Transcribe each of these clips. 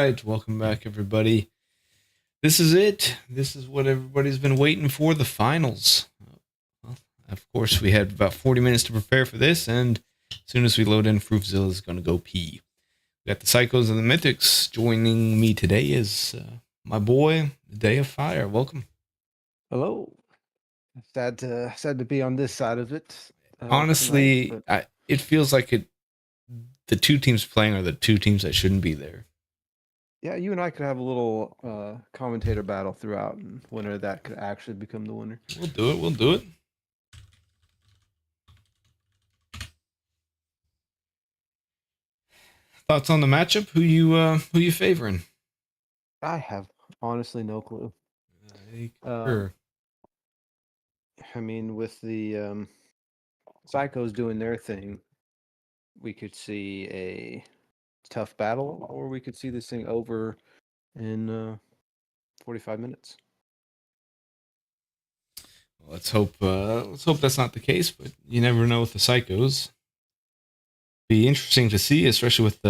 right, welcome back, everybody. This is it. This is what everybody's been waiting for, the finals. Well, of course, we had about 40 minutes to prepare for this, and as soon as we load in, Fruitzilla is going to go pee. We got the Psychos and the Mythics. Joining me today is my boy, Day of Fire. Welcome. Hello. Sad to be on this side of it tonight, Honestly, but it feels like the two teams playing are the two teams that shouldn't be there. yeah, you and I could have a little commentator battle throughout, and winner of that could actually become the winner. We'll do it. We'll do it. Thoughts on the matchup? Who you favoring? I have honestly no clue. Sure. I mean, with the Psychos doing their thing, we could see a tough battle, or we could see this thing over in 45 minutes. Well, let's hope. Let's hope that's not the case. But you never know with the Psychos. Be interesting to see, especially with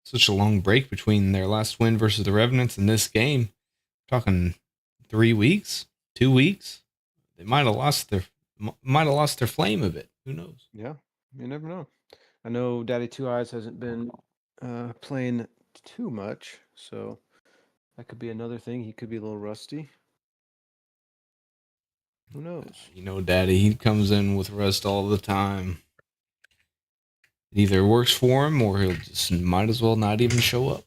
such a long break between their last win versus the Revenants and this game. We're talking 3 weeks, 2 weeks. They might have lost their flame a bit. Who knows? Yeah, you never know. I know Daddy Two Eyes hasn't been playing too much, so that could be another thing. He could be a little rusty. Who knows? Daddy, he comes in with rust all the time. It either works for him or he'll just might as well not even show up.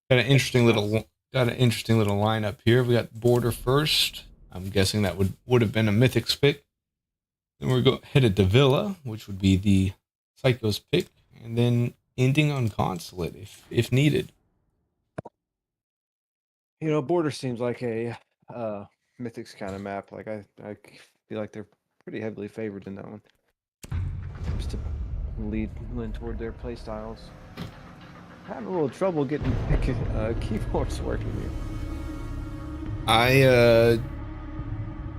Got an interesting little lineup here. We got Border first. I'm guessing that would have been a Mythics pick. Then we're headed to Villa, which would be the Psychos pick, and then ending on Consulate if needed. Border seems like a Mythics kind of map. Like I feel like they're pretty heavily favored in that one. Seems to lean toward their play styles. Having a little trouble getting keyboards working here. I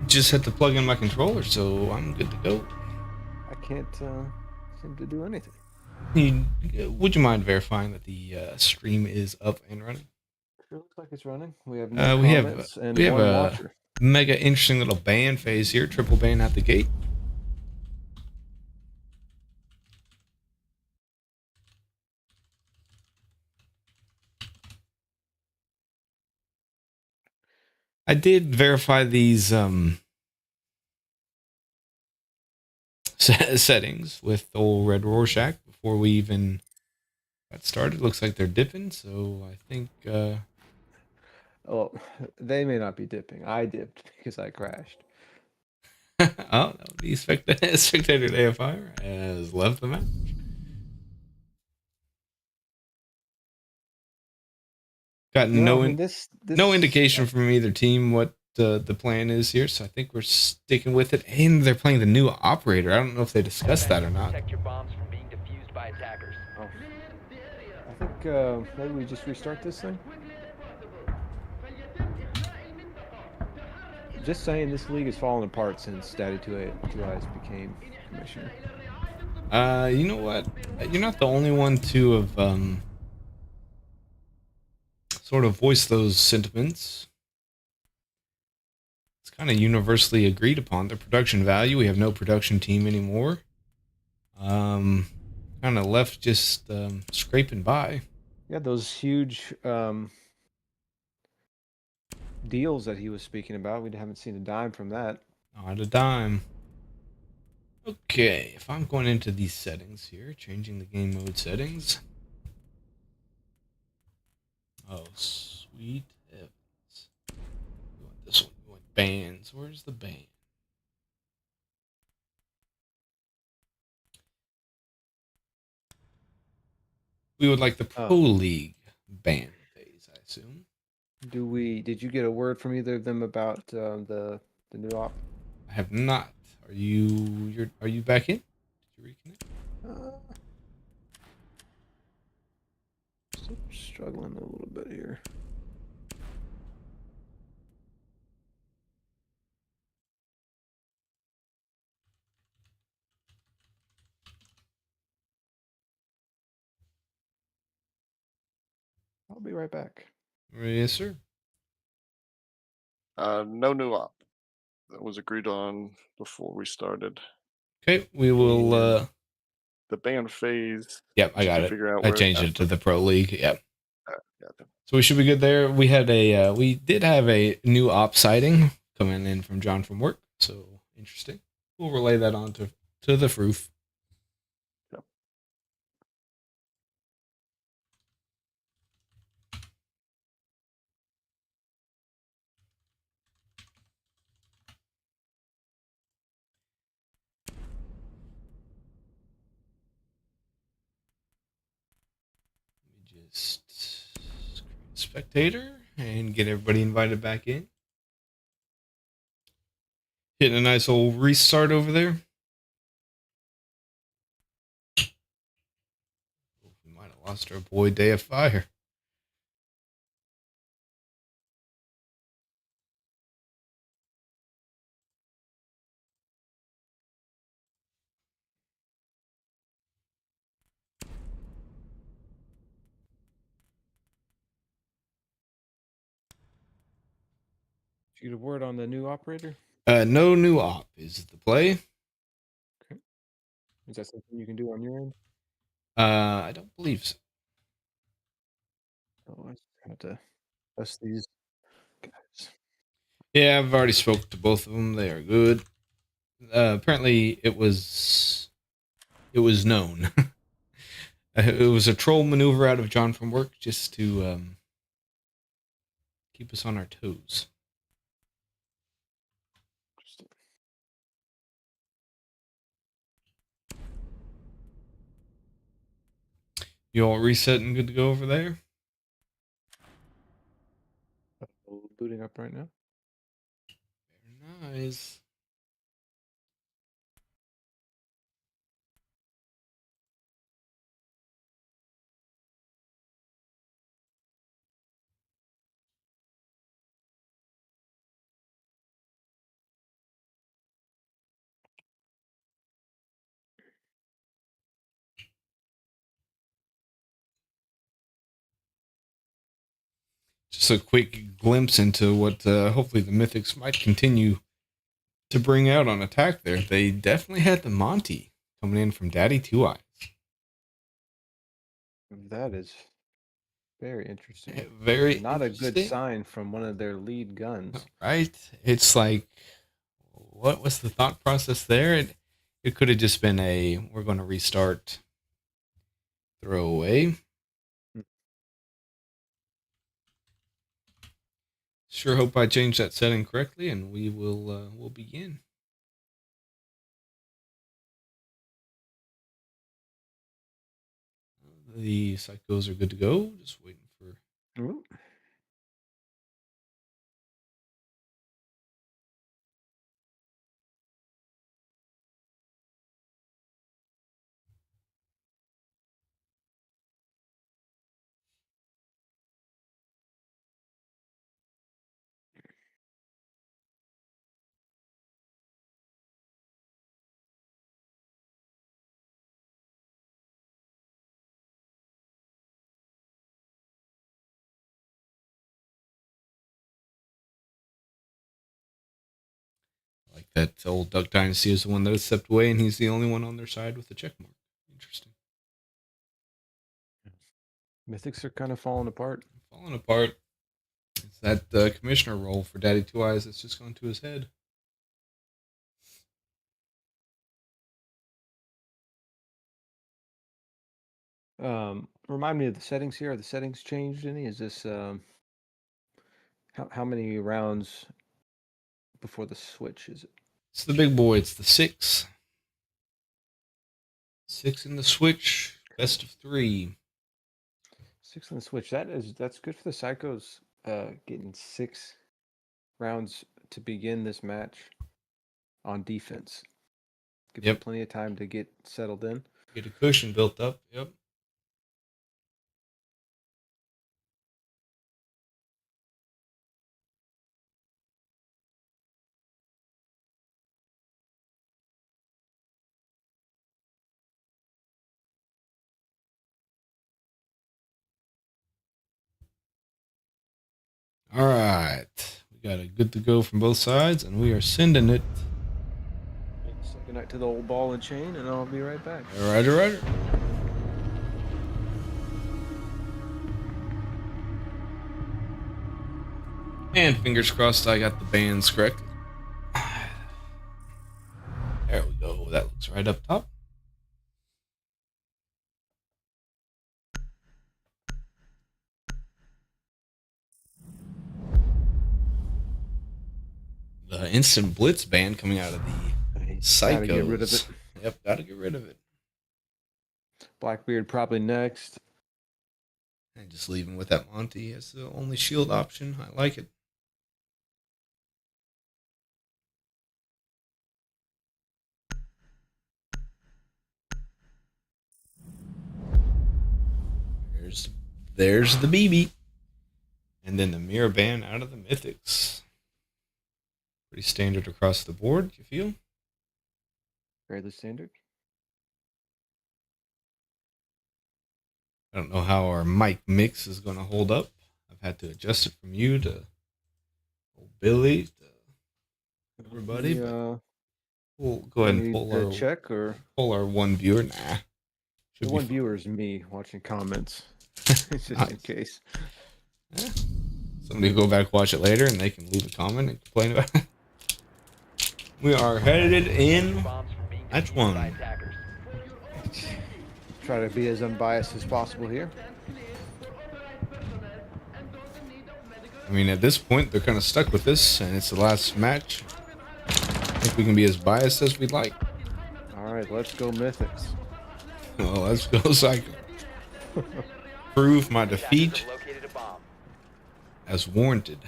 just had to plug in my controller, so I'm good to go. I can't seem to do anything. Would you mind verifying that the stream is up and running? Sure looks like it's running. We have no we comments and have one a watcher. mega interesting little ban phase here. Triple ban at the gate. I did verify these settings with old Red Rorschach before we even got started. Looks like they're dipping, so I think. Oh, they may not be dipping. I dipped because I crashed. Oh, that would be Spectator Day of Fire has left the match. Got no indication from either team what the plan is here, so I think we're sticking with it. And they're playing the new operator. I don't know if they discussed that or not. Protect your bombs from being defused by attackers. Oh. I think maybe we just restart this thing. Just saying, this league has fallen apart since Daddy Two Eyes became commissioner. You know what? You're not the only one to have sort of voiced those sentiments. It's kind of universally agreed upon. The production value. We have no production team anymore. Kind of left just scraping by. Yeah, those huge deals that he was speaking about. We haven't seen a dime from that. Not a dime. Okay, if I'm going into these settings here, changing the game mode settings. Oh, sweet heavens. You want this one? You want bands? Where's the band? We would like the Pro League band phase, I assume. Did you get a word from either of them about the new op? I have not. Are you back in? Did you reconnect? Still struggling a little bit here. I'll be right back. Yes, sir. No new op. That was agreed on before we started. Okay, we will. The ban phase. Yep, I did got you it. figure out I where changed it to the Pro League. Yep. yeah. So we should be good there. We had we did have a new op sighting coming in from John from work. So interesting. We'll relay that on to the roof. Yep. Let me just create a spectator and get everybody invited back in. Hitting a nice old restart over there. We might have lost our boy Day of Fire. Did you get a word on the new operator? No new op is the play. Okay. Is that something you can do on your end? I don't believe so. Oh, I just have to test these guys. Yeah, I've already spoke to both of them. They are good. Apparently, it was known. It was a troll maneuver out of John from work just to keep us on our toes. Interesting. You all reset and good to go over there? Booting up right now. Very nice. Just a quick glimpse into what hopefully the Mythics might continue to bring out on attack there. They definitely had the Monty coming in from Daddy Two Eyes. That is very interesting. Very Not a good interesting. sign from one of their lead guns. Right? It's like, what was the thought process there? It could have just been we're going to restart, throw away. Sure hope I changed that setting correctly, and we will we'll begin. The psychos are good to go. Just waiting for. Ooh. Like that old Duck Dynasty is the one that stepped away, and he's the only one on their side with a check mark. Interesting. Mythics are kind of falling apart. Falling apart. It's that commissioner role for Daddy Two Eyes that's just gone to his head. Remind me of the settings here. Are the settings changed any? Is this how many rounds before the switch is it? It's the big boy. It's the 6. 6 in the switch. Best of 3. 6 on the switch. That's good for the Psychos. Getting 6 rounds to begin this match on defense. Give them Yep. plenty of time to get settled in. Get a cushion built up. Yep. got it good to go from both sides, and we are sending it. Say goodnight to the old ball and chain, and I'll be right back. All right, all right. And fingers crossed I got the bands correct. There we go. That looks right up top. The Instant Blitz band coming out of the Psychos. Gotta get rid of it. Yep, gotta get rid of it. Blackbeard probably next. And just leaving with that Monty as the only shield option. I like it. There's the BB. And then the mirror band out of the Mythics. Pretty standard across the board, you feel? Fairly standard. I don't know how our mic mix is going to hold up. I've had to adjust it from you to old Billy to everybody. But we'll go ahead and pull our one viewer. Nah. The one viewer is me watching comments. Just in case. Yeah. Somebody will go back watch it later and they can leave a comment and complain about it. We are headed in match one. Try to be as unbiased as possible here. I mean, at this point, they're kind of stuck with this, and it's the last match. I think we can be as biased as we'd like. All right, let's go Mythics. Well, let's go Psycho. Prove my defeat as warranted.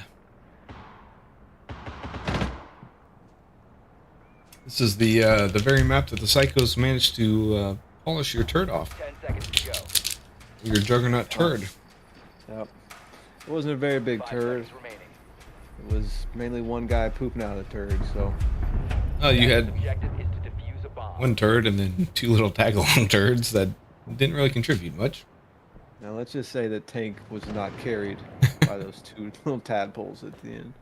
This is the very map that the Psychos managed to polish your turd off. 10 seconds to go. Your juggernaut turd. Yep. It wasn't a very big 5 turd. seconds remaining. It was mainly one guy pooping out of the turd, so. Oh, you had Objective is to defuse a bomb. one turd and then two little tag-along turds that didn't really contribute much. Now let's just say that Tank was not carried by those two little tadpoles at the end.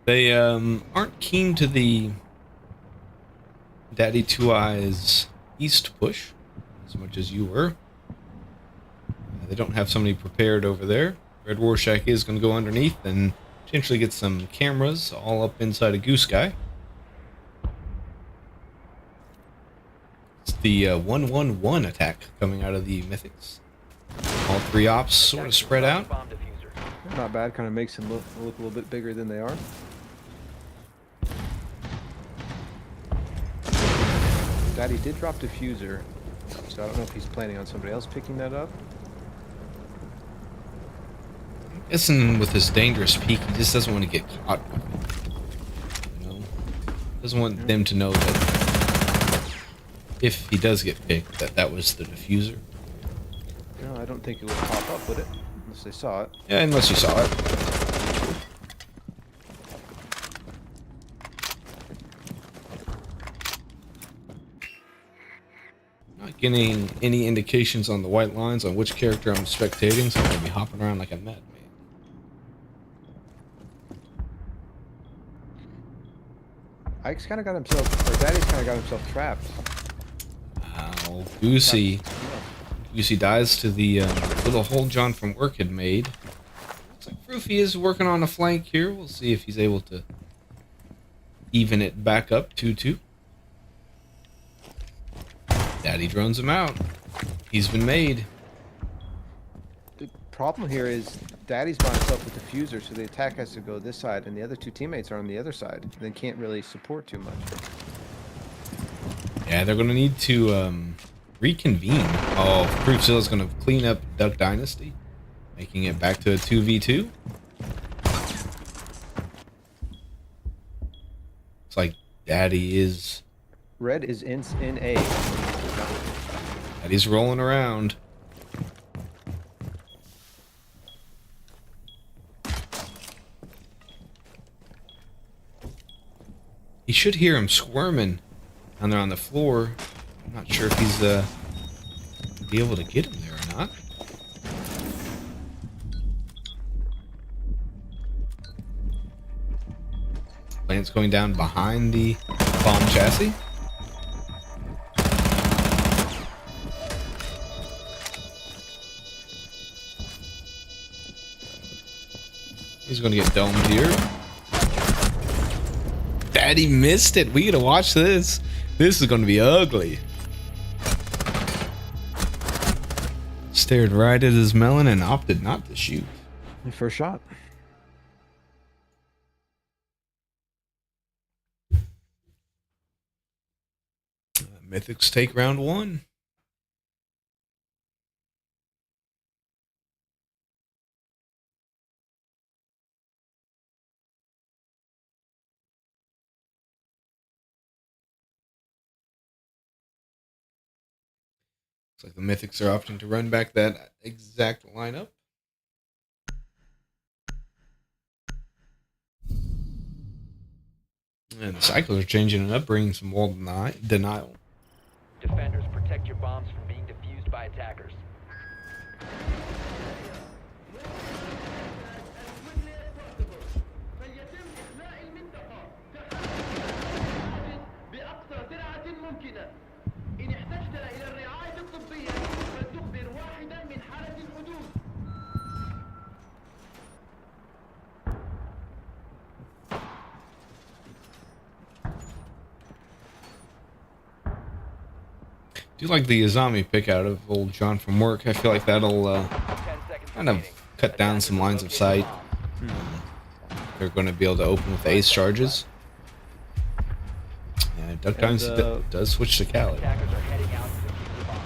They aren't keen to the Daddy Two Eyes East push as much as you were. They don't have somebody prepared over there. Red Rorschach is going to go underneath and potentially get some cameras all up inside a Goose Guy. It's the 1-1-1 attack coming out of the Mythics. All three ops sort of spread out. Bomb diffuser. Not bad, kind of makes them look a little bit bigger than they are. Daddy did drop diffuser, so I don't know if he's planning on somebody else picking that up. Guessing with his dangerous peak, he just doesn't want to get caught with it. You know? Doesn't want them to know that if he does get picked, that was the diffuser. No, I don't think it would pop up, would it? Unless they saw it. Yeah, unless you saw it. Not getting any indications on the white lines on which character I'm spectating, so I'm going to be hopping around like a madman. Ike's kind of got himself, or Daddy's kind of got himself trapped. Ow, Goosey. Goosey dies to the little hole John from work had made. Looks like Froofy is working on a flank here. We'll see if he's able to even it back up 2-2. Daddy drones him out. He's been made. The problem here is Daddy's by himself with diffuser, so the attack has to go this side, and the other two teammates are on the other side. They can't really support too much. Yeah, they're going to need to reconvene. Oh, Proofzilla is going to clean up Duck Dynasty, making it back to a 2v2. Looks like Daddy is... Red is in A. Daddy's rolling around. You should hear him squirming down there on the floor. I'm not sure if he's be able to get him there or not. Plant's going down behind the bomb chassis. He's going to get domed here. Daddy missed it. We gotta watch this. This is going to be ugly. Stared right at his melon and opted not to shoot. Your first shot. Mythics take round one. Looks like the Mythics are opting to run back that exact lineup. And the Cycles are changing it up, bringing some wall denial. Defenders, protect your bombs from being defused by attackers. Do like the Azami pick out of old John from work. I feel like that'll 10 seconds kind of remaining. cut down some lines of sight. They're going to be able to open with ace charges. Yeah, Duck Dynasty does switch to Cali. Attackers are heading out to defuse the bomb.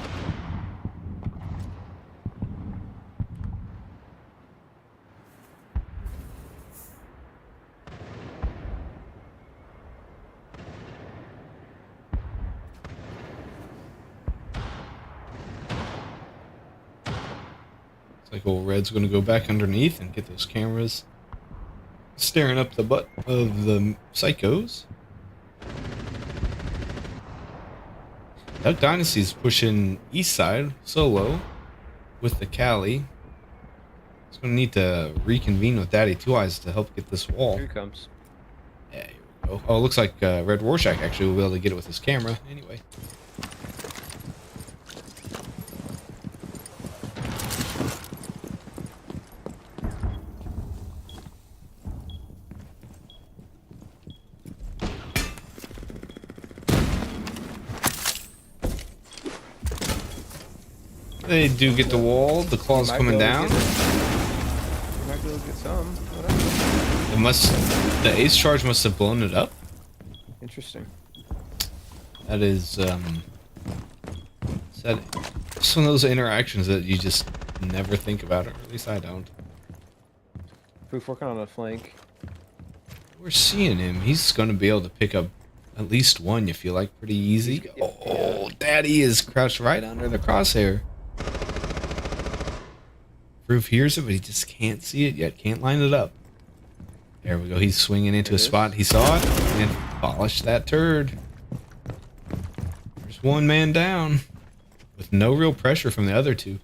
It's like old Red's going to go back underneath and get those cameras staring up the butt of the Psychos. Duck Dynasty's pushing east side solo with the Cali. It's going to need to reconvene with Daddy Two Eyes to help get this wall. Here he comes. Yeah, here we go. Oh, it looks like Red Rorschach actually will be able to get it with his camera. Anyway. They do get the wall. The claw's Might coming be able down. to get it. Might be able to get some. Whatever. It must. The ace charge must have blown it up. Interesting. That is That it's one of those interactions that you just never think about, or at least I don't. Proof working on a flank. We're seeing him. He's going to be able to pick up at least one, you feel like, pretty easy. Oh, Daddy is crouched right under the crosshair. Proof hears it, but he just can't see it yet. Can't line it up. There we go. He's swinging into a spot. He saw it and polished that turd. There's one man down with no real pressure from the other two.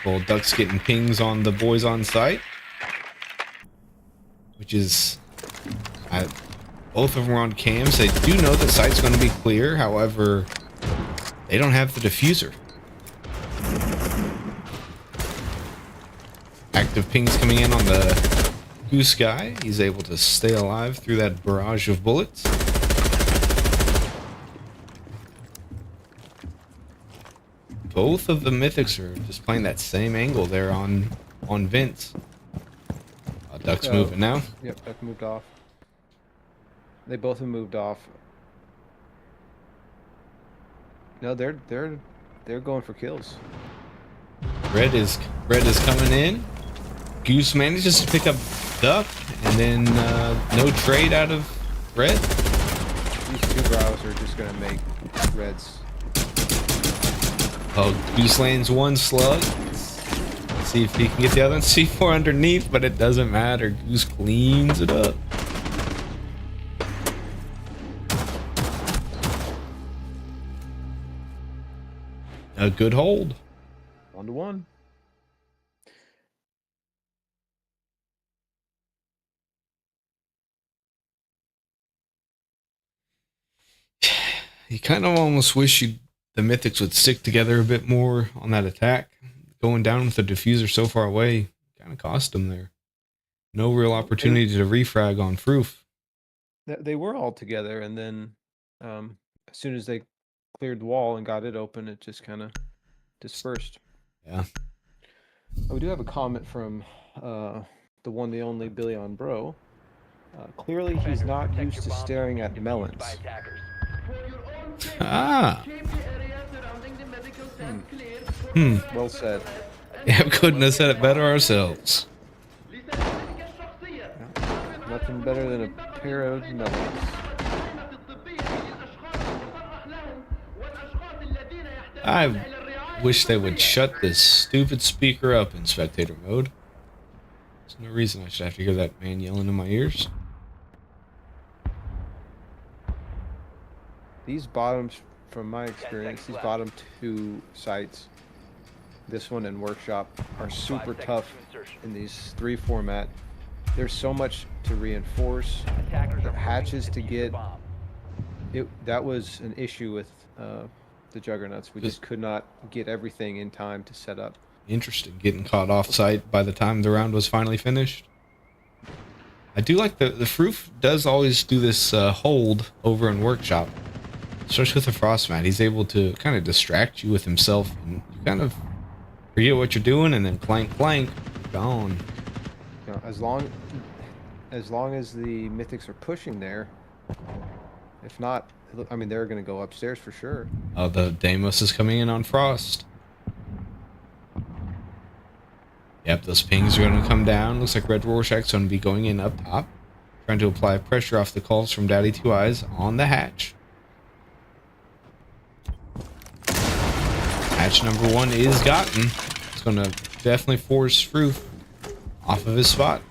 Old Duck's getting pings on the boys on site, which is both of them are on cams. They do know the site's going to be clear. However, they don't have the diffuser. Active pings coming in on the Goose guy. He's able to stay alive through that barrage of bullets. Both of the Mythics are just playing that same angle there on Vince. Duck's moving now. Yep, Duck moved off. They both have moved off. No, they're going for kills. Red is coming in. Goose manages to pick up Duck, and then no trade out of Red. These two brows are just gonna make Reds. Oh, Goose lands one slug. Let's see if he can get the other one. C4 underneath, but it doesn't matter. Goose cleans it up. a good hold. 1-1. You kind of almost wish the Mythics would stick together a bit more on that attack. Going down with the diffuser so far away kind of cost them there. No real opportunity to refrag on Froof. They were all together, and then as soon as they cleared the wall and got it open, it just kind of dispersed. Yeah. We do have a comment from the one, the only Billy on Bro. Clearly, he's Defenders, not protect used your to bombs from staring being at defused melons. by attackers. Ah. Well said. Yeah, couldn't have said it better ourselves. Nothing better than a pair of melons. I wish they would shut this stupid speaker up in spectator mode. There's no reason I should have to hear that man yelling in my ears. These bottoms, from my experience, these bottom two sites, this one and Workshop, are super tough in these 3 format. There's so much to reinforce, the hatches to get. That was an issue with the Juggernauts. We just could not get everything in time to set up. Interesting, getting caught off site by the time the round was finally finished. I do like the Froof does always do this hold over in Workshop. Especially with the Frostmat, he's able to kind of distract you with himself, and you kind of forget what you're doing, and then clank, gone. You know, as long as the Mythics are pushing there, if not, I mean, they're going to go upstairs for sure. Oh, the Deimos is coming in on Frost. Yep, those pings are going to come down. Looks like Red Rorschach's going to be going in up top, trying to apply pressure off the calls from Daddy Two Eyes on the hatch. Hatch number 1 is gotten. It's going to definitely force Froof off of his spot.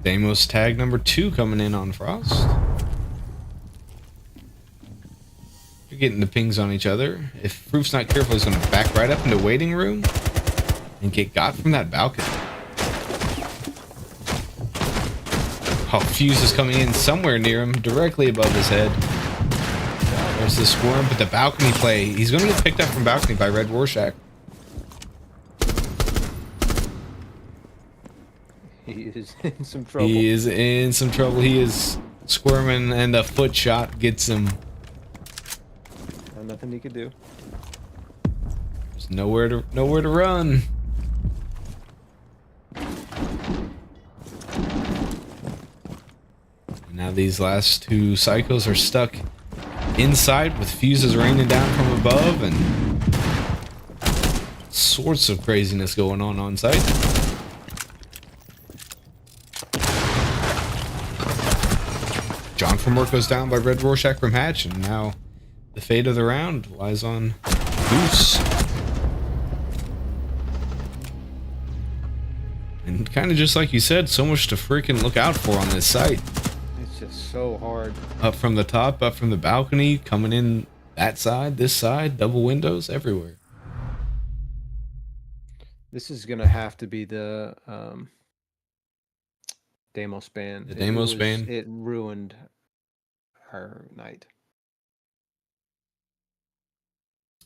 Deimos tag number 2 coming in on Frost. They're getting the pings on each other. If Froof's not careful, he's going to back right up into waiting room and get got from that balcony. Oh, Fuse is coming in somewhere near him, directly above his head. There's the Squirm, but the balcony play. He's going to get picked up from balcony by Red Rorschach. He is in some trouble. He is in some trouble. He is squirming, and the foot shot gets him. Nothing he could do. There's nowhere to run. And now these last 2 psychos are stuck inside with fuses raining down from above and sorts of craziness going on site. John from Work goes down by Red Rorschach from Hatch, and now the fate of the round lies on Goose. And kind of just like you said, so much to freaking look out for on this site. It's just so hard. Up from the top, up from the balcony, coming in that side, this side, double windows, everywhere. This is going to have to be the Deimos ban. The Deimos ban? It ruined our night.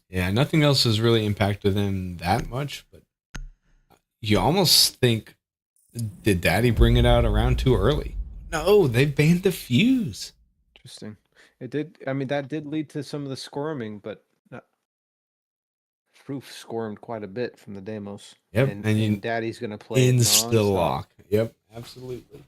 Yeah, nothing else has really impacted them that much, but you almost think, did Daddy bring it out around too early? No, they banned the fuse. Interesting. It did. I mean, that did lead to some of the squirming, but Froof squirmed quite a bit from the Deimos. Yep, and Daddy's going to play insta nonstop. lock. Yep, absolutely.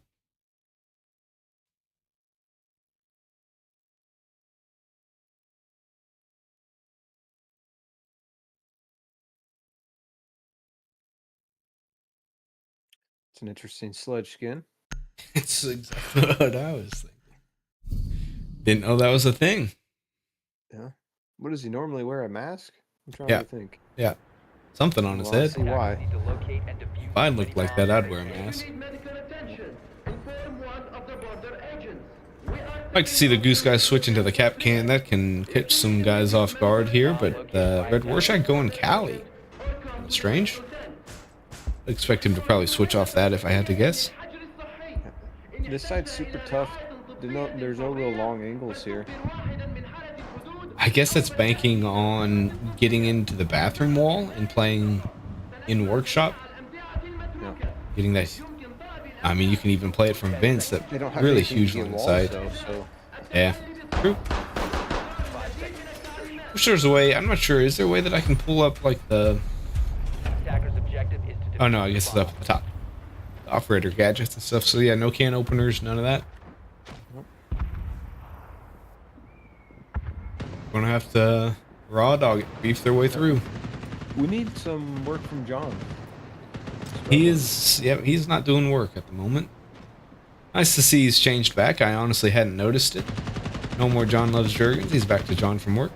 It's an interesting sludge skin. It's exactly what I was thinking. Didn't know that was a thing. Yeah. What does he normally wear? A mask? I'm trying Yeah. to think. Yeah. Something on his Well, head. see why. Need to locate and defuse If I looked any like that, bombs I'd wear a mask. Medical attention. Inform one of the border agents. like to see the goose guy switch into the cap can. That can catch some guys off guard here, but Red Rorschach going Cali. Strange. I'd expect him to probably switch off that if I had to guess. This side's super tough. There's no real long angles here. I guess that's banking on getting into the bathroom wall and playing in workshop. Yeah. Getting that. I mean, you can even play it from Vince. That They don't have really anything to huge get on the walls, side. though, so Yeah, true. Wish there's a way. I'm not sure. Is there a way that I can pull up like the? Attacker's objective is to Oh no, I defuse guess it's the up at the top. The operator gadgets and stuff. So yeah, no can openers, none of that. Gonna have to raw dog it, beef their way through. we need some work from John. He is, yeah, he's not doing work at the moment. Nice to see he's changed back. I honestly hadn't noticed it. No more John Loves Jergens. He's back to John from work.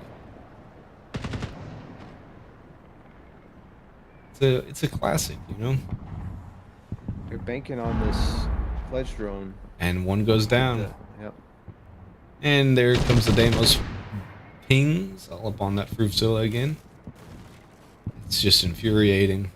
It's a classic, you know. They're banking on this fledge drone. And one goes down. Yep. And there comes the Deimos pings all up on that Fruitzilla again. It's just infuriating.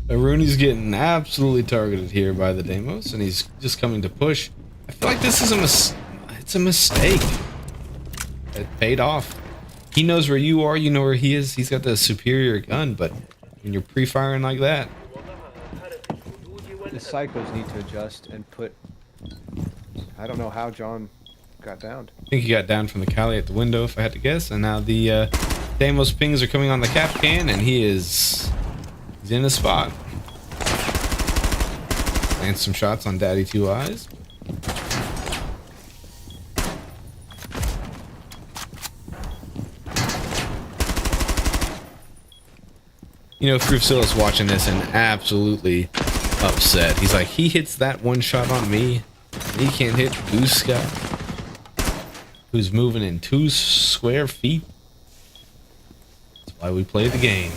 Rooney's getting absolutely targeted here by the Deimos, and he's just coming to push. I feel like this is it's a mistake. It paid off. He knows where you are, you know where he is. He's got the superior gun, but when you're pre-firing like that, The psychos need to adjust and put. I don't know how John got downed. I think he got down from the Cali at the window, if I had to guess. And now the Deimos pings are coming on the cap can, and he's in a spot. Lands some shots on Daddy Two Eyes. You know, Fruitzilla's watching this and absolutely upset. He's like, he hits that one shot on me. He can't hit Goose Guy, who's moving in 2 square feet. That's why we play the game.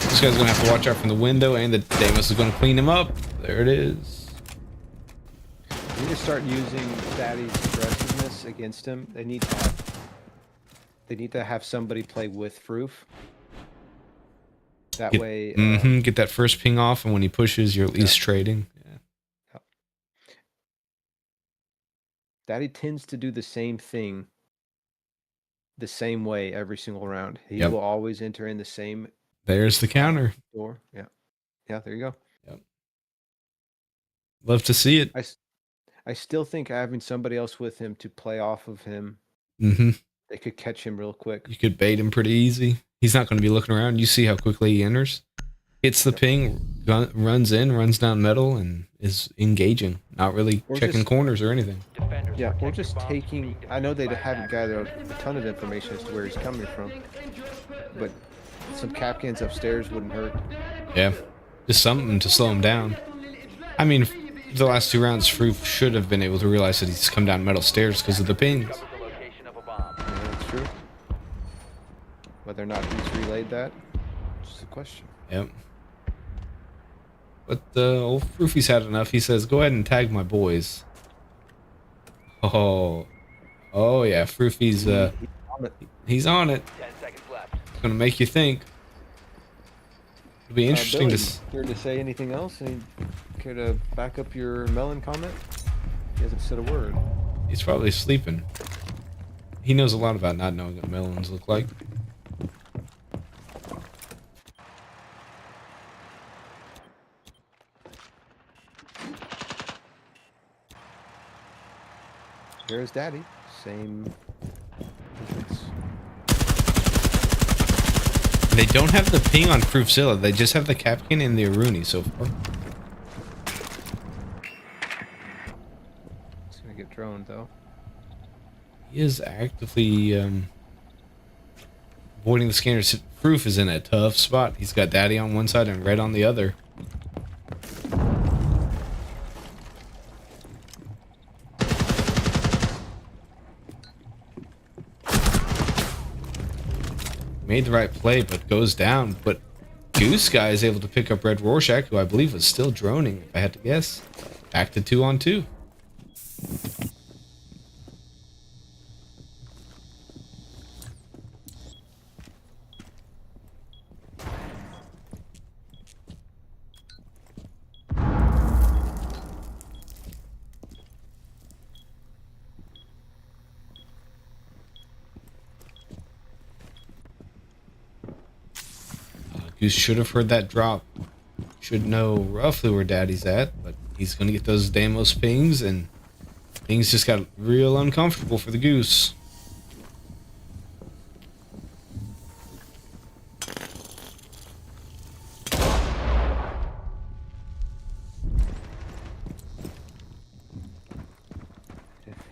This guy's gonna have to watch out from the window, and the Deimos is gonna clean him up. There it is. We need to start using Daddy's aggressiveness against him. They need to have somebody play with Froof. That way, Get that first ping off, and when he pushes, you're at least trading. Yeah. Daddy tends to do the same thing the same way every single round. He Yep. will always enter in the same There's the counter. door. Yeah. Yeah, there you go. Love to see it. I still think having somebody else with him to play off of him, they could catch him real quick. You could bait him pretty easy. He's not going to be looking around. You see how quickly he enters. Hits the ping, runs in, runs down metal, and is engaging. Not really Or checking just- corners or anything. Defenders Yeah, or protect just your bombs from taking. being I know they defused by haven't attackers. gathered a ton of information as to where he's coming from, but some Capcans upstairs wouldn't hurt. Yeah. Just something to slow him down. I mean, the last 2 rounds, Froof should have been able to realize that he's come down metal stairs because of the pings. Discover the location of a bomb. Yeah, that's true. Whether or not he's relayed that, just a question. Yep. But old Froofy's had enough. He says, go ahead and tag my boys. Oh yeah, Froofy's he's on it. 10 seconds left. It's gonna make you think. It'll be interesting Billy, to s- care to say anything else? Any care to back up your melon comment? He hasn't said a word. He's probably sleeping. He knows a lot about not knowing what melons look like. There's Daddy. Same entrance. They don't have the ping on Fruitzilla. They just have the Capcan and the Aruni so far. It's gonna get droned though. He is actively avoiding the scanners. Proof is in a tough spot. He's got Daddy on one side and Red on the other. made the right play, but goes down. But Goose Guy is able to pick up Red Rorschach, who I believe was still droning, if I had to guess. Back to 2-on-2. Goose should have heard that drop. Should know roughly where Daddy's at, but he's gonna get those Deimos pings, and things just got real uncomfortable for the Goose.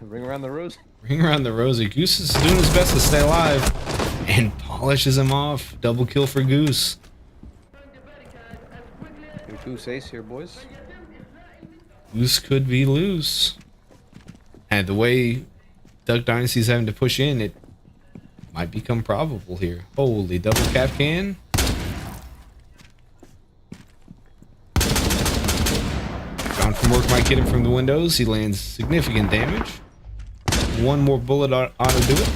Ring around the rose. Ring around the rosy. Goose is doing his best to stay alive, and polishes him off. Double kill for Goose. Good goose ace here, boys. Goose could be loose. And the way Duck Dynasty's having to push in, it might become probable here. Holy, double cap can. John from work might get him from the windows. He lands significant damage. One more bullet ought to do it.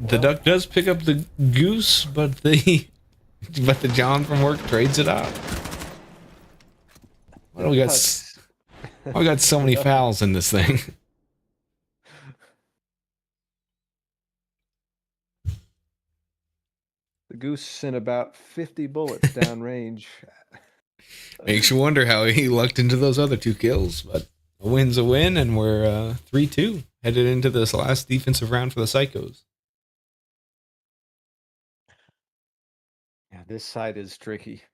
The Duck does pick up the Goose, but the John from work trades it out. Why do we got so many fouls in this thing? The Goose sent about 50 bullets downrange. Makes you wonder how he lucked into those other 2 kills, but a win's a win, and we're 3-2 headed into this last defensive round for the Psychos. Yeah, this side is tricky.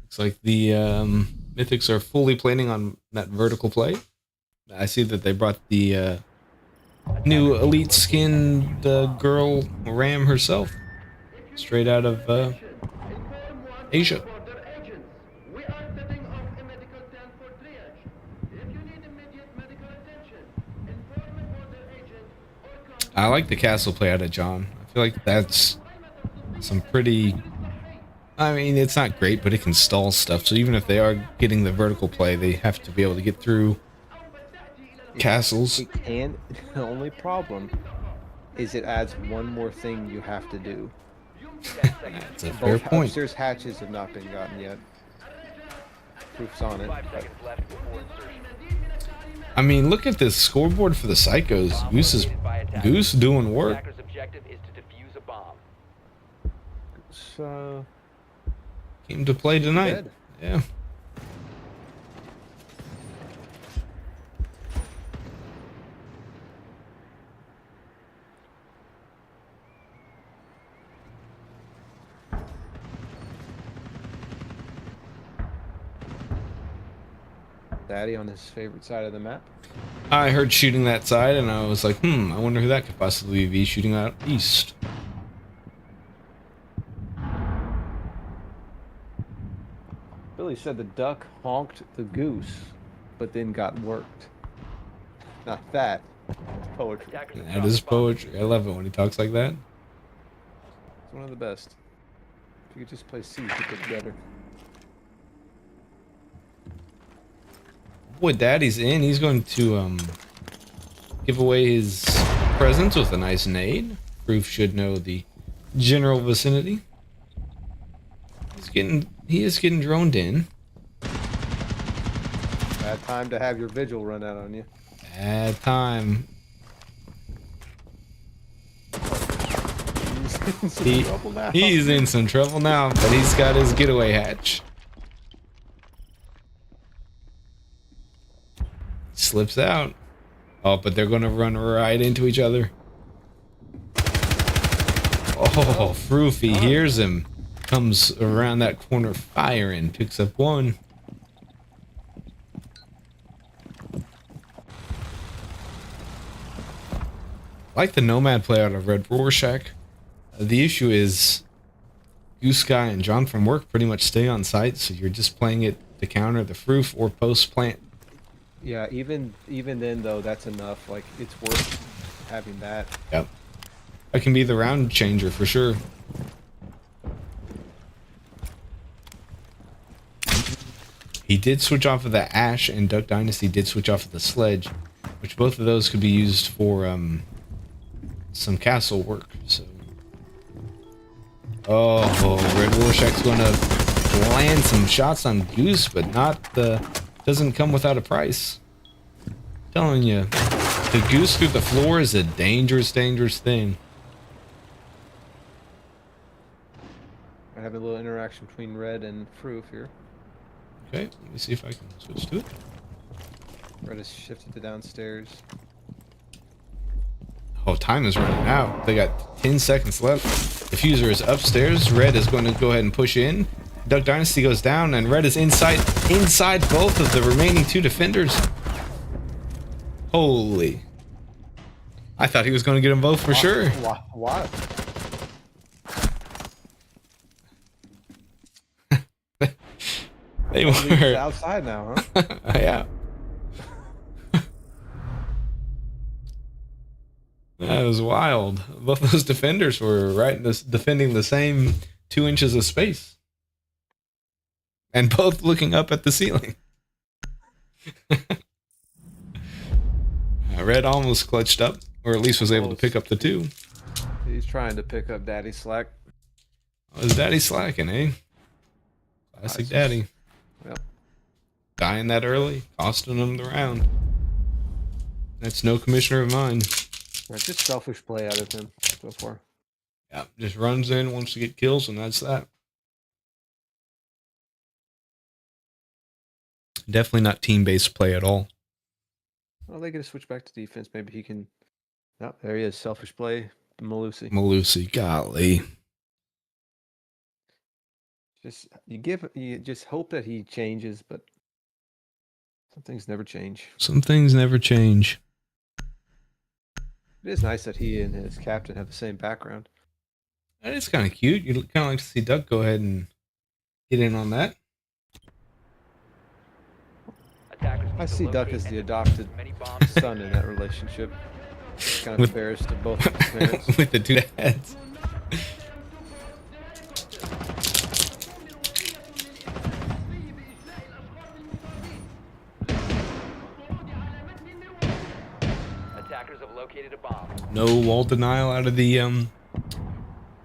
Looks like the Mythics are fully planning on that vertical play. I see that they brought the new elite skin, the girl Ram herself, straight out of Asia. I like the castle play out of John. I feel like that's some pretty... I mean, it's not great, but it can stall stuff. So even if they are getting the vertical play, they have to be able to get through castles. It can. The only problem is it adds one more thing you have to do. That's a fair point. Upstairs hatches have not been gotten yet. Proof's on it. 5 seconds left before insertion. I mean, look at this scoreboard for the Psychos. Goose doing work. Attacker's objective is to defuse a bomb. So Came to play tonight. dead. Yeah. Daddy on his favorite side of the map. I heard shooting that side, and I was like, I wonder who that could possibly be shooting out east. Billy said the duck honked the goose, but then got worked. Not that. Poetry. Attackers have That dropped is the bomb. poetry. I love it when he talks like that. It's one of the best. If you could just play C, you could get better. Boy, Daddy's in. He's going to give away his presents with a nice nade. Proof should know the general vicinity. He is getting droned in. Bad time to have your vigil run out on you. Bad time. He's in some trouble now. He's in some trouble now, but he's got his getaway hatch. Slips out. Oh, but they're gonna run right into each other. Oh, Froofy hears him. Comes around that corner firing. Picks up one. Like the Nomad play out of Red Rorschach. The issue is Goose Guy and John from work pretty much stay on site, so you're just playing it to counter the Froof or post plant. Yeah, even then though, that's enough. Like it's worth having that. Yep. That can be the round changer for sure. He did switch off of the Ash, and Duck Dynasty did switch off of the Sledge, which both of those could be used for some castle work. So, Red Rorschach's going to land some shots on Goose, but doesn't come without a price. Telling you, the Goose through the floor is a dangerous, dangerous thing. I have a little interaction between Red and Froof here. Okay, let me see if I can switch to it. Red has shifted to downstairs. Oh, time is running out. They got 10 seconds left. Diffuser is upstairs. Red is going to go ahead and push in. Duck Dynasty goes down, and Red is inside both of the remaining two defenders. Holy. I thought he was going to get them both for sure. What? They He's were. outside now, huh? Yeah. That was wild. Both those defenders were right in this, defending the same 2 inches of space. And both looking up at the ceiling. Red almost clutched up, or at least was able to pick up the 2. He's trying to pick up Daddy slack. Oh, is Daddy slacking, eh? Classic Daddy. Yep. Dying that early, costing him the round. That's no commissioner of mine. Right, just selfish play out of him so far. Yeah, just runs in, wants to get kills, and that's that. Definitely not team-based play at all. Well, they get to switch back to defense. Maybe he can. Oh, there he is. Selfish play. Malusi. Malusi, golly. You just hope that he changes, but some things never change. Some things never change. It is nice that he and his captain have the same background. That is kind of cute. You'd kind of like to see Duck go ahead and get in on that. I see Duck as the adopted son in that relationship. Kind of With- embarrassed of both of his parents. With the two dads. Attackers have located a bomb. No wall denial out of the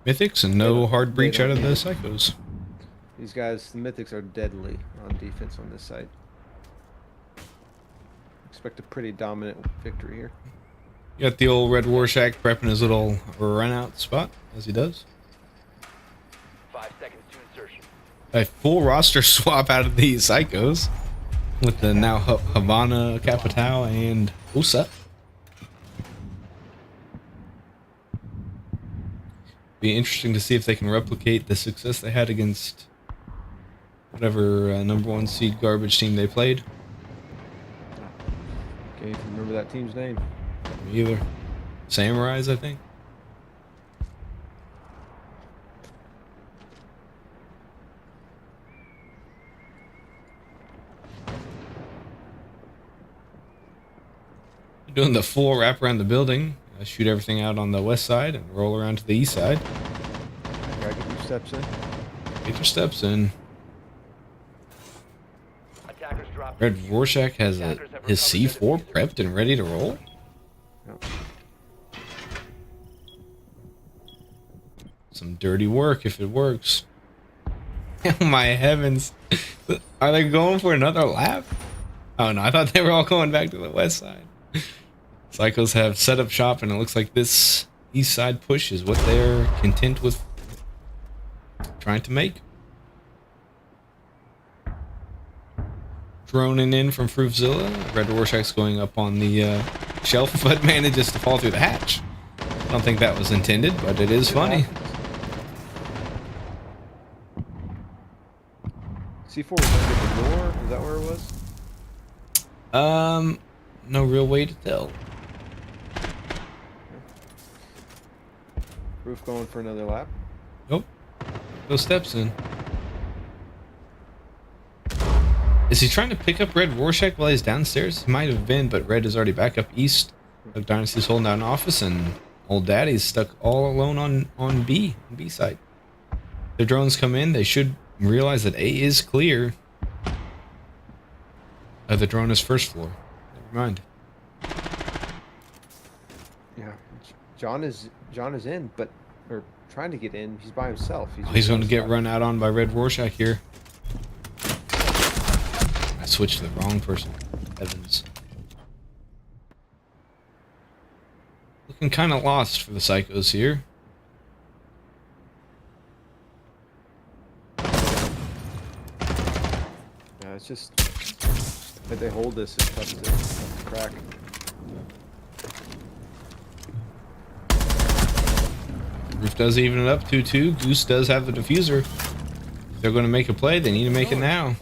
Mythics, and no hard breach out of the Psychos. These guys, the Mythics, are deadly on defense on this side. Expect a pretty dominant victory here. You got the old Red Rorschach prepping his little run out spot, as he does. 5 seconds to insertion. A full roster swap out of the Psychos with the now Havana, Capital, and USA. Be interesting to see if they can replicate the success they had against whatever number 1 seed garbage team they played. Can't even remember that team's name. Me either. Samurais, I think. Doing the full wrap around the building. Shoot everything out on the west side and roll around to the east side. Gotta get your steps in. Get your steps in. Attackers dropped. Red Rorschach has his C4 prepped and ready to roll. Yep. Some dirty work if it works. Oh my heavens. Are they going for another lap? Oh no, I thought they were all going back to the west side. Psychos have set up shop, and it looks like this east side push is what they're content with trying to make. Droning in from Fruitzilla. Red Rorschach's going up on the shelf, but manages to fall through the hatch. I don't think that was intended, but it is funny. C4 was under the door. Is that where it was? No real way to tell. Roof going for another lap. Nope. Those steps in. Is he trying to pick up Red Rorschach while he's downstairs? He might have been, but Red is already back up east. Like Dynasty's holding down an office, and old Daddy's stuck all alone on B side. The drones come in. They should realize that A is clear. The drone is first floor. Never mind. Yeah, John is in, but or trying to get in. He's by himself. He's going to get run out on by Red Rorschach here. I switched to the wrong person. Evans. Looking kind of lost for the psychos here. Yeah, it's just that they hold this and touches it. That's the crack. Roof does even it up 2-2. Goose does have the diffuser. If they're going to make a play, they need to make it now.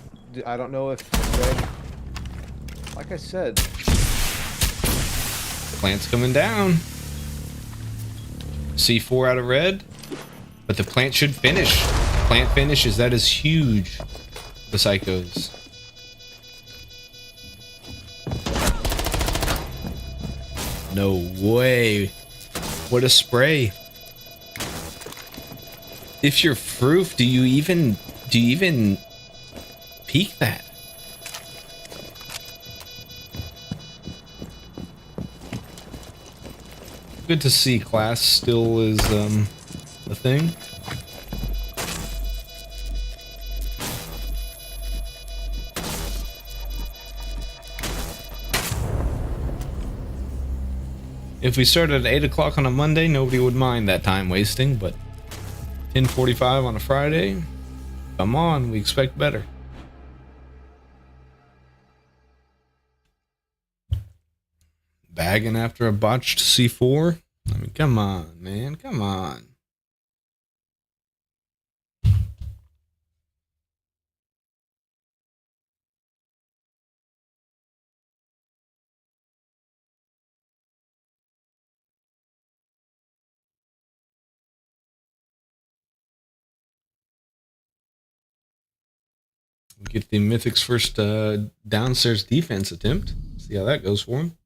I don't know if Red, like I said, Plant's coming down. C4 out of Red. But the plant should finish. Plant finishes. That is huge. The psychos. No way. What a spray. If you're Froof, do you even peek that? Good to see class still is a thing. If we started at 8 o'clock on a Monday, nobody would mind that time wasting, but 10:45 on a Friday? Come on, we expect better. Bagging after a botched C4? I mean, come on, man, come on. Get the Mythics first downstairs defense attempt. See how that goes for him.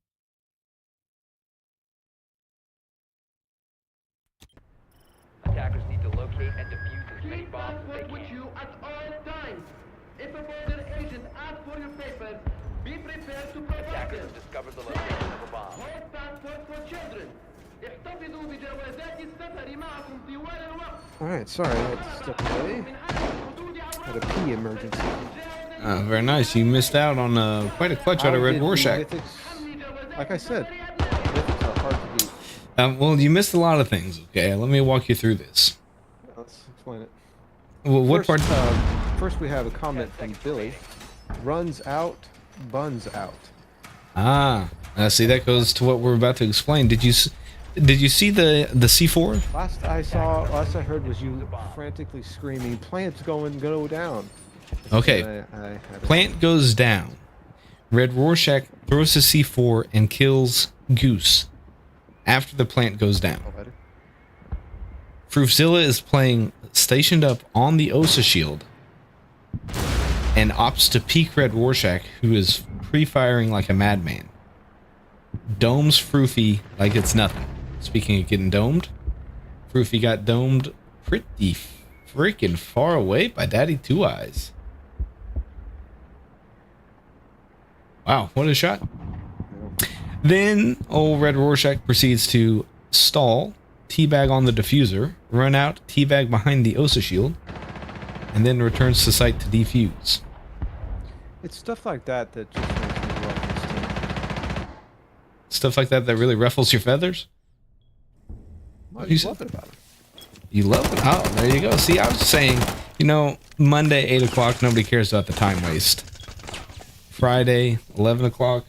Attackers need to locate and defuse as many bombs as they with can. you at all times. If a border agent asks for your papers, be prepared to provide Attackers them. have discovered the location of a bomb. Hold passport for children. احتفظوا بجوازات السفر معكم طوال الوقت. all right. Sorry, I had to step away. من حالة الحدود Had a عبر pee emergency. Very nice. You missed out on quite a clutch out of How Red did the Rorschach. Mythics- like I said, Mythics are hard to beat. Well, you missed a lot of things. Okay, let me walk you through this. Let's explain it. Well, what First, part? first we have a comment from Billy. Runs out, buns out. See, that goes to what we're about to explain. Did you see the C4? Last I heard was you frantically screaming, "Plant's go down." Okay, And I had a- plant goes down. Red Rorschach throws a C4 and kills Goose after the plant goes down. Oh, better. Froofzilla is playing stationed up on the Osa shield and opts to peek Red Rorschach, who is pre-firing like a madman. Domes Froofy like it's nothing. Speaking of getting domed, Froofy got domed pretty freaking far away by Daddy Two Eyes. Wow, what a shot. Then old Red Rorschach proceeds to stall, teabag on the diffuser, run out, teabag behind the Osa shield, and then returns to site to defuse. It's stuff like that that just makes me love this team. Stuff like that that really ruffles your feathers? What You you said- love it about it? You love it. Oh, there you go. See, I was saying, Monday, 8 o'clock, nobody cares about the time waste. Friday, 11 o'clock,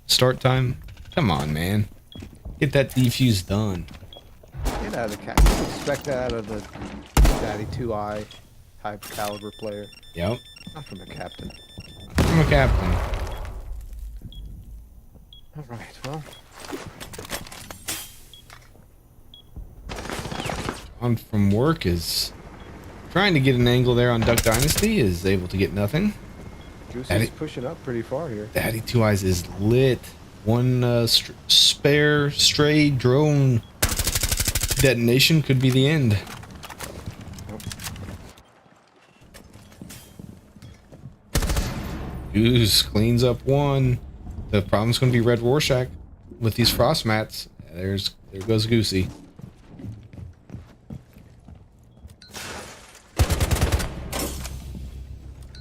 start time. Come on, man. Get that defuse done. Get out of the cat. You expect that out of the Daddy Two Eye type caliber player, Yep. not from a captain. I'm a captain. All right. Well, On from work is Trying to get an angle there on Duck Dynasty, is able to get nothing. Goosey's pushing up pretty far here. Daddy Two Eyes is lit. One spare stray drone detonation could be the end. Goose cleans up one. The problem's going to be Red Rorschach with these frost mats. There goes Goosey.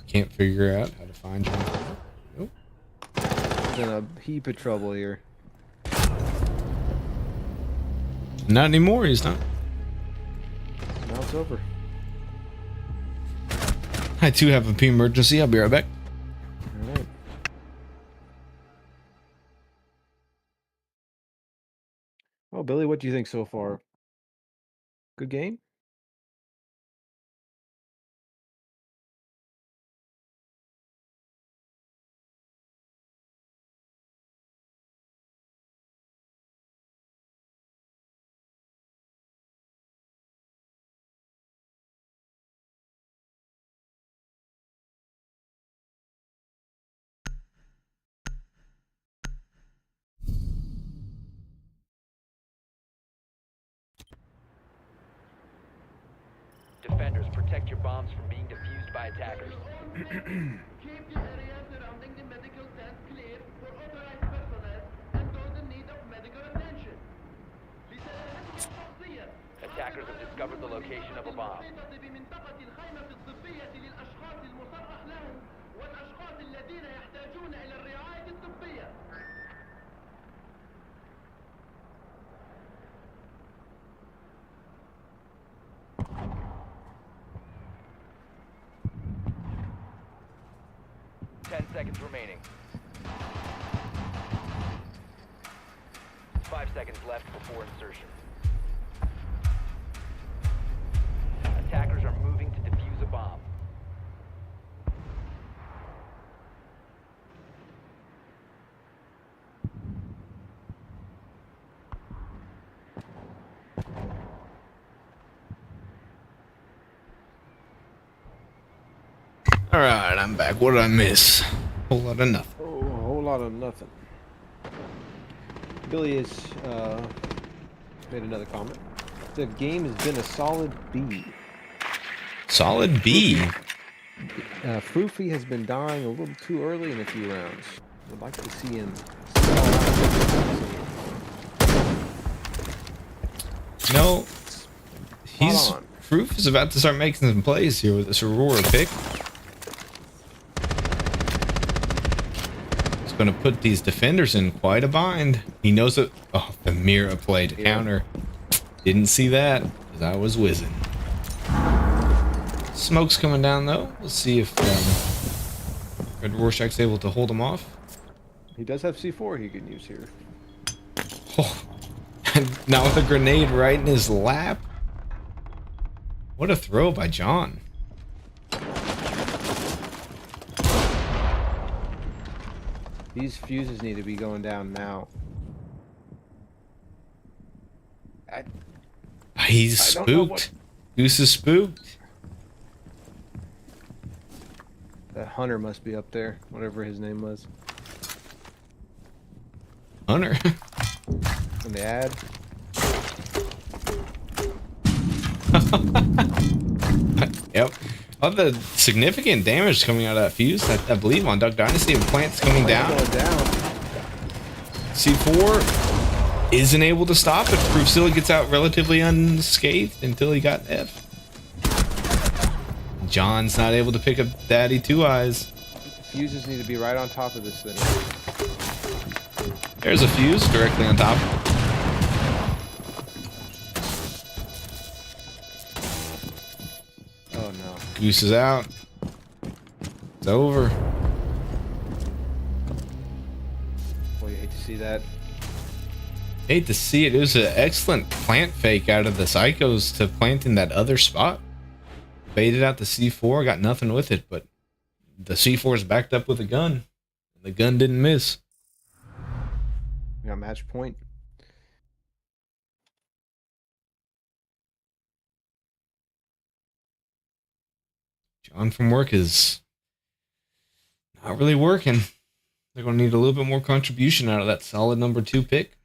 Can't figure out how to find John. Nope. He's in a heap of trouble here. Not anymore, he's not. Now it's over. I too have a P emergency. I'll be right back. All right. Well, Billy, what do you think so far? Good game? Defenders, protect your bombs from being defused by attackers. Keep the area surrounding the medical tent clear for authorized personnel and those in need of medical attention. Attackers have discovered the location of a bomb. بمنطقة الخيمة الطبية للأشخاص المصرح لهم والأشخاص الذين يحتاجون إلى الرعاية الطبية. Ten seconds remaining. 5 seconds left before insertion. Attackers are moving to defuse a bomb. Alright, I'm back. What did I miss? Whole lot of nothing. Oh, a whole lot of nothing. Billy has made another comment. The game has been a solid B. Solid B. Froofy has been dying a little too early in a few rounds. I'd like to see him. No, he's on. Proof is about to start making some plays here with this Aurora pick. He's going to put these defenders in quite a bind. He knows it. Oh, the Mira play to counter. Didn't see that because I was whizzing. Smoke's coming down though. We'll see if Red Rorschach's able to hold him off. He does have C4 he can use here. Oh, now with a grenade right in his lap. What a throw by John. These fuses need to be going down now. He's I don't know what- spooked. Goose is spooked. That Hunter must be up there, whatever his name was. Hunter. In the ad. Yep. All the significant damage coming out of that fuse, I believe, on Duck Dynasty, and plants coming down. Going down. C4 isn't able to stop it. Proof still gets out relatively unscathed until he got F. John's not able to pick up Daddy Two Eyes. Fuses need to be right on top of this thing. There's a fuse directly on top. Oh no. Goose is out. It's over. Boy, you hate to see that. Hate to see it. It was an excellent plant fake out of the Psychos to plant in that other spot. Baited out the C4, got nothing with it, but the C4 is backed up with a gun. The gun didn't miss. We got match point. John from work is not really working. They're going to need a little bit more contribution out of that solid number 2 pick.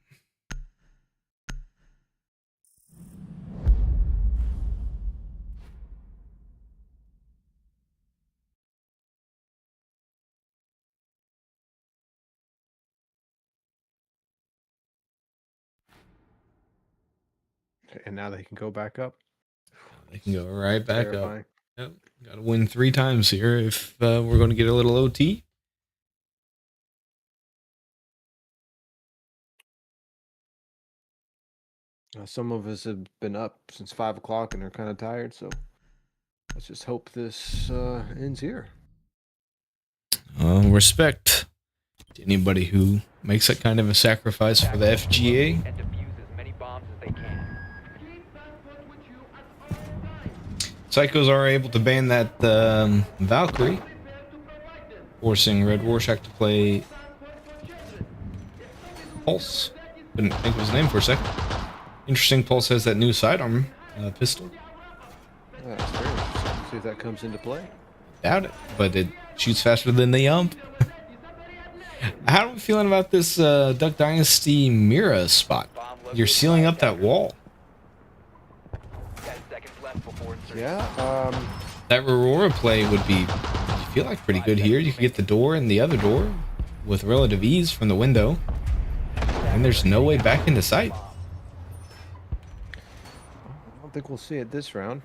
And now they can go back up. They can go right back Terrifying. up. Yep. Got to win 3 times here if we're going to get a little OT. Some of us have been up since 5 o'clock and are kind of tired, so let's just hope this ends here. Respect to anybody who makes that kind of a sacrifice for the FGA. And defuse as many bombs as they can. Keep passport with you at all times. Psychos are able to ban that Valkyrie, Prepare to provide them. forcing Red Rorschach to play Passport for children. If somebody Pulse. Couldn't think of his name for a second. Interesting, Pulse has that new sidearm pistol. That's very interesting. See if that comes into play. Doubt it, but it shoots faster than the Ump. How are we feeling about this Duck Dynasty Mira spot? You're sealing up that wall. 10 seconds left before insertion. Yeah. That Aurora play would be, I feel like, pretty good here. You could get the door and the other door with relative ease from the window. And there's no way back into sight. I don't think we'll see it this round.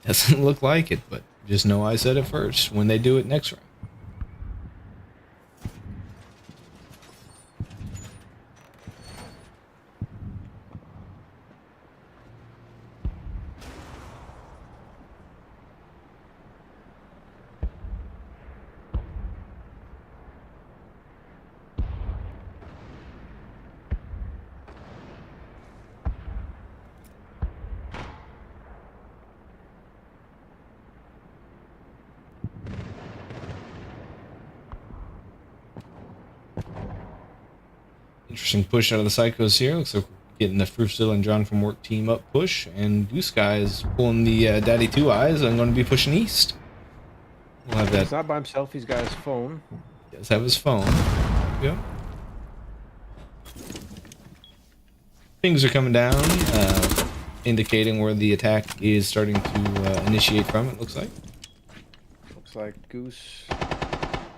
Doesn't look like it, but just know I said it first when they do it next round. Interesting push out of the Psychos here. Looks like we're getting the Frustill and John from work team up push. And Goose Guy is pulling the Daddy Two Eyes and going to be pushing east. We'll have He's that. not by himself. He's got his phone. He does have his phone. There we go. Things are coming down, indicating where the attack is starting to initiate from, it looks like. Looks like Goose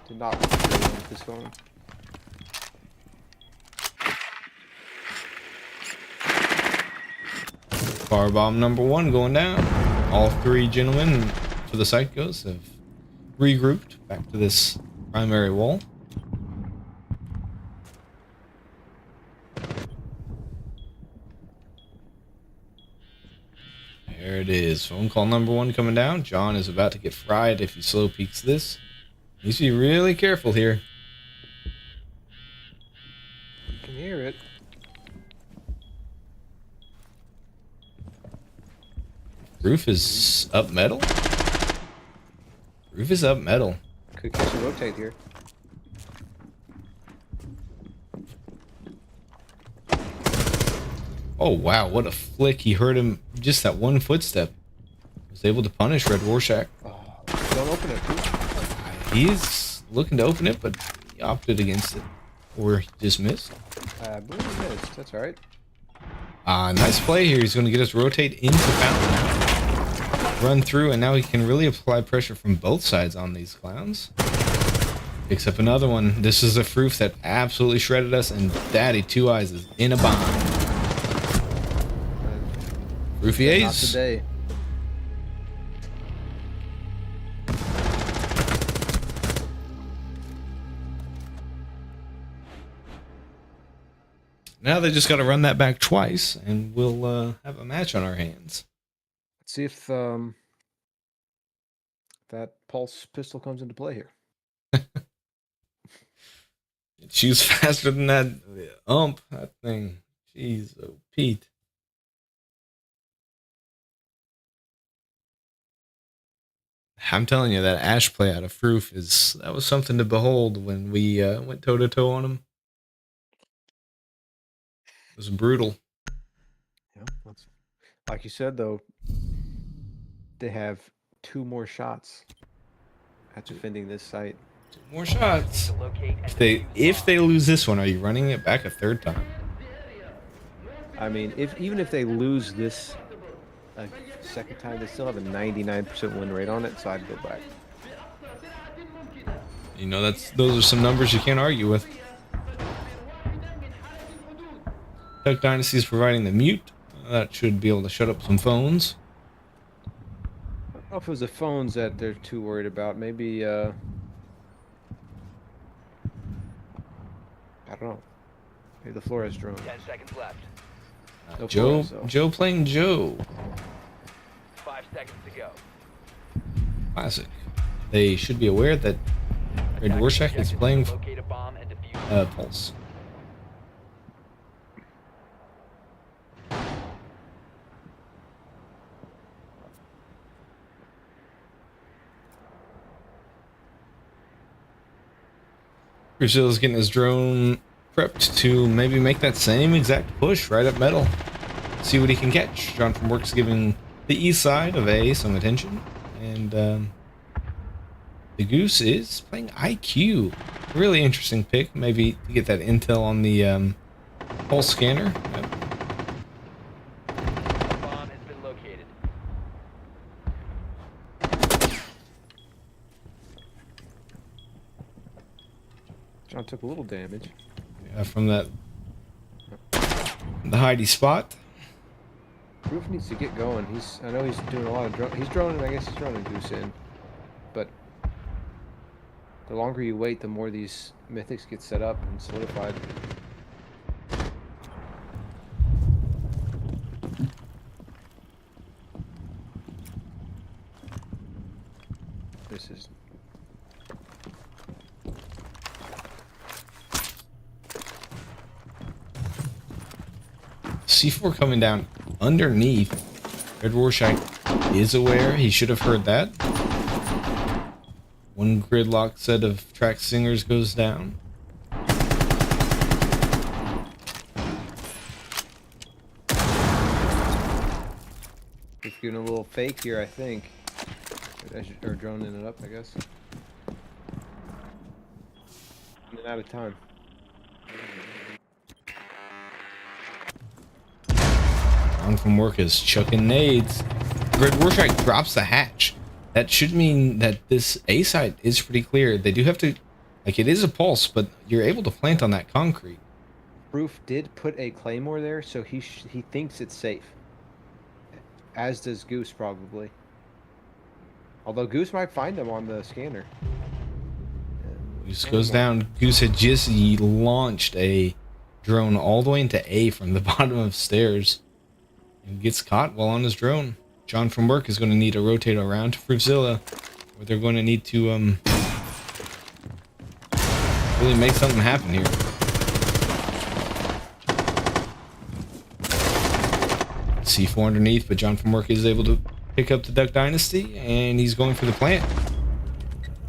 did not look good with his phone. Firebomb number 1 going down. All 3 gentlemen for the Psychos have regrouped back to this primary wall. There it is. Phone call number 1 coming down. John is about to get fried if he slow peeks this. Needs to be really careful here. You can hear it. Roof is up metal? Roof is up metal. Could catch a rotate here. Oh wow, what a flick. He heard him just that one footstep. Was able to punish Red Rorschach. Oh, don't open it, Goose. He's looking to open it, but he opted against it. Or he just missed. I believe he missed. That's all right. Nice play here. He's going to get us rotate into Fountain. Run through, and now he can really apply pressure from both sides on these clowns. Picks up another one. This is a Froof that absolutely shredded us, and Daddy Two Eyes is in a bomb. Roofy Not Ace. today. Now they just got to run that back twice, and we'll have a match on our hands. Let's see if that pulse pistol comes into play here. It shoots faster than that ump. That thing. Jeez, oh Pete. I'm telling you, that Ash play out of Froof that was something to behold when we went toe to toe on him. It was brutal. Yeah, like you said though, they have 2 more shots at defending this site. 2 more shots. To locate and If they lose this one, are you running it back a third time? I mean, even if they lose this a second time, they still have a 99% win rate on it, so I'd go back. You know, those are some numbers you can't argue with. Duck Dynasty is providing the mute. That should be able to shut up some phones. I don't know if it was the phones that they're too worried about. Maybe, I don't know. Maybe the Flores drone. 10 seconds left. No Joe, Flores, though. Joe playing Joe. 5 seconds to go. Classic. They should be aware that Red Attackers Rorschach is objective playing to locate a bomb and defuse. Pulse. Brazil's getting his drone prepped to maybe make that same exact push right up metal. See what he can catch. John from Work's giving the east side of A some attention. And the Goose is playing IQ. Really interesting pick. Maybe to get that intel on the pulse scanner. A bomb has been located. John took a little damage. From the hidey spot. Roof needs to get going. I know he's doing a lot of drone. He's droning. I guess he's droning Goose in. But the longer you wait, the more these mythics get set up and solidified. This is. C4 coming down underneath. Red Rorschach is aware. He should have heard that. One gridlock set of track singers goes down. He's doing a little fake here, I think. Or droning it up, I guess. Running out of time. On from Work is chucking nades. Red Rorschach drops the hatch. That should mean that this A site is pretty clear. They do have to, like, it is a pulse, but you're able to plant on that concrete. Proof did put a claymore there, so he thinks it's safe. As does Goose, probably. Although Goose might find him on the scanner. Goose goes down. Goose had just launched a drone all the way into A from the bottom of stairs. And gets caught while on his drone. John from Work is going to need to rotate around to Fruitzilla, where they're going to need to really make something happen here. C4 underneath, but John from Work is able to pick up the Duck Dynasty, and he's going for the plant.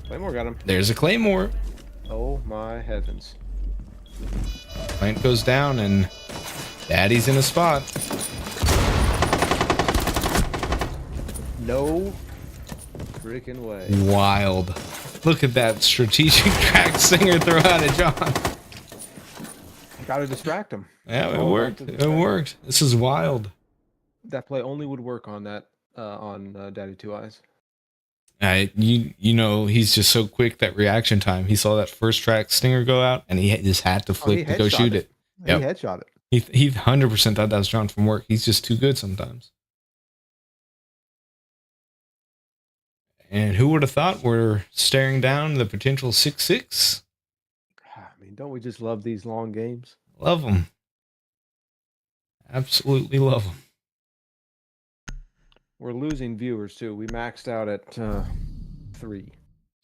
Claymore got him. There's a Claymore. Oh my heavens. Plant goes down, and Daddy's in a spot. No freaking way. Wild. Look at that strategic track singer throw out at John. Gotta distract him. Yeah, it Oh, worked. that's a It distract. worked. This is wild. That play only would work on that on Daddy Two Eyes. You know, he's just so quick, that reaction time. He saw that first track stinger go out, and he just had to flick to go headshot shoot it. Yep. He headshot it. He 100% thought that was John from Work. He's just too good sometimes. And who would have thought we're staring down the potential 6-6? I mean, don't we just love these long games? Love them. Absolutely love them. We're losing viewers too. We maxed out at 3.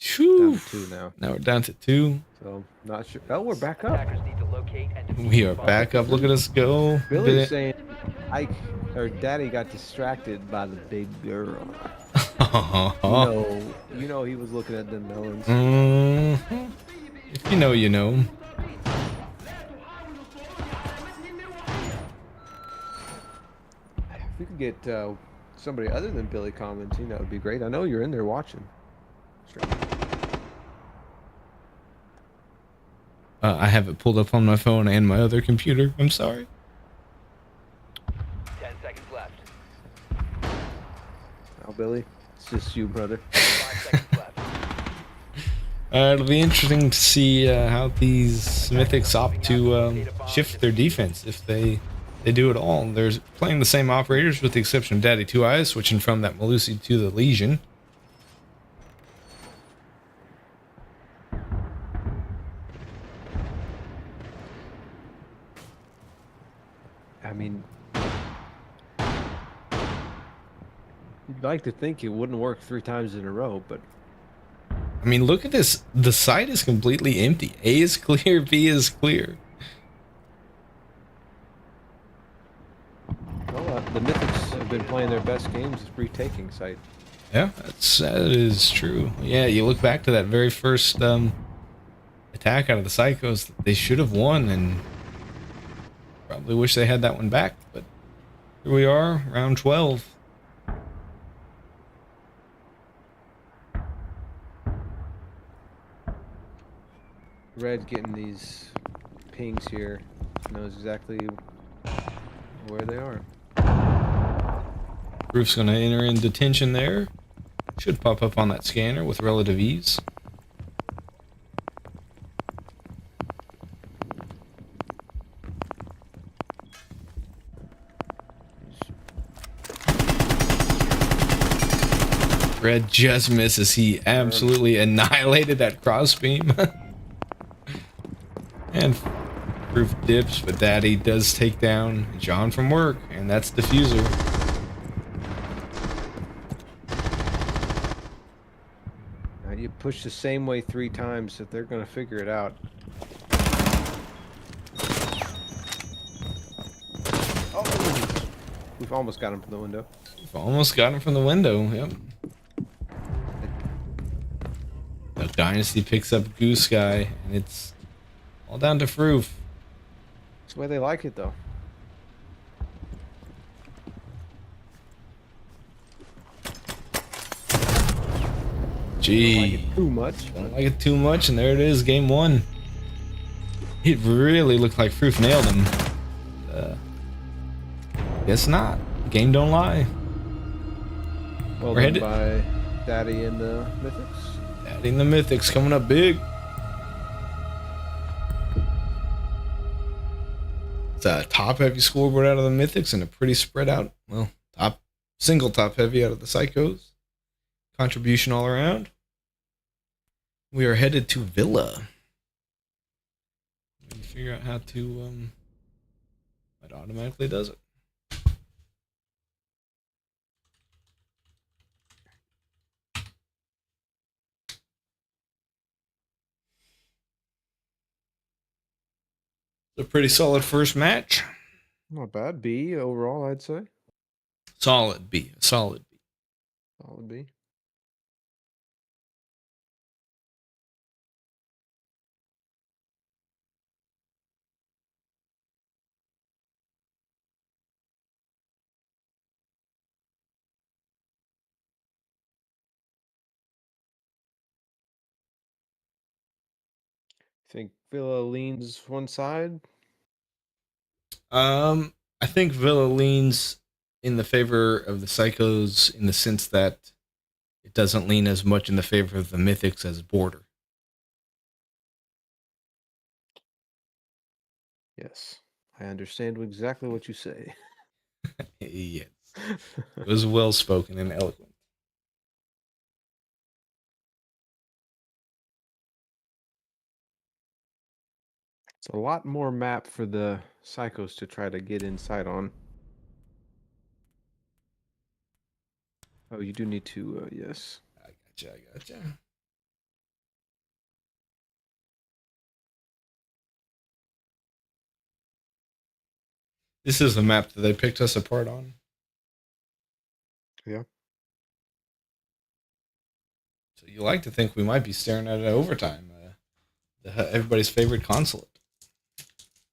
Whew. Down to 2 now. Now we're down to 2. So not sure. Oh, we're back up. Attackers need to locate and defuse We the are bomb. back up. Look at us go. Billy's saying Ike or Daddy got distracted by the big girl. You know he was looking at them melons. Mhm. If you know, you know. If we could get somebody other than Billy commenting, that would be great. I know you're in there watching. Straight. I have it pulled up on my phone and my other computer. I'm sorry. 10 seconds left. Oh, Billy, it's just you, brother. 5 seconds left. It'll be interesting to see how these Mythics opt to shift their defense if they do it all. They're playing the same operators with the exception of Daddy Two Eyes, switching from that Melusi to the Legion. I mean, you'd like to think it wouldn't work 3 times in a row, but I mean, look at this. The site is completely empty. A is clear, B is clear. well, the Mythics have been playing their best games retaking site. Yeah, that is true. Yeah, you look back to that very first attack out of the Psychos that they should have won, and probably wish they had that one back. But here we are, round 12. Red getting these pings here knows exactly where they are. Roof's going to enter in detention there. Should pop up on that scanner with relative ease. Red just misses. He absolutely annihilated that crossbeam. And Roof dips, but Daddy does take down John from work, and that's Diffuser. Now you push the same way 3 times that they're going to figure it out. Oh, we've almost got him from the window. We've almost got him from the window, yep. The Dynasty picks up Goose Guy, and it's all down to Froof. That's the way they like it, though. Gee. Don't like it too much. Don't like it too much, and there it is, game 1. It really looked like Froof nailed him. Guess not. Game don't lie. Well We're done headed- by Daddy and the Mythics. Daddy and the Mythics coming up big. It's a top-heavy scoreboard out of the Mythics and a pretty spread out, well, single top-heavy out of the Psychos. Contribution all around. We are headed to Villa. Let me figure out how to, it automatically does it. A pretty solid first match. Not bad. B overall, I'd say. Solid B. Solid B. Solid B. Think Villa leans one side? I think Villa leans in the favor of the Psychos in the sense that it doesn't lean as much in the favor of the Mythics as Border. Yes. I understand exactly what you say. Yes. It was well spoken and eloquent. It's a lot more map for the Psychos to try to get inside on. Oh, you do need to, yes. I gotcha. This is the map that they picked us apart on. Yeah. So you like to think we might be staring at an overtime. Everybody's favorite consulate.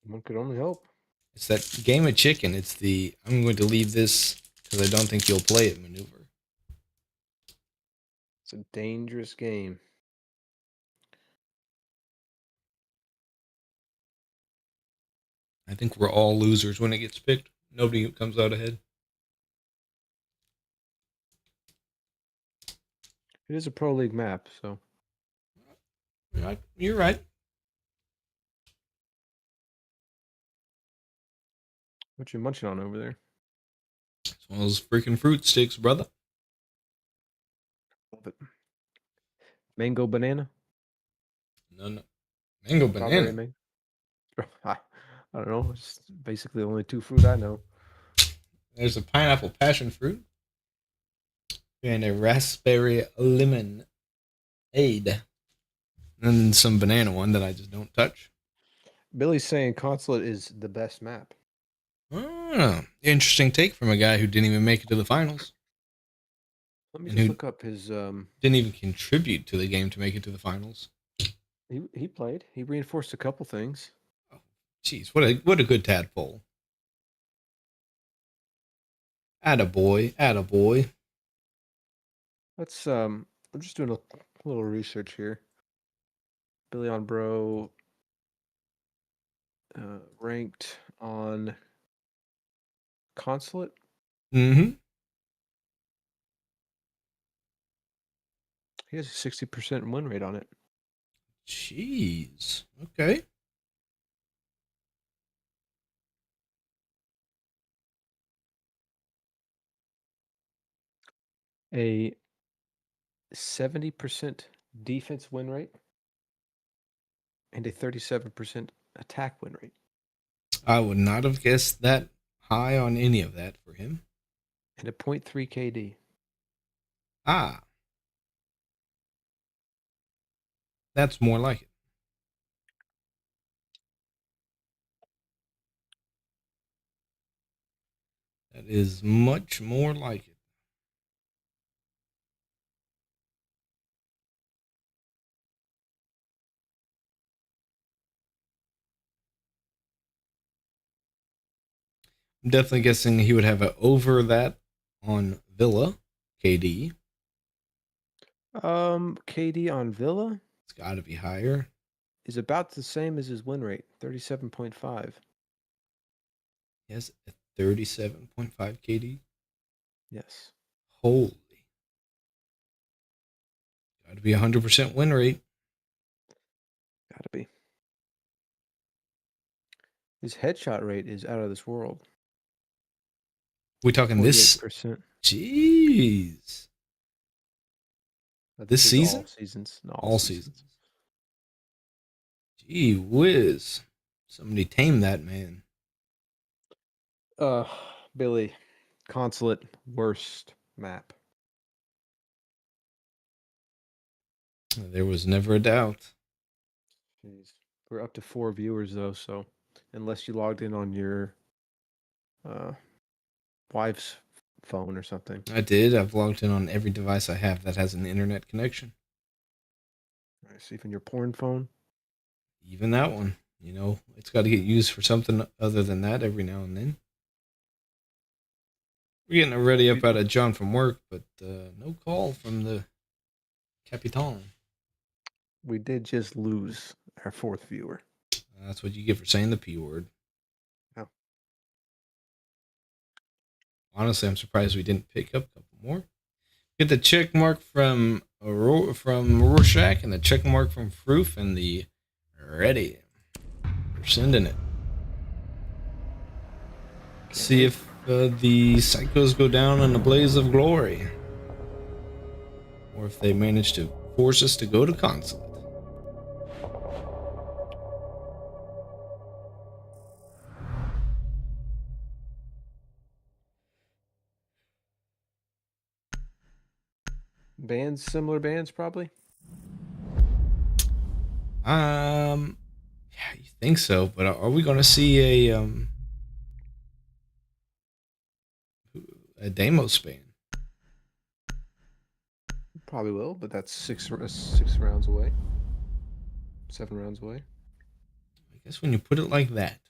One could only hope. It's that game of chicken. It's the I'm going to leave this because I don't think you'll play it maneuver. It's a dangerous game. I think we're all losers when it gets picked. Nobody comes out ahead. It is a pro league map, so You're right. what you munching on over there? It's one of those freaking fruit sticks, brother. Love it. Mango banana? No. Mango Strawberry banana. mango? I don't know. It's basically the only two fruit I know. There's a pineapple passion fruit and a raspberry lemon aid. And some banana one that I just don't touch. Billy's saying Consulate is the best map. Oh, interesting take from a guy who didn't even make it to the finals. Let me And just who- look up his Didn't even contribute to the game to make it to the finals. he played. He reinforced a couple things. Jeez, what a good tadpole. Attaboy. Let's I'm just doing a little research here. Billy on Bro ranked on Consulate. Mm-hmm. He has a 60% win rate on it. Jeez. Okay. A 70% defense win rate and a 37% attack win rate I would not have guessed that high on any of that for him. and a 0.3 KD. Ah. That's more like it. That is much more like it. I'm definitely guessing he would have it over that on Villa, KD. KD on Villa It's got to be higher. is about the same as his win rate, 37.5. He has a 37.5 KD. Yes. Holy. Got to be 100% win rate. Gotta be. His headshot rate is out of this world. We talking this? 48%. Jeez. But This is season? all seasons. No, All seasons. Gee whiz. Somebody tame that man. Billy, Consulate worst map. There was never a doubt. Jeez. We're up to 4 viewers though, so unless you logged in on your wife's phone or something. I did. I've logged in on every device I have that has an internet connection. Nice. Even your porn phone. Even that one. You know, it's got to get used for something other than that every now and then. We're getting ready up out of John from work, but no call from the Capitan. We did just lose our 4th viewer. That's what you get for saying the P word. Oh. Honestly, I'm surprised we didn't pick up a couple more. Get the check mark from Rorschach and the check mark from Froof and the ready. We're sending it. See if the Psychos go down in a blaze of glory. Or if they manage to force us to go to Consulate. Bands, similar bands probably. Yeah, you think so, but are we going to see a Deimos ban? Probably will, but that's 6 rounds away. 7 rounds away. I guess when you put it like that.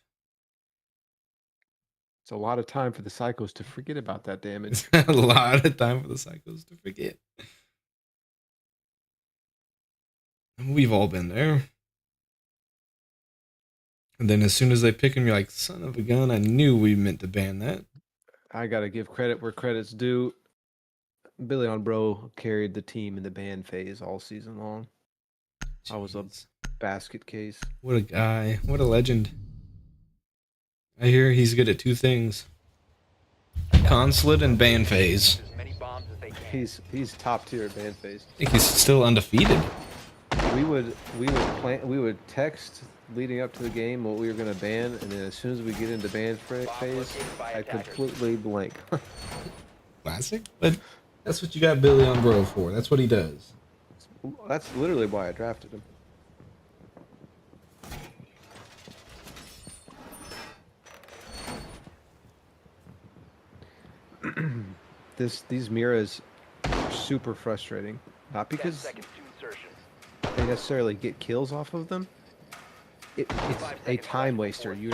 It's a lot of time for the Psychos to forget about that damage. A lot of time for the Psychos to forget. We've all been there. And then as soon as they pick him, you're like, son of a gun, I knew we meant to ban that. I gotta give credit where credit's due. Billy on Bro carried the team in the ban phase all season long. I was a Jeez. basket case. What a guy. What a legend. I hear he's good at two things. Consulate and ban phase. As many bombs as they can. He's top tier at ban phase. I think he's still undefeated. We would text leading up to the game what we were gonna ban, and then as soon as we get into ban phase, located by I attackers. completely blank. Classic. But that's what you got Billy on Bro for. That's what he does. That's literally why I drafted him. These mirrors are super frustrating. Not 10 because seconds to insertion. they necessarily get kills off of them. It's a time waster. You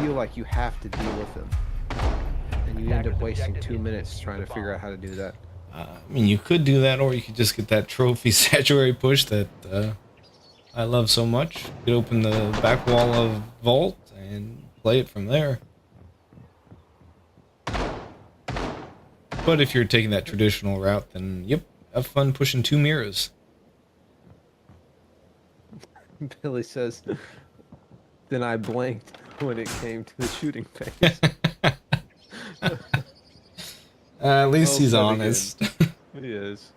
feel like you have to deal with them, and you end up wasting 2 minutes trying to figure out how to do that. I mean, you could do that, or you could just get that trophy sanctuary push that I love so much. You could open the back wall of Vault and play it from there. But if you're taking that traditional route, then yep, have fun pushing 2 mirrors. Billy says, then I blanked when it came to the shooting phase. At least Oh, he's pretty honest. He is.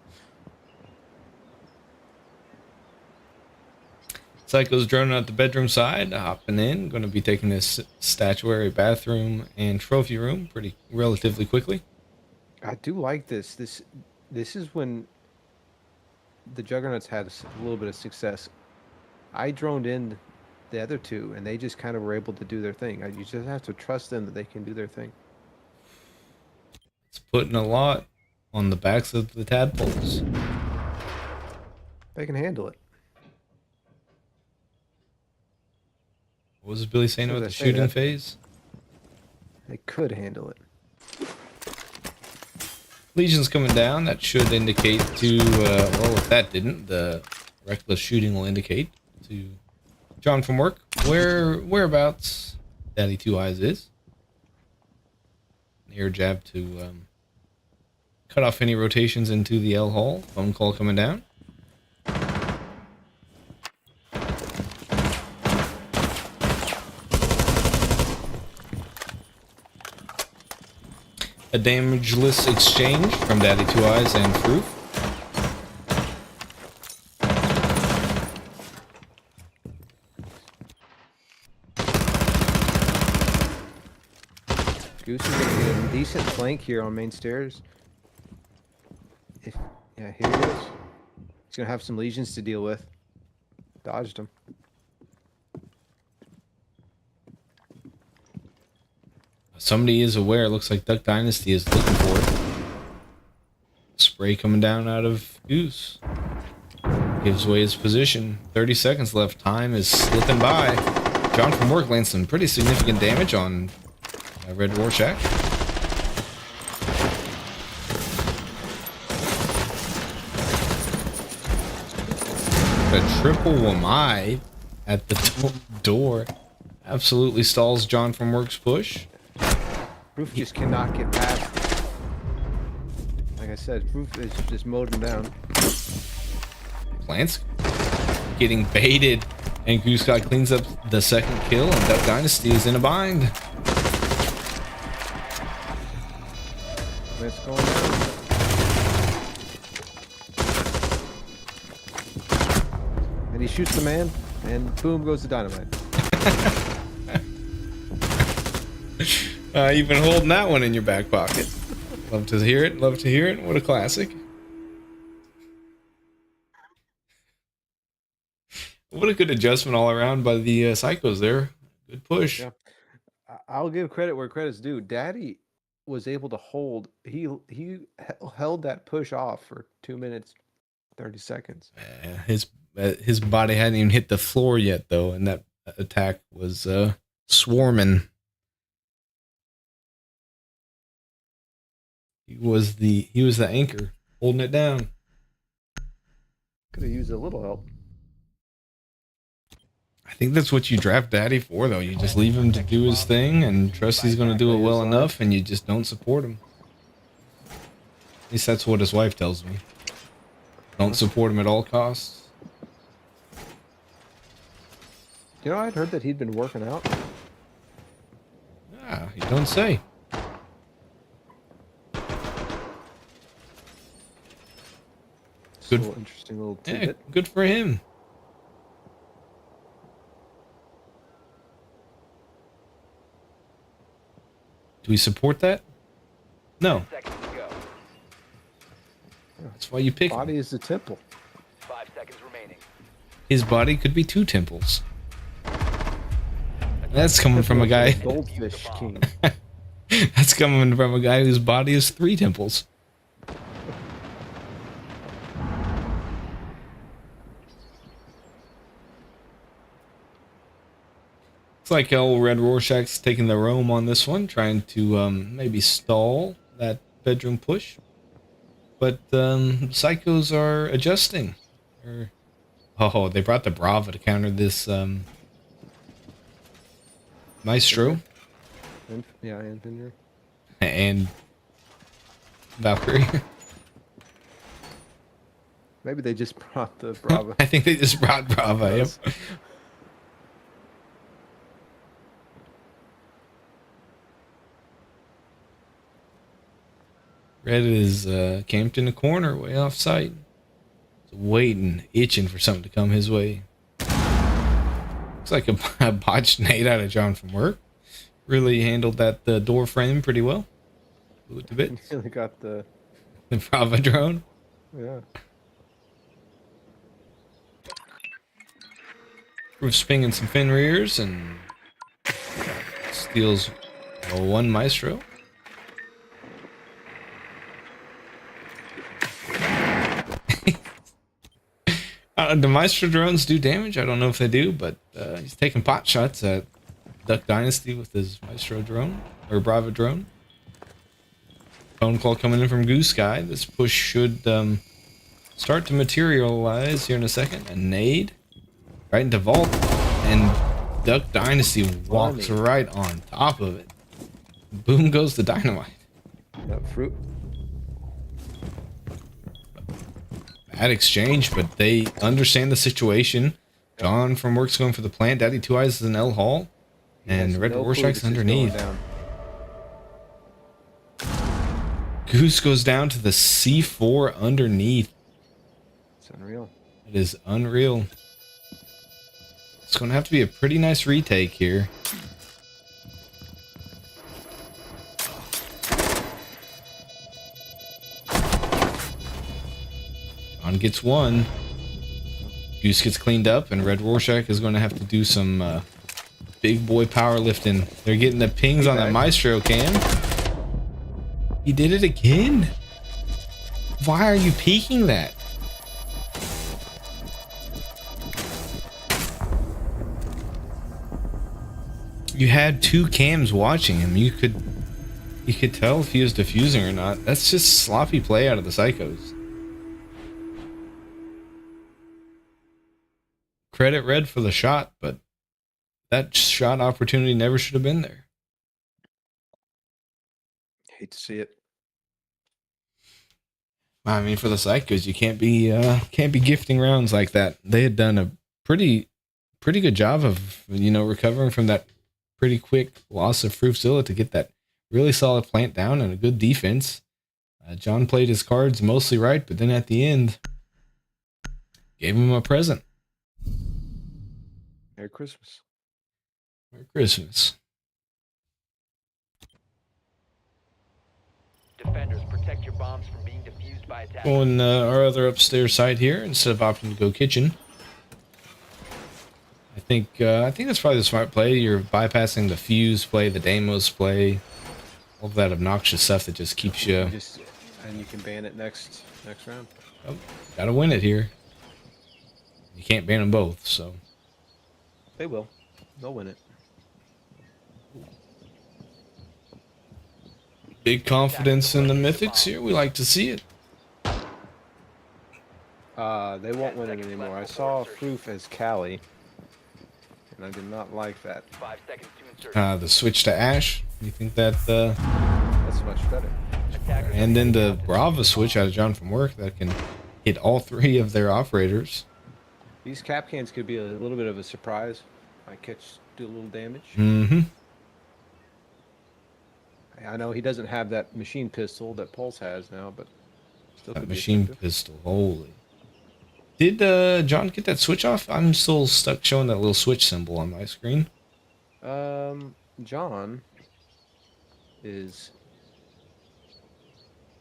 Psycho's droning out the bedroom side, hopping in, going to be taking this statuary bathroom and trophy room pretty relatively quickly. I do like this. This is when the Juggernauts had a little bit of success. I droned in the other two, and they just kind of were able to do their thing. You just have to trust them that they can do their thing. It's putting a lot on the backs of the tadpoles. They can handle it. What was Billy saying As soon about as the I say shooting that- phase? They could handle it. Legion's coming down. That should indicate to, well, if that didn't, the reckless shooting will indicate to John from work whereabouts Daddy Two Eyes is. An air jab to cut off any rotations into the L hole. Phone call coming down. A damageless exchange from Daddy Two Eyes and Fruit. Goose is gonna get a decent flank here on main stairs. Yeah, here he is. He's gonna have some legions to deal with. Dodged him. Somebody is aware. Looks like Duck Dynasty is looking for it. Spray coming down out of Goose. Gives away his position. 30 seconds left. Time is slipping by. John from work lands some pretty significant damage on Red Rorschach. A triple Wamai at the door absolutely stalls John from work's push. Roof just cannot get past. Like I said, Roof is just mowed him down. Plants getting baited, and Goose God cleans up the second kill, and Duck Dynasty is in a bind. It's going down. And he shoots the man, and boom goes the dynamite. You've been holding that one in your back pocket. Love to hear it. Love to hear it. What a classic. What a good adjustment all around by the Psychos there. Good push. Yeah. I'll give credit where credit's due. Daddy was able to hold. He held that push off for 2 minutes, 30 seconds. His body hadn't even hit the floor yet, though, and that attack was swarming. He was the anchor holding it down. Could have used a little help. I think that's what you draft Daddy for, though. You just leave him to do his thing and trust he's going to do it well enough, and you just don't support him. At least that's what his wife tells me. Don't support him at all costs. You know, I'd heard that he'd been working out. Ah, you don't say. Good. Little interesting little Yeah, tidbit. good for him. Do we support that? No. 10 seconds to go. That's why you pick him. Body is the temple. 5 seconds remaining. His body could be 2 temples. That's coming from a guy. Goldfish king. That's coming from a guy whose body is 3 temples. Looks like old Red Rorschach's taking the roam on this one, trying to maybe stall that bedroom push. But psychos are adjusting. Oh, they brought the Brava to counter this Maestro Yeah, and Vineyard. and Valkyrie. Maybe they just brought the Bravo. I think they just brought Brava. Yep. Red is camped in a corner way off site. He's waiting, itching for something to come his way. Looks like a botched nade out of John from work. Really handled that door frame pretty well. Blew it to bits. They got the Brava drone. yeah. Roof spinging some fin rears and steals one Maestro. The Maestro drones do damage. I don't know if they do, but he's taking pot shots at Duck Dynasty with his Maestro drone or Brava drone. Phone call coming in from Goose Guy. This push should start to materialize here in a second. A nade right into Vault, and Duck Dynasty walks right on top of it. Boom goes the dynamite. That fruit. Bad exchange, but they understand the situation. John from work's going for the plant. Daddy Two Eyes is in L Hall, and Red Rorschach's underneath. Goose goes down to the C4 underneath. It's unreal. It is unreal. It's going to have to be a pretty nice retake here. John gets one. Goose gets cleaned up, and Red Rorschach is going to have to do some big boy powerlifting. They're getting the pings on that Maestro cam. He did it again? Why are you peeking that? You had 2 cams watching him. You could tell if he was defusing or not. That's just sloppy play out of the psychos. Credit Red for the shot, but that shot opportunity never should have been there. Hate to see it. I mean, for the psychos, you can't be gifting rounds like that. They had done a pretty good job of recovering from that pretty quick loss of Fruitzilla to get that really solid plant down and a good defense. John played his cards mostly right, but then at the end, gave him a present. Merry Christmas. Merry Christmas. Defenders, protect your bombs from being defused by attackers. Going our other upstairs side here instead of opting to go kitchen. I think that's probably the smart play. You're bypassing the fuse play, the Deimos play, all of that obnoxious stuff that just keeps you. And you can ban it next round. Oh, gotta win it here. You can't ban them both, so. They will. They'll win it. Big confidence in the Mythics here. We like to see it. They won't win it anymore. I saw Froof as Callie. and I did not like that. 5 seconds to insertion. The switch to Ash. You think that That's much better. Attackers and then the are Brava switch out of John from Work that can hit all three of their operators. These cap cans could be a little bit of a surprise. Might do a little damage. Mm-hmm. I know he doesn't have that machine pistol that Pulse has now, but still That could be machine effective. pistol, holy. Did John get that switch off? I'm still stuck showing that little switch symbol on my screen. John is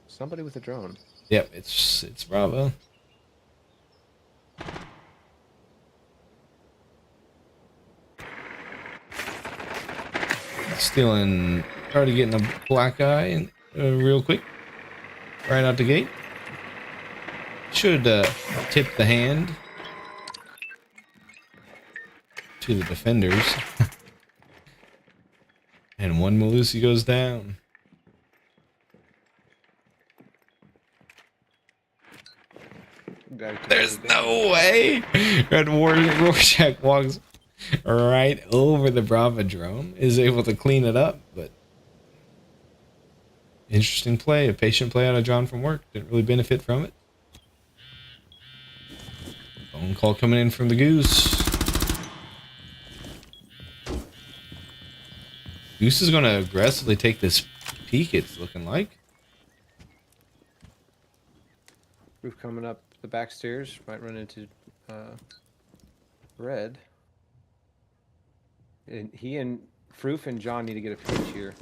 somebody with a drone. Yep, it's Bravo. Stealing, already getting a black eye real quick, right out the gate. Should tip the hand to the defenders. And one Malusi goes down. There's no way! Red Rorschach walks right over the Brava drone, is able to clean it up, but interesting play, a patient play out of John from Work. Didn't really benefit from it. Phone call coming in from the Goose. Goose is going to aggressively take this peek, it's looking like. Roof coming up the back stairs. Might run into Red. And he and Froof and John need to get a pinch here.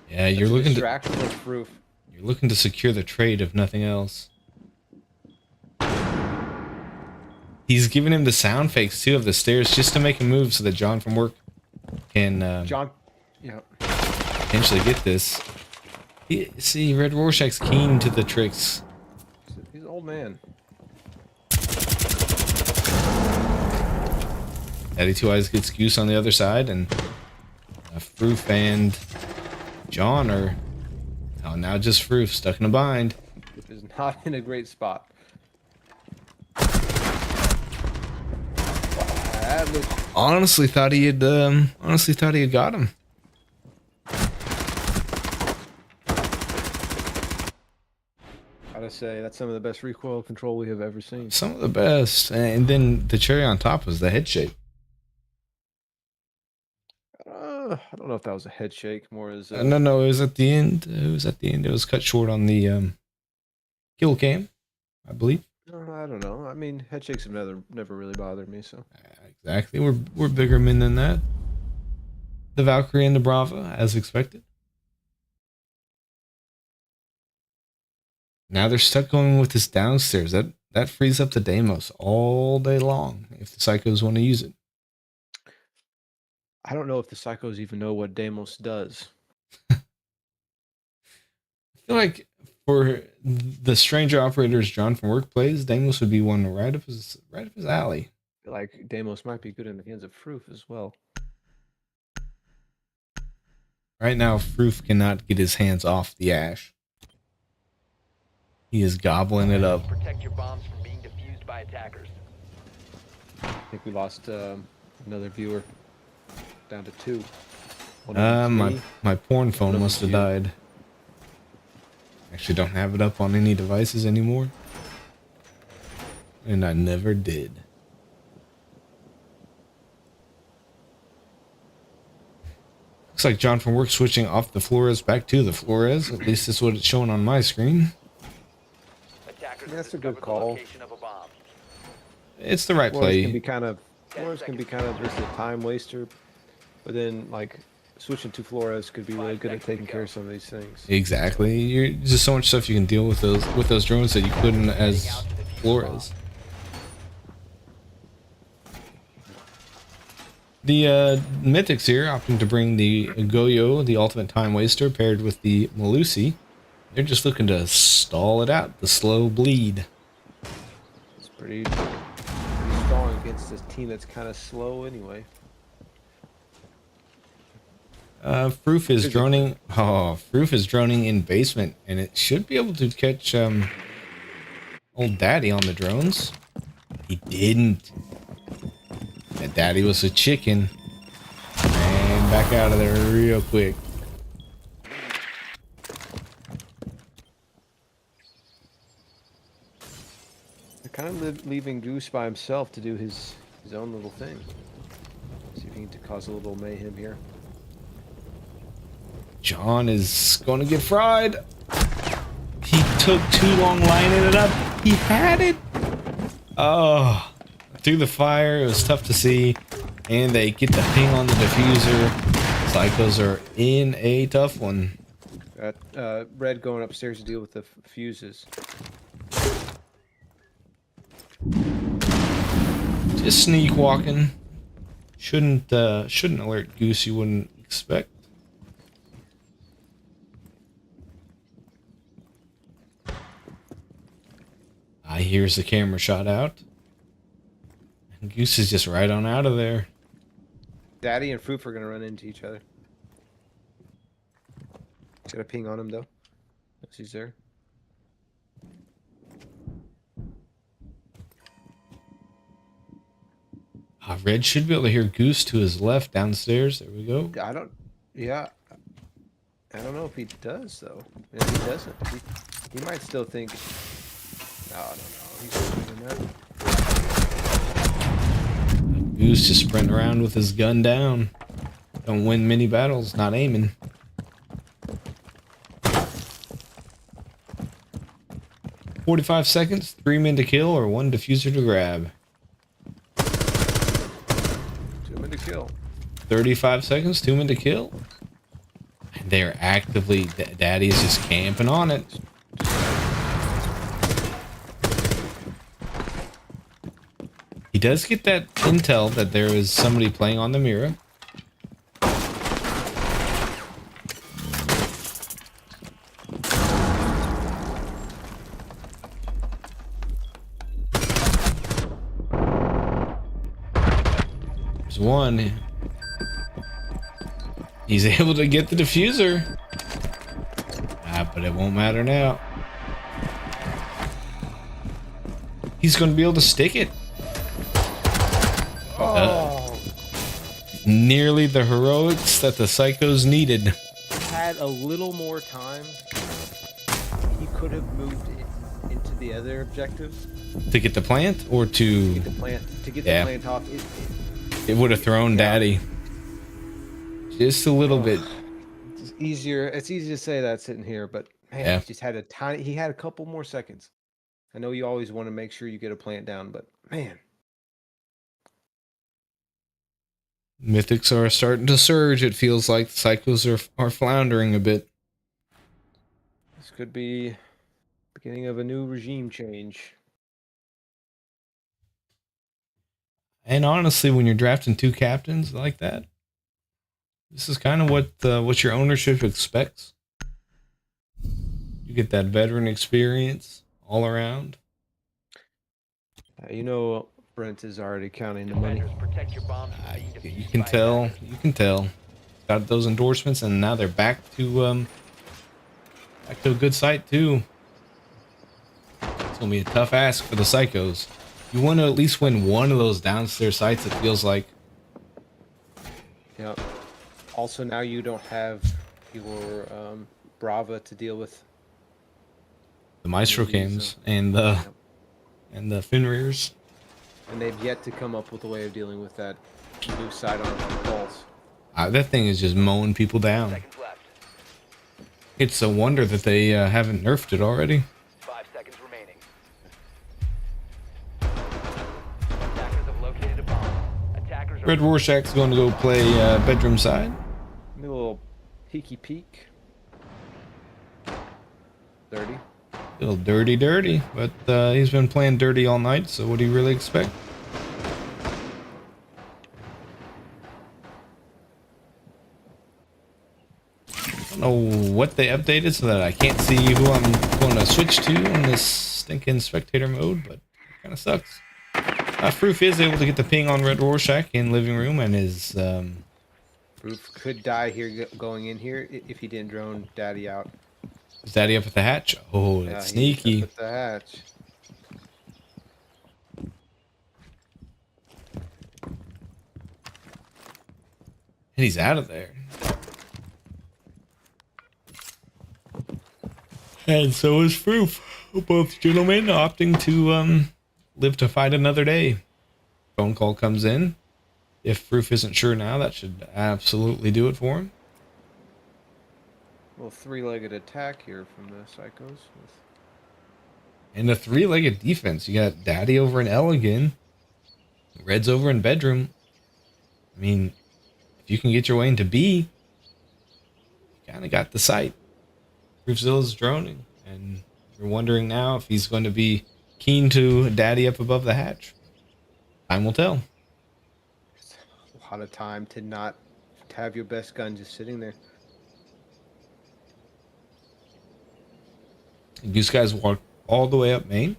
Yeah, you're looking to distract from Froof. you're looking to secure the trade if nothing else. He's giving him the sound fakes too of the stairs just to make a move so that John from Work can John, yeah. potentially get this. See, Red Rorschach's keen to the tricks. He's an old man. Daddy Two Eyes gets Goose on the other side, and Froof and John are now just Froof stuck in a bind. Is not in a great spot. That looks Honestly thought he had got him. gotta say, that's some of the best recoil control we have ever seen. Some of the best. And then the cherry on top was the head shake. I don't know if that was a head shake, more as No, it was at the end. It was cut short on the kill cam, I believe. I don't know. I mean, head shakes have never really bothered me. So Exactly. We're bigger men than that. The Valkyrie and the Brava, as expected. Now they're stuck going with this downstairs. That frees up the Deimos all day long if the psychos want to use it. I don't know if the psychos even know what Deimos does. I feel like for the stranger operators John from Work plays, Deimos would be one right up his alley. I feel like Deimos might be good in the hands of Froof as well. Right now, Froof cannot get his hands off the Ash. He is gobbling it up. Protect your bombs from being defused by attackers. I think we lost another viewer down to 2. My porn phone One of must have you. died. Actually, don't have it up on any devices anymore, and I never did. Looks like John from Work switching off the Flores back to the Flores. At least that's what it's showing on my screen. Attackers That's have a good discovered the call. location of a bomb. It's the right Flores can play. be kind of just a time waster, but then like switching to Flores could be really good at taking care of some of these things. Exactly. You're just so much stuff you can deal with those drones that you couldn't as Flores. The Mythics here opting to bring the Goyo, the ultimate time waster, paired with the Malusi. They're just looking to stall it out, the slow bleed. It's pretty strong against this team that's kind of slow anyway. Froof is droning. Oh, Froof is droning in basement, and it should be able to catch old Daddy on the drones. He didn't. That thought Daddy was a chicken. And back out of there real quick. They're kind of leaving Goose by himself to do his own little thing. See if he can cause a little mayhem here. John is going to get fried. He took too long lining it up. He had it. Oh, through the fire. It was tough to see. And they get the ping on the diffuser. Psychos are in a tough one. Got Red going upstairs to deal with the fuses. Just sneak walking. Shouldn't alert Goose, you wouldn't expect. Here's the camera shot out. And Goose is just right on out of there. Daddy and Foof are gonna run into each other. Got a ping on him though. Yes, he's there. Red should be able to hear Goose to his left downstairs. There we go. I don't know if he does though. If he doesn't, he might still think. No, I don't know. He's still doing that. Goose just sprinting around with his gun down. Don't win many battles, not aiming. "45 seconds, 3 men to kill, or 1 diffuser to grab." 2 men to kill. 35 seconds, 2 men to kill. And they're actively, Daddy is just camping on it. He does get that intel that there is somebody playing on the mirror. There's one. He's able to get the diffuser. But it won't matter now. He's going to be able to stick it. Nearly the heroics that the Psychos needed. Had a little more time, he could have moved into the other objective. To get the plant or to Get the plant the plant off. it would have thrown Daddy. Just a little bit. It's easier. It's easy to say that sitting here, but man, he just had he had a couple more seconds. I know you always want to make sure you get a plant down, but man. Mythics are starting to surge. It feels like the Psychos are floundering a bit. This could be beginning of a new regime change. And honestly, when you're drafting 2 captains like that, this is kind of what your ownership expects. You get that veteran experience all around. You know, Brent is already counting the money. Commanders, protect your bombs from being You defused can by tell. attackers. You can tell. Got those endorsements, and now they're back to a good site too. It's gonna be a tough ask for the Psychos. You want to at least win one of those downstairs sites. It feels like. Yeah. Also, now you don't have your Brava to deal with. The Maestro Cams and the Fenrirs. And they've yet to come up with a way of dealing with that new sidearm pulse. That thing is just mowing people down. Seconds left. It's a wonder that they haven't nerfed it already. 5 seconds remaining. Attackers have located a bomb. Attackers are Red Rorschach's going to go play bedroom side. A little peeky peek. 30. A little dirty, but he's been playing dirty all night, so what do you really expect? I don't know what they updated so that I can't see who I'm going to switch to in this stinking spectator mode, but it kind of sucks. Proof is able to get the ping on Red Rorschach in living room, and his Proof could die here going in here if he didn't drone Daddy out. is Daddy up at the hatch? Oh, that's he's sneaky. up at the hatch. . And he's out of there. And so is Froof. Both gentlemen opting to live to fight another day. Phone call comes in. If Froof isn't sure now, that should absolutely do it for him. Well, three-legged attack here from the Psychos. With... And a three-legged defense. You got Daddy over in L again. Red's over in bedroom. I mean, if you can get your way into B, you kind of got the site. Roofzilla's droning, and you're wondering now if he's going to be keen to Daddy up above the hatch. Time will tell. It's a lot of time to not have your best gun just sitting there. Goose Guy's walked all the way up main.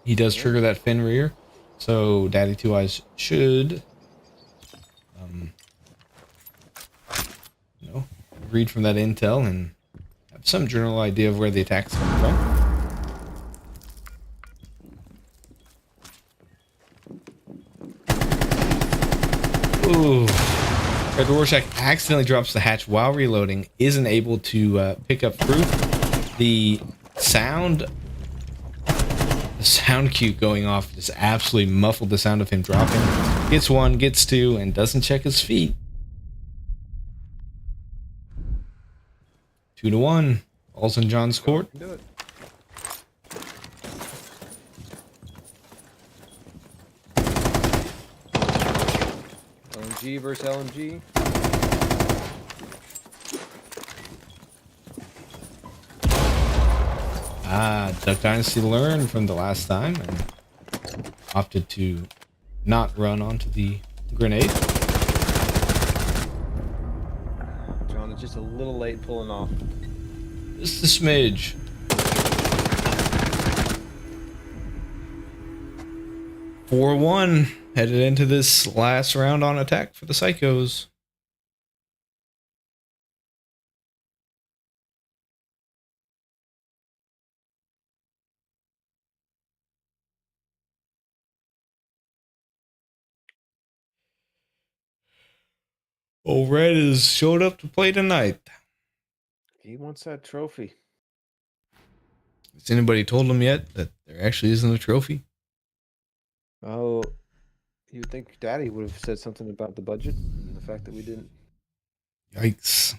He does trigger that fin rear, so Daddy Two Eyes should, read from that intel and have some general idea of where the attack's coming from. Ooh. Red Rorschach accidentally drops the hatch while reloading, isn't able to pick up proof. The sound cue going off just absolutely muffled the sound of him dropping. Gets one, gets two, and doesn't check his feet. 2-1. All's in John's court. Do it. LMG versus LMG. Duck Dynasty learned from the last time and opted to not run onto the grenade. John is just a little late pulling off. Just a smidge. Four 1 headed into this last round on attack for the Psychos. Old Red has showed up to play tonight. He wants that trophy. Has anybody told him yet that there actually isn't a trophy? Oh, you would think Daddy would have said something about the budget and the fact that we didn't. Yikes.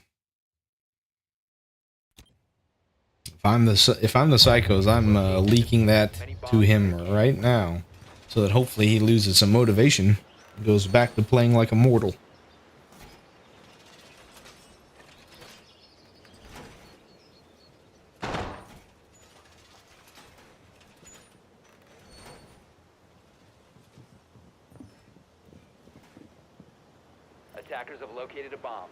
If I'm the Psychos, I'm leaking that to him right now, so that hopefully he loses some motivation and goes back to playing like a mortal. Attackers have located a bomb.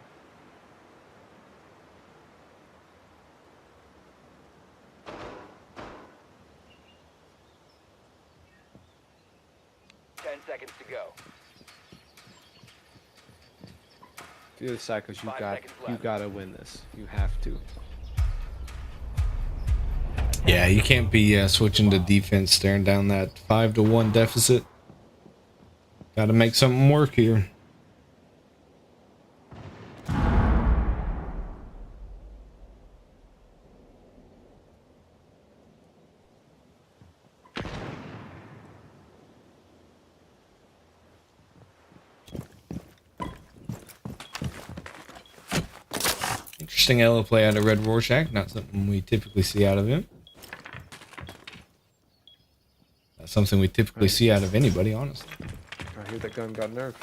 Ten seconds to go. If you're the Psychos, 5 seconds you left. gotta win this. You have to. Yeah, you can't be switching to defense, staring down that 5-1 deficit. Got to make something work here. Interesting elo play out of Red Rorschach. Not something we typically see out of him. Not something we typically see out of anybody, honestly. I hear that gun got nerfed.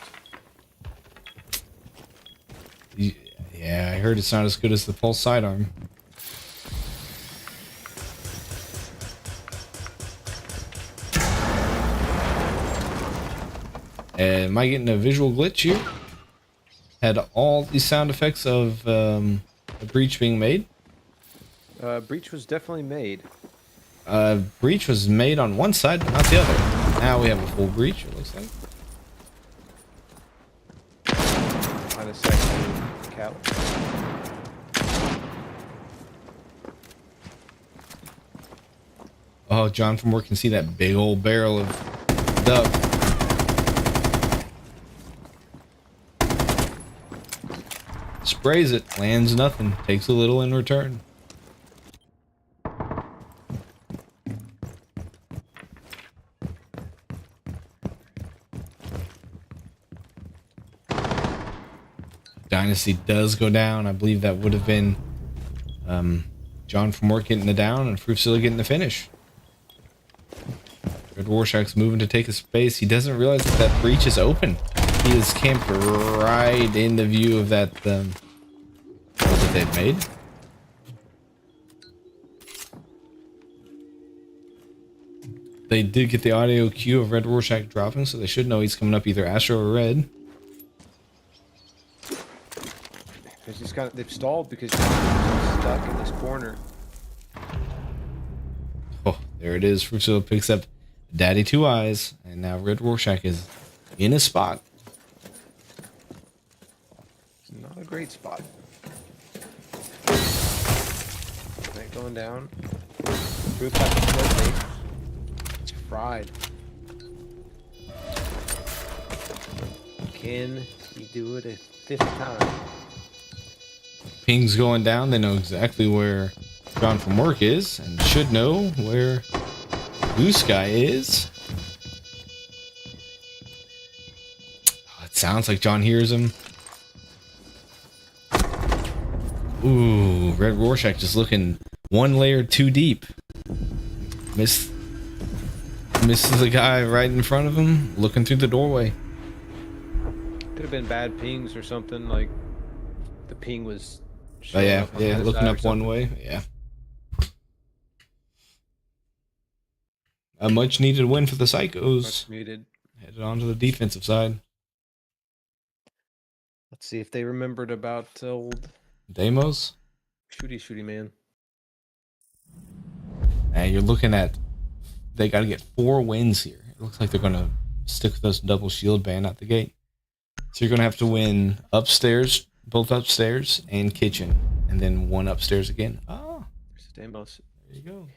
Yeah, I heard it's not as good as the pulse sidearm. Am I getting a visual glitch here? Had all these sound effects of a breach being made. Breach was definitely made. Breach was made on one side, but not the other. Now we have a full breach, it looks like. On a second cat. Oh, John from work can see that big old barrel of duck. Sprays it, lands nothing, takes a little in return. Dynasty does go down. I believe that would have been John from work getting the down and Fruitzilla getting the finish. Red Rorschach's moving to take a space. He doesn't realize that that breach is open. He is camped right in the view of that that they've made. They did get the audio cue of Red Rorschach dropping, so they should know he's coming up either Astro or Red. They've stalled because he's stuck in this corner. Oh, there it is. Fruitzilla picks up Daddy Two Eyes, and now Red Rorschach is in a spot. It's not a great spot. Right, going down. Fruit has a split. It's fried. Can he do it a fifth time? Ping's going down. They know exactly where John from work is, and should know where Blue Sky is. Oh, it sounds like John hears him. Ooh, Red Rorschach just looking one layer too deep. Misses the guy right in front of him, looking through the doorway. Could have been bad pings or something, like the ping was Oh yeah, up on the yeah, other looking side or up one something. way, yeah. A much needed win for the Psychos. Much muted. Headed on to the defensive side. Let's see if they remembered about old Demos. shooty man. And you're looking at, they got to get 4 wins here. It looks like they're going to stick with this double shield ban out the gate. So you're going to have to win upstairs, both upstairs and kitchen, and then one upstairs again. Oh, There's Damos. there you go.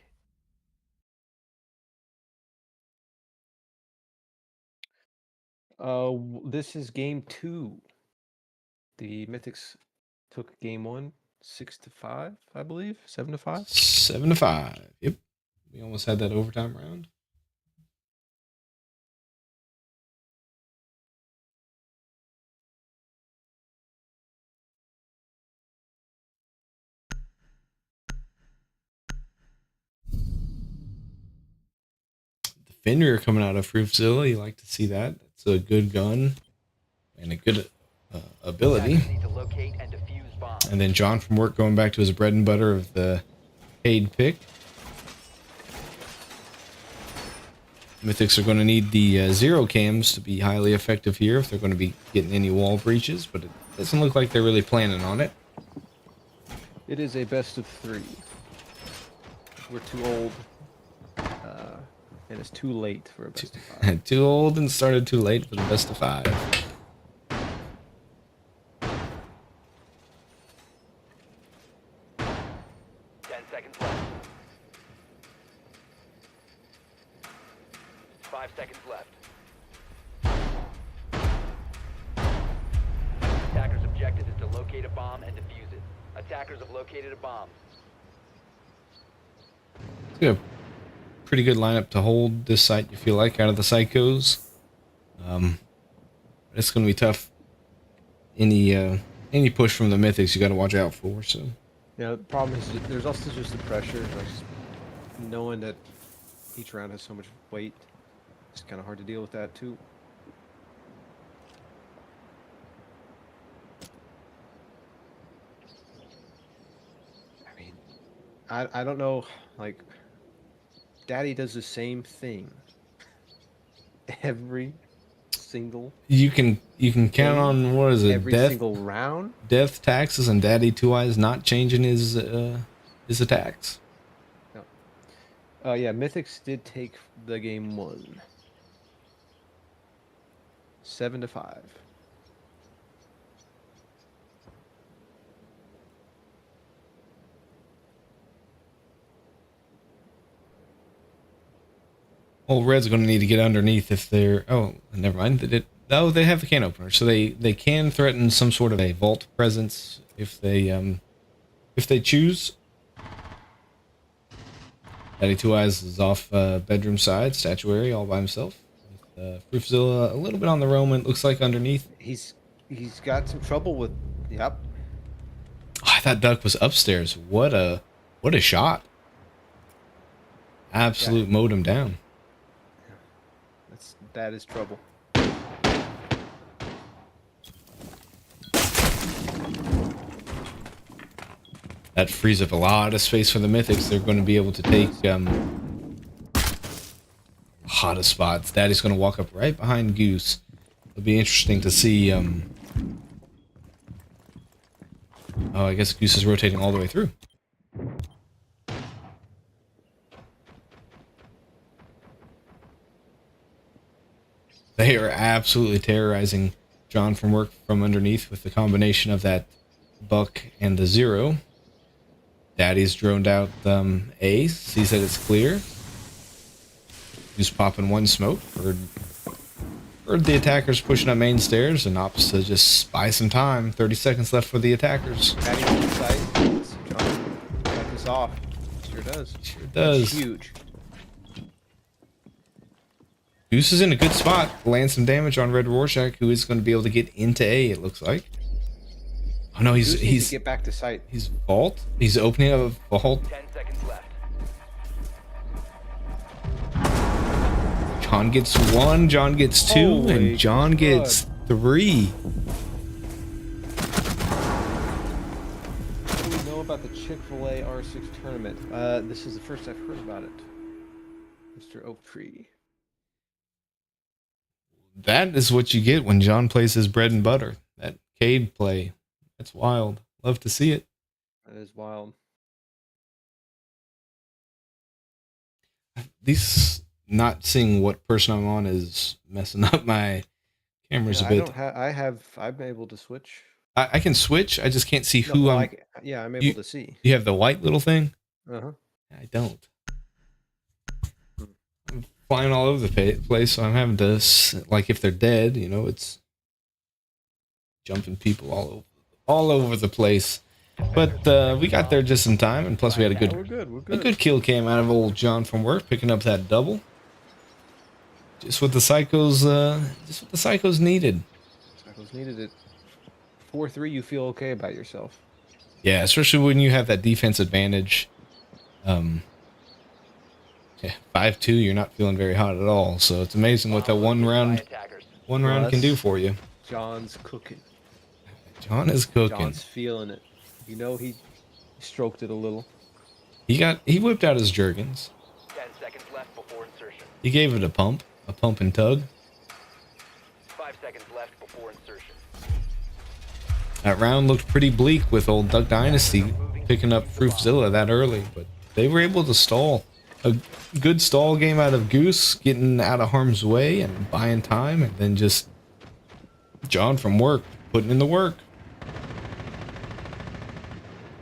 This is game 2. The Mythics took game 1, 6-5, I believe, 7-5. 7-5. Yep. We almost had that overtime round. Fenrir coming out of Fruitzilla. You like to see that. It's a good gun and a good ability. Attackers need to locate and defuse bombs. And then John from work going back to his bread and butter of the Cade pick. Mythics are going to need the zero cams to be highly effective here if they're going to be getting any wall breaches, but it doesn't look like they're really planning on it. It is a best of 3. We're too old. And it's too late for a best of 5. Too old and started too late for the best of 5. 10 seconds left. 5 seconds left. Attackers' objective is to locate a bomb and defuse it. Attackers have located a bomb. Yeah, pretty good lineup to hold this site, you feel like, out of the Psychos. It's going to be tough. Any push from the Mythics you got to watch out for. So Yeah, the problem is there's also just the pressure, like just knowing that each round has so much weight. It's kind of hard to deal with that too. I mean, I don't know, like Daddy does the same thing every single you can count on, what is it, every death single round. death taxes and Daddy Two Eyes not changing his attacks. Yeah, Mythics did take the game 1. 7-5. Well, Red's going to need to get underneath if they're... Oh, never mind. They did. Oh, they have the can opener, so they can threaten some sort of a vault presence if they choose. Daddy Two Eyes is off bedroom side, statuary, all by himself. With Proofzilla a little bit on the roam, and it looks like underneath. He's got some trouble with. Yep. Oh, I thought Duck was upstairs. What a shot! Absolute mowed him down. That is trouble. That frees up a lot of space for the Mythics. They're going to be able to take hottest spots. Daddy's going to walk up right behind Goose. It'll be interesting to see. Oh, I guess Goose is rotating all the way through. They are absolutely terrorizing John from work from underneath with the combination of that buck and the zero. Daddy's droned out A, sees that it's clear. Who's popping one smoke. Heard the attackers pushing up main stairs, and Ops to just buy some time. 30 seconds left for the attackers. Daddy inside. John, cut this off. Sure does. Sure does. That's huge. Goose is in a good spot. Land some damage on Red Rorschach, who is going to be able to get into A, it looks like. Oh no, Goose needs he's to get back to sight. He's vault. He's opening up a vault. 10 seconds left. John gets one, John gets two, Holy and John gets three. What do we know about the Chick-fil-A R6 tournament? This is the first I've heard about it. Mr. Oaktree. That is what you get when John plays his bread and butter. That Cade play. That's wild. Love to see it. That is wild. These not seeing what person I'm on is messing up my cameras a bit. I'm able to switch. I can switch. I just can't see No, who I'm. Yeah, I'm able to see. You have the white little thing. Uh-huh. I don't. I'm flying all over the place, so I'm having to, like, if they're dead, you know, it's jumping people all over the place. But we got there just in time, and plus we had a We're good. good kill cam out of old John from work, picking up that double. Just what the psychos needed. Cycles needed it. 4-3, you feel okay about yourself. Yeah, especially when you have that defense advantage. Yeah, 5-2, you're not feeling very hot at all. So it's amazing what that one round can do for you. John's cooking. John is cooking. John's feeling it. You know he stroked it a little. He whipped out his Jergens. 10 seconds left before insertion. He gave it a pump and tug. 5 seconds left before insertion. That round looked pretty bleak with old Duck Dynasty picking up Proofzilla that early, but they were able to stall. A good stall game out of Goose, getting out of harm's way and buying time, and then just John from work putting in the work.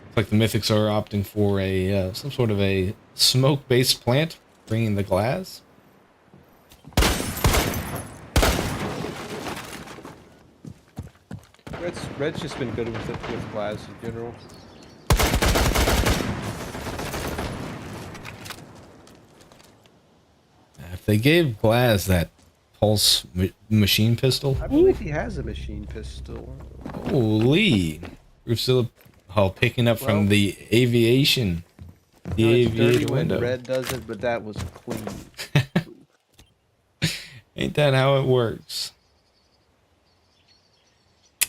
It's like the Mythics are opting for a some sort of a smoke-based plant, bringing the glass. Red's just been good with Glass in general. If they gave Glass that pulse machine pistol, I believe he has a machine pistol. holy, Proofzilla, picking up from Well, the aviation. The No, it's dirty aviator when window. Red does it, but that was clean. Ain't that how it works?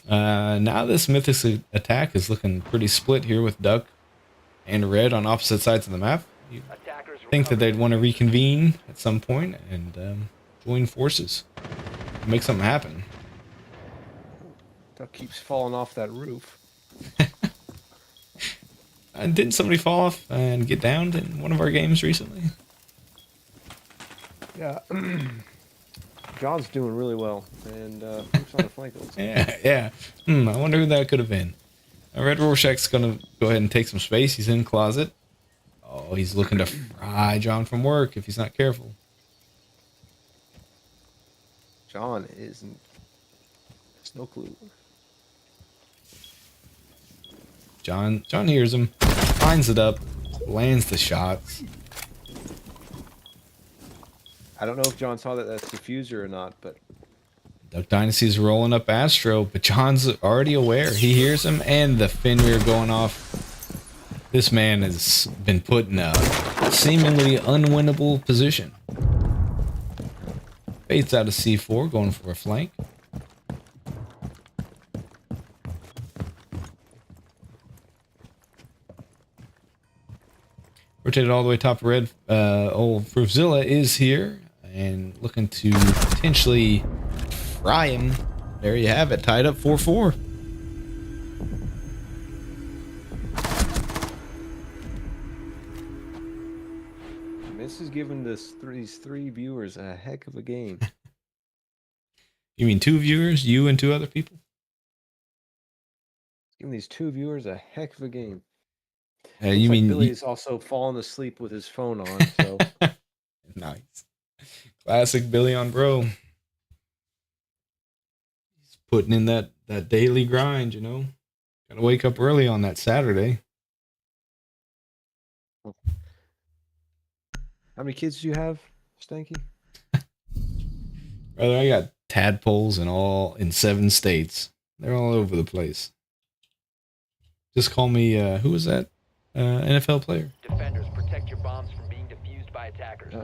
Now this Mythics attack is looking pretty split here with Duck and Red on opposite sides of the map. You Attackers think that they'd want to reconvene at some point and join forces, make something happen. Duck keeps falling off that roof. Didn't somebody fall off and get downed in one of our games recently? Yeah. John's doing really well, and Luke's on the flank. Yeah. I wonder who that could have been. Red Rorschach's gonna go ahead and take some space. He's in closet. Oh, he's looking to fry John from work if he's not careful. John isn't. No clue. John hears him, lines it up, lands the shots. I don't know if John saw that that's diffuser or not, but Duck Dynasty's rolling up Astro, but John's already aware. He hears him and the Fenrir going off. This man has been put in a seemingly unwinnable position. Bates out of C4, going for a flank. Rotated all the way top of red. Old Proofzilla is here and looking to potentially fry him. There you have it, tied up 4-4. this is giving these three viewers a heck of a game. You mean 2 viewers, you and 2 other people? It's giving these 2 viewers a heck of a game. You Looks like mean Billy's also fallen asleep with his phone on, so nice. Classic Billy on bro. He's putting in that daily grind, you know. Gotta wake up early on that Saturday. how many kids do you have, Stanky? Brother, I got tadpoles in 7 states. They're all over the place. Just call me, who was that? NFL player. Defenders, protect your bombs from being defused by attackers.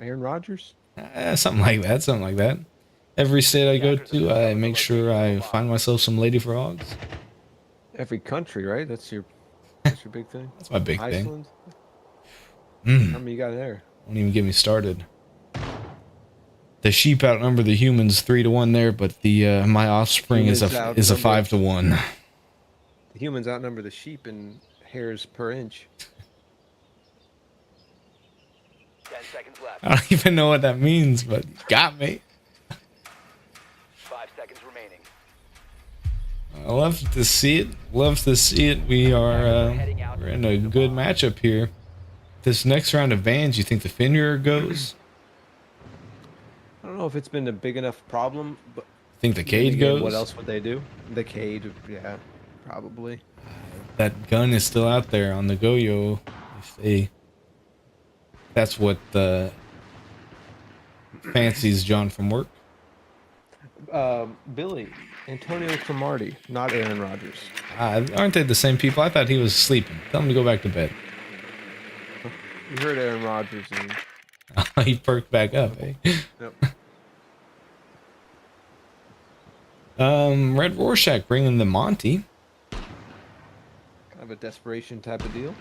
Aaron Rodgers? Something like that. Every state I go to, I make sure I find myself some lady frogs. Every country, right? That's your big thing. That's my big thing. Iceland? Mm. How many you got there? Don't even get me started. The sheep outnumber the humans 3-1 there, but the my offspring is a 5-1. The humans outnumber the sheep in hairs per inch. 10 seconds left. I don't even know what that means, but you got me. 5 seconds remaining. I love to see it. We are we're in a good matchup here. This next round of bans, you think the Fenrir goes? I don't know if it's been a big enough problem, but Think the then Cade again, goes? What else would they do? The Cade, yeah, probably. That gun is still out there on the Goyo. That's what fancies John from work. Billy, Antonio Cromartie, not Aaron Rodgers. Aren't they the same people? I thought he was sleeping. Tell him to go back to bed. You heard Aaron Rodgers, and He perked back up, eh? yep. Red Rorschach bringing the Monty. Kind of a desperation type of deal.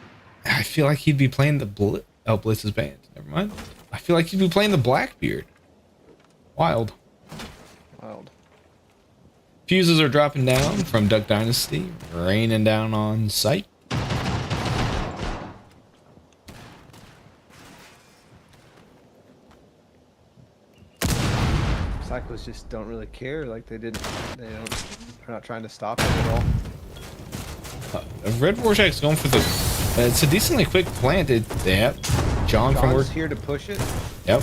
I feel like he'd be playing the Blitz is banned. Never mind. I feel like he'd be playing the Blackbeard. Wild. Fuses are dropping down from Duck Dynasty, raining down on site. Cyclists just don't really care. Like they're not trying to stop it at all. Red Rorschach's going for the. It's a decently quick plant. Yep. John from work. John's here to push it. Yep.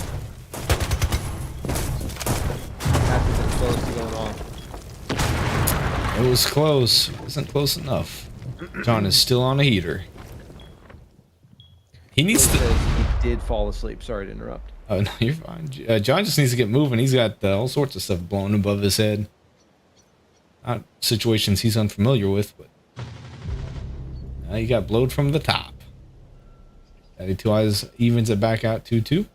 That's close to going on. It was close. It wasn't close enough. John is still on a heater. He needs Billy to. says he did fall asleep. Sorry to interrupt. Oh no, you're fine. John just needs to get moving. He's got all sorts of stuff blown above his head. Not situations he's unfamiliar with, but he got blowed from the top. Daddy Two Eyes evens it back out 2-2.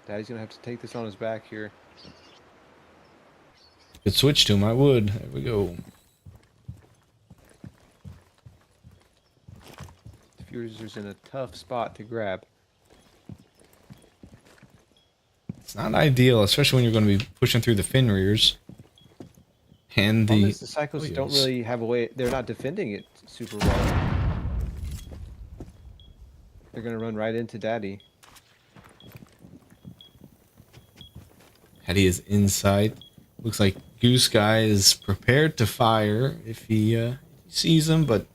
Daddy's gonna have to take this on his back here. Could switch to him. I would. There we go. Diffuser's in a tough spot to grab. It's not ideal, especially when you're going to be pushing through the Fenrirs. And The the Cyclists don't Goyos. really have a way. They're not defending it super well. They're gonna run right into Daddy. Hattie is inside. Looks like Goose Guy is prepared to fire if he sees him, but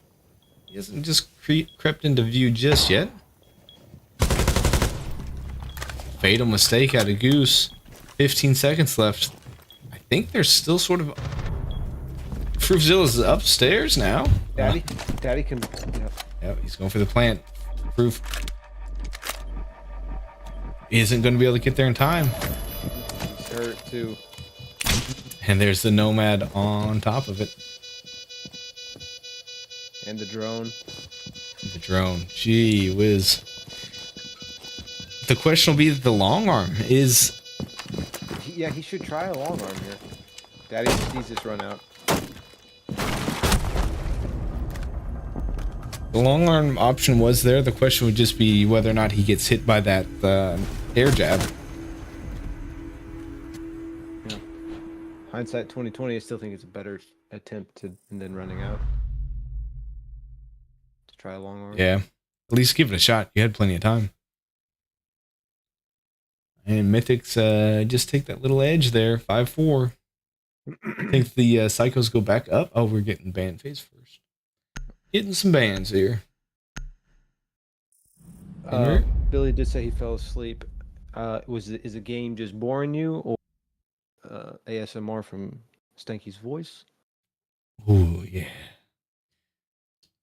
he hasn't just crept into view just yet. Fatal mistake out of Goose. 15 seconds left. I think there's still sort of... Fruitzilla's upstairs now. Daddy can. Yep. Yep, he's going for the plant. Proof isn't going to be able to get there in time. He's hurt too. And there's the Nomad on top of it. And the drone. The drone. Gee whiz. The question will be the long arm is... Yeah, he should try a long arm here. Daddy sees this run out. The long arm option was there. The question would just be whether or not he gets hit by that air jab. Yeah. Hindsight 2020, I still think it's a better attempt than running out. To try a long arm. Yeah. At least give it a shot. You had plenty of time. And Mythics just take that little edge there. 5-4. I think the Psychos go back up. Oh, we're getting band phase first. Getting some bands here. Billy did say he fell asleep. Is the game just boring you, or ASMR from Stanky's voice? Oh, yeah.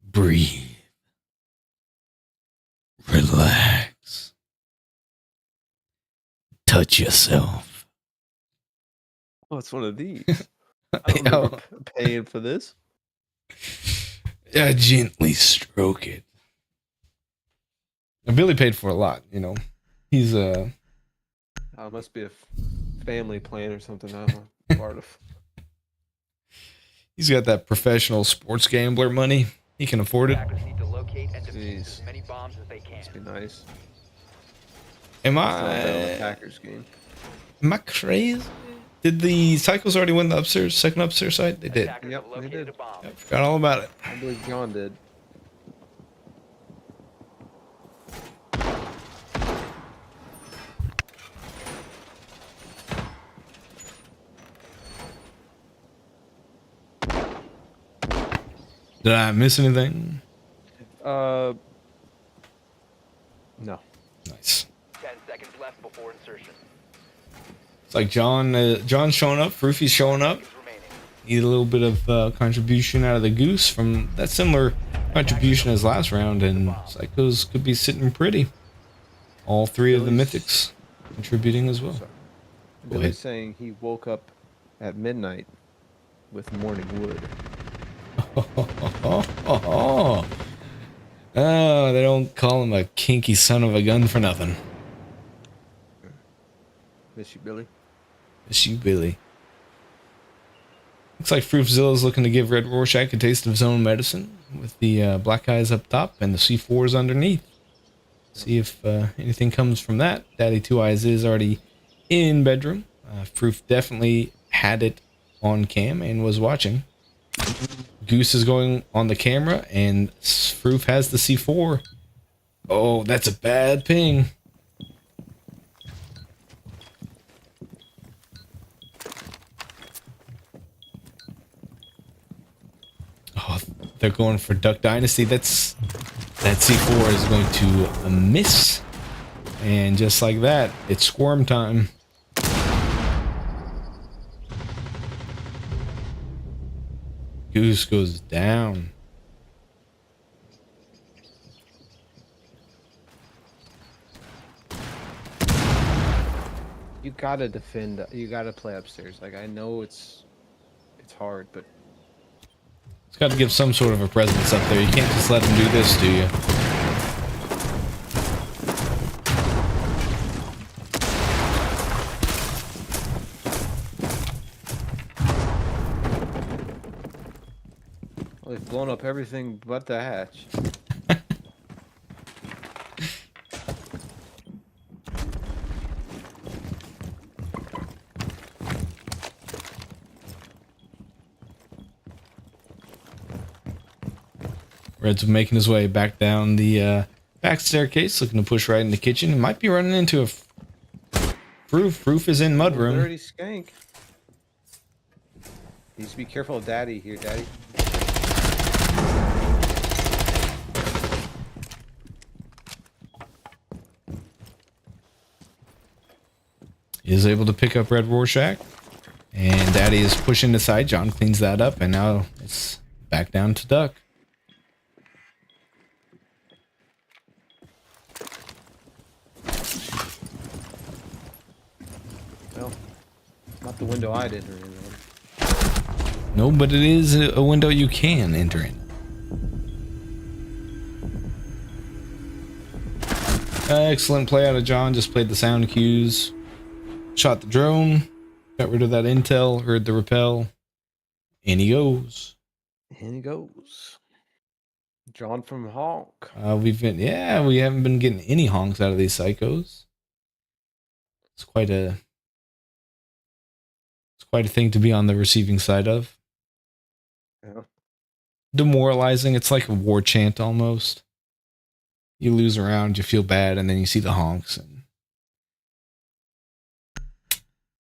Breathe. Relax. Touch yourself. Oh, it's one of these. I don't remember paying for this. Gently stroke it. Now, Billy paid for a lot, you know. He's Oh, it must be a family plan or something. I'm a part of. he's got that professional sports gambler money. He can afford it. Attackers need to locate and defuse Jeez. as many bombs as they can. Must be nice. Am It's not a better I Packers game. am I crazy? Did the Cycles already win the second upstairs side? They did. Attackers Yep, have they located did. a bomb. I forgot all about it. I believe John did. Did I miss anything? No. Nice. 10 seconds left before insertion. It's like John's showing up. Roofy's showing up. Seconds remaining. Need a little bit of contribution out of the Goose from that similar contribution as last round, and Psychos could be sitting pretty. All three of the Mythics contributing as well. Sorry. Go ahead. Billy's saying he woke up at midnight with morning wood. Oh, they don't call him a kinky son of a gun for nothing. Miss you, Billy. It's you, Billy. Looks like Fruitzilla's looking to give Red Rorschach a taste of his own medicine with the black eyes up top and the C4s underneath. See if anything comes from that. Daddy Two Eyes is already in bedroom. Proof definitely had it on cam and was watching. Goose is going on the camera, and Proof has the C4. Oh, that's a bad ping. Oh, they're going for Duck Dynasty. That C4 is going to miss. And just like that, it's squirm time. Goose goes down. You gotta defend. You gotta play upstairs. Like, I know it's hard, but It's got to give some sort of a presence up there. You can't just let him do this to you. well, they've blown up everything but the hatch. Red's making his way back down the back staircase, looking to push right in the kitchen. He might be running into a Proof. Proof is in mudroom. Dirty skank. You need to be careful of Daddy here, Daddy. is able to pick up Red Rorschach. And Daddy is pushing the side. John cleans that up, and now it's back down to Duck. Well, not the window I'd enter in. No, but it is a window you can enter in. Excellent play out of John. Just played the sound cues. Shot the drone. Got rid of that intel. Heard the rappel. In he goes. And he goes. John from Hawk. We haven't been getting any honks out of these psychos. It's quite a thing to be on the receiving side of. Yeah. Demoralizing. It's like a war chant almost. You lose a round, you feel bad, and then you see the honks, and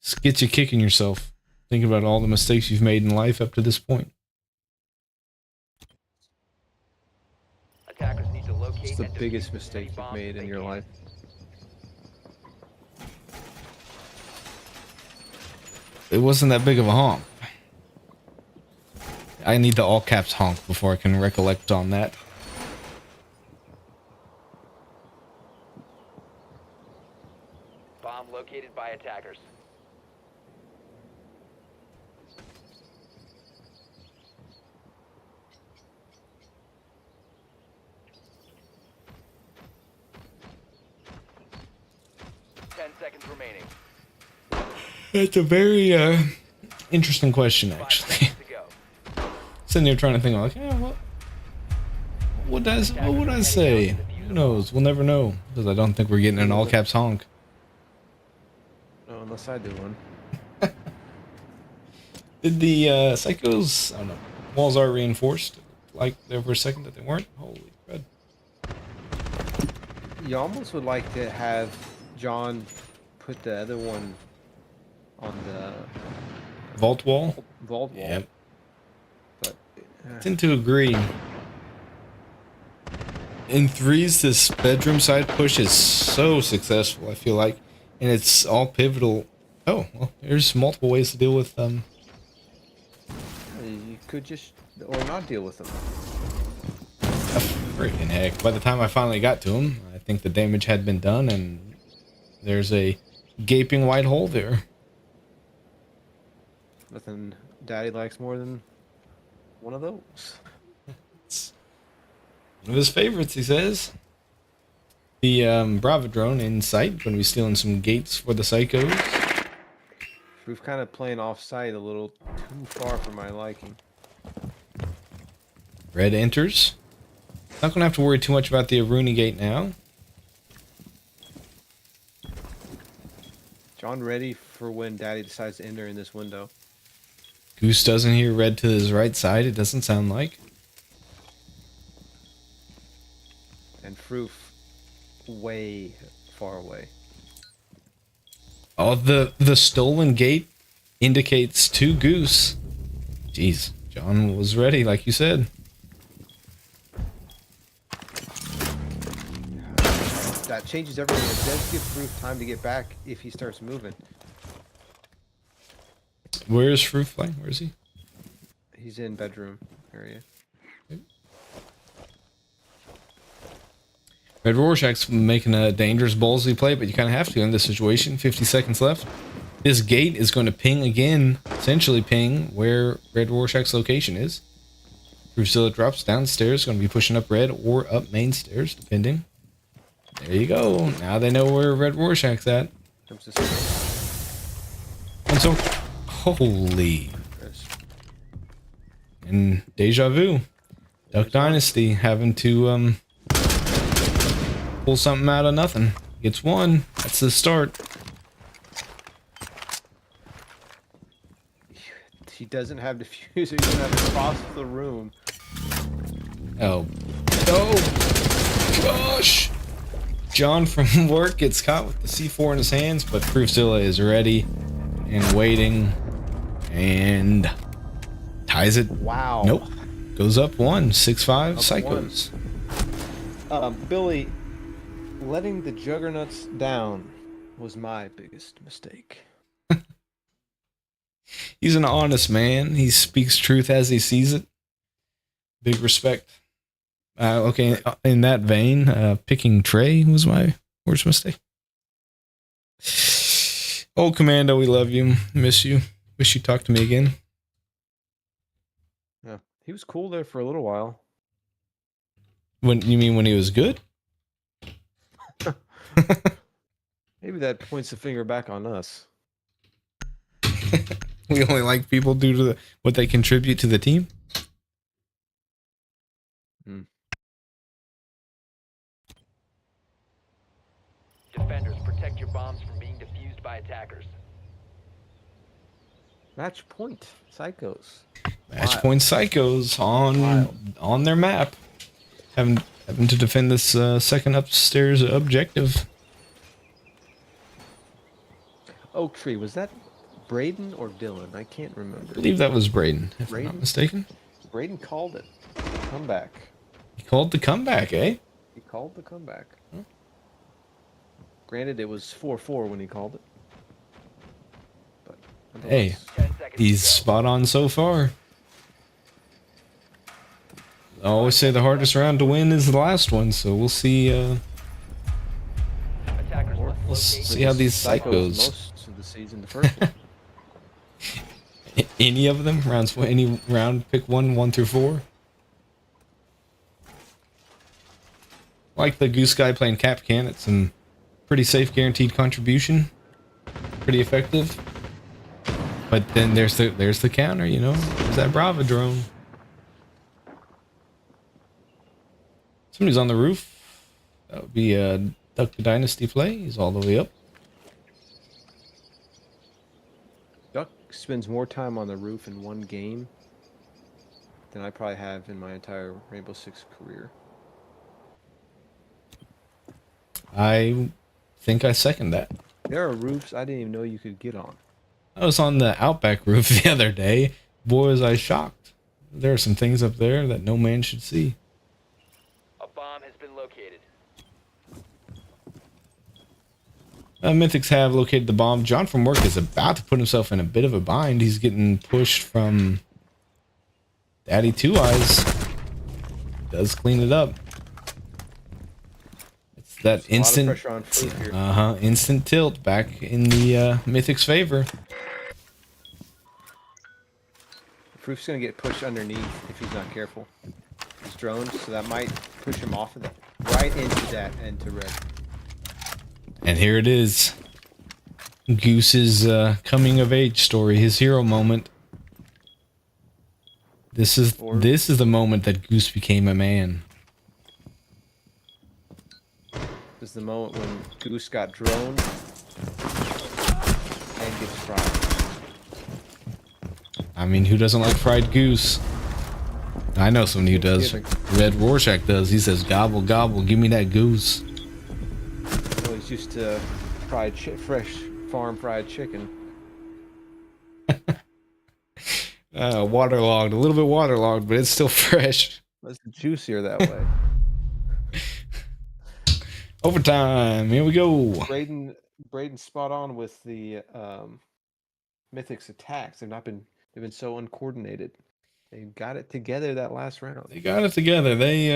just gets you kicking yourself. Think about all the mistakes you've made in life up to this point. Attackers need to locate What's the and biggest defuse mistake any you've bombs made in they your can. life? It wasn't that big of a honk. I need the all caps honk before I can recollect on that. Bomb located by attackers. Ten seconds remaining. It's a very interesting question, 5 actually. seconds to go. Sitting there trying to think, like, what would I say? Who knows? We'll never know, because I don't think we're getting an all caps honk. No, unless I do one. Did the psychos? I don't know. Walls are reinforced. Like there for a second that they weren't. Holy crud! You almost would like to have John put the other one on the Vault wall. vault wall. Yep. But I tend to agree. In threes, this bedroom side push is so successful, I feel like. And it's all pivotal. Oh, well, there's multiple ways to deal with them. you could just or not deal with them. Freaking heck. By the time I finally got to him, I think the damage had been done, and there's a gaping white hole there. Nothing Daddy likes more than one of those. It's one of his favorites, he says. The Bravo drone in sight. Going to be stealing some gates for the psychos. We've kind of playing off site a little too far for my liking. Red enters. Not going to have to worry too much about the Aruni gate now. John ready for when Daddy decides to enter in this window. Goose doesn't hear red to his right side, it doesn't sound like. And Froof way far away. Oh, the stolen gate indicates to Goose. Jeez, John was ready, like you said. That changes everything. It does give Froof time to get back if he starts moving. Where is Fruit Fly? Where is he? He's in bedroom area. Red Rorschach's making a dangerous ballsy play, but you kind of have to in this situation. 50 seconds left. This gate is going to ping again, essentially ping where Red Rorschach's location is. Drusilla drops downstairs, going to be pushing up red or up main stairs, depending. There you go. Now they know where Red Rorschach's at. Comes to see. And so, holy. And deja vu. Duck Dynasty having to pull something out of nothing. Gets one. That's the start. He doesn't have diffuser. He's gonna have to cross the room. Oh. Oh! Gosh! John from work gets caught with the C4 in his hands, but Drusilla is ready and waiting and ties it. Wow. Nope. Goes up one. 6-5. Up Psychos. Billy, letting the juggernauts down was my biggest mistake. He's an honest man. He speaks truth as he sees it. Big respect. Okay, in that vein, picking Trey was my worst mistake. Old Commando, we love you. Miss you. Wish you talked to me again. Yeah, he was cool there for a little while. When you mean when he was good? Maybe that points the finger back on us. We only like people due to what they contribute to the team. Defenders, protect your bombs from being defused by attackers. Match point, Psychos. Match Wild. point psychos on their map, having to defend this second upstairs objective. Oak Tree, was that Braden or Dylan? I can't remember. I believe that was Braden, if I'm not Braden? mistaken. Braden called it. Comeback. He called the comeback, eh? He called the comeback. Granted, it was 4-4 when he called it. But Hey, 10 seconds he's to go. spot on so far. I always say the hardest round to win is the last one, so we'll see. Attackers must We'll locate see how these psychos. Most of the season, the first one. Any of them any round, pick 1 through 4. Like the Goose Guy playing Cap Can, it's some pretty safe guaranteed contribution, pretty effective. But then there's the counter, you know. There's that Brava drone. Somebody's on the roof. That would be Duck the Dynasty play. He's all the way up. Duck spends more time on the roof in one game than I probably have in my entire Rainbow Six career. I think I second that. There are roofs I didn't even know you could get on. I was on the Outback roof the other day. Boy, was I shocked. There are some things up there that no man should see. a bomb has been located. Mythics have located the bomb. John from work is about to put himself in a bit of a bind. He's getting pushed from Daddy Two Eyes. Does clean it up. It's that There's a lot of instant, pressure on Fruit here. instant tilt back in the Mythics' favor. Proof's gonna get pushed underneath if he's not careful. He's drones, so that might push him off of that, right into that and to red. And here it is. Goose's coming of age story, his hero moment. This is the moment that Goose became a man. This is the moment when Goose got droned and gets fried. I mean, who doesn't like fried goose? I know someone who does. Red Rorschach does. He says, "Gobble, gobble, give me that goose." Well, he's used to fresh farm fried chicken. Waterlogged, a little bit waterlogged, but it's still fresh. It's juicier that way. Overtime, here we go. Braden spot on with the Mythics attacks. They've been so uncoordinated. They got it together that last round. They got it together. They,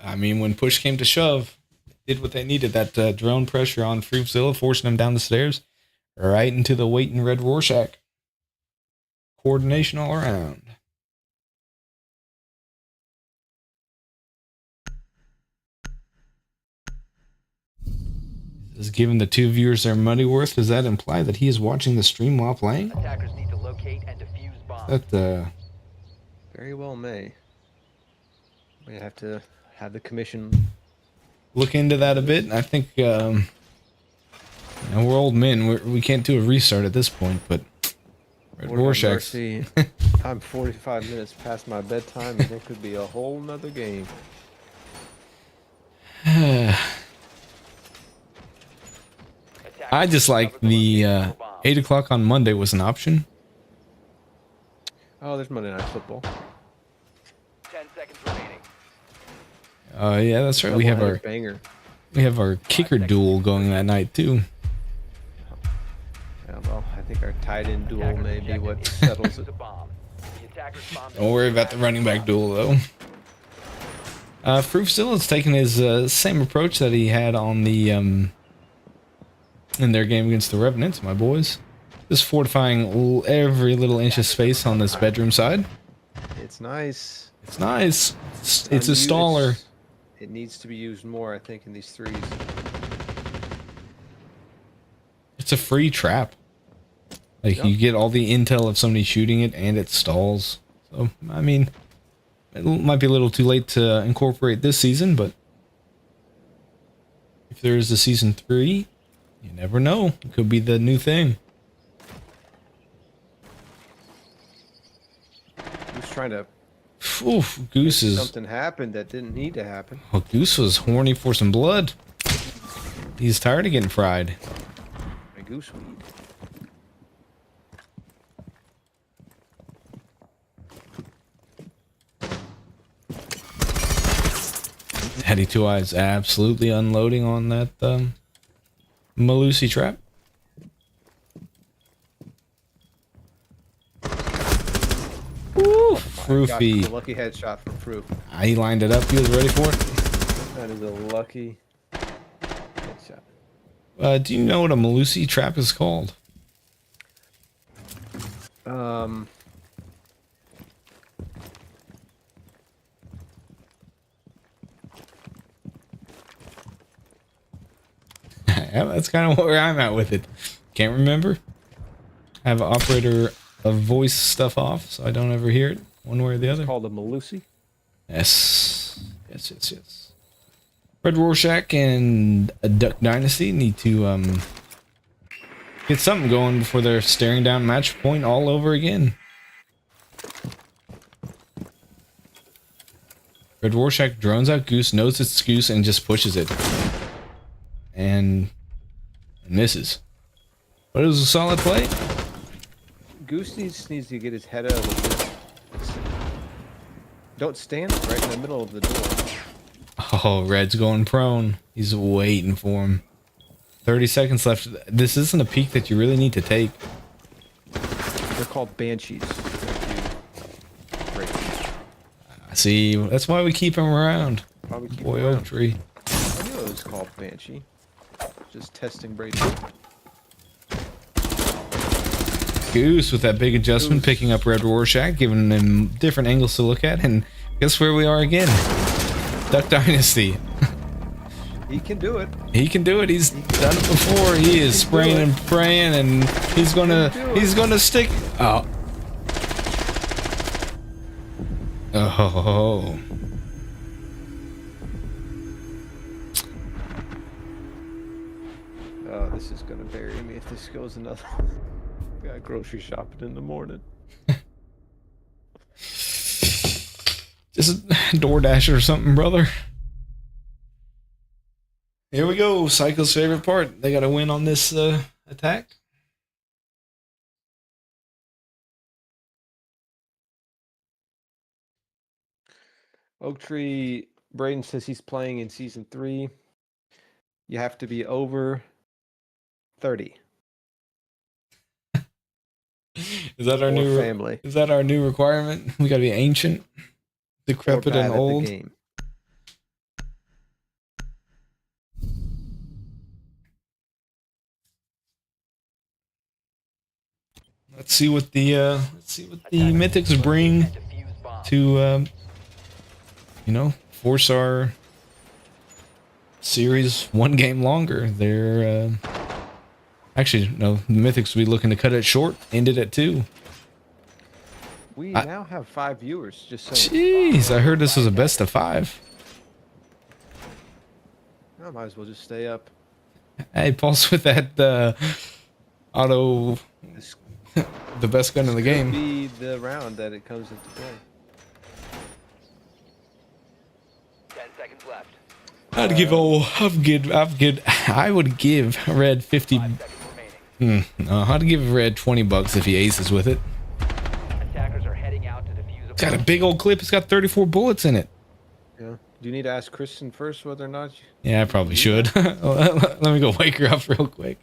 I mean, when push came to shove, did what they needed. That drone pressure on Fruitzilla, forcing him down the stairs, right into the waiting Red Rorschach. Coordination all around. Is giving the two viewers their money worth. Does that imply that he is watching the stream while playing? Attackers need to locate and defuse bombs. Very well may. We have to have the commission. Look into that a bit. I think we're old men. We can't do a restart at this point, but Red Lord have Rorschach. mercy. I'm 45 minutes past my bedtime, and it could be a whole nother game. I just like the 8 o'clock on Monday was an option. Oh, there's Monday Night Football. 10 seconds remaining. Yeah, that's right. We have Doubleheader our banger. kicker duel going that night too. think our tight end duel Attackers may be what objective is settles to it. defuse a bomb. The attackers bomb Don't worry about the running back duel, though. Proof still has taken his same approach that he had on the in their game against the Revenants, my boys. Just fortifying every little inch of space on this bedroom side. It's nice. It's nice. It's a staller. It needs to be used more, I think, in these threes. It's a free trap. Like, Yep. you get all the intel of somebody shooting it, and it stalls. So, I mean, it might be a little too late to incorporate this season, but if there is a season 3, you never know. It could be the new thing. Who's trying to... Oof, Goose is... Something happened that didn't need to happen. Oh, Goose was horny for some blood. He's tired of getting fried. A goose weed. Daddy Two Eyes absolutely unloading on that Malusi trap. Woo, Gosh, Froofy. the lucky headshot from Proof. He lined it up. He was ready for it. That is a lucky headshot. Do you know what a Malusi trap is called? Yeah, that's kind of where I'm at with it. Can't remember. I have operator of voice stuff off, so I don't ever hear it one way or the other. Called a Malusi. Yes. Yes. Red Rorschach and a Duck Dynasty need to get something going before they're staring down match point all over again. Red Rorschach drones out Goose, knows it's Goose, and just pushes it. And misses. But it was a solid play. Goose needs to get his head out of the door. Don't stand right in the middle of the door. Oh, Red's going prone. He's waiting for him. 30 seconds left. This isn't a peek that you really need to take. They're called banshees. Great. See, that's why we keep him around. Probably keep Boy them around. Oak Tree. I knew it was called banshee. Just testing Brady. Goose with that big adjustment, Goose. picking up Red Rorschach, giving him different angles to look at, and guess where we are again? Duck Dynasty. He can do it. He can do it. He's done it before. He is spraying and praying, and he's gonna stick. Oh. Oh. Oh, this is gonna bury me if this goes another. Got grocery shopping in the morning. Just a DoorDash or something, brother. Here we go. Psycho's favorite part. They got to win on this attack. Oak Tree, Braden says he's playing in season 3. You have to be over 30. Is that our Or new family. Is that our new requirement? We got to be ancient, decrepit, Or bad and at the old. game. Let's see what the Mythics bring to force our series one game longer. They're actually no, the Mythics will be looking to cut it short, end it at 2. We now have 5 viewers. Just saying. Jeez, I heard this was a best of 5. I might as well just stay up. Hey, pulse with that auto, This the best gun in the could game. be the round that it comes into play. 10 seconds left. I would give Red 50. 5 seconds remaining. No, I'd give Red $20 if he aces with it. Attackers are heading out to defuse a It's got a bomb. big old clip. It's got 34 bullets in it. Yeah. Do you need to ask Kristen first whether or not? Yeah, I probably should. Let me go wake her up real quick.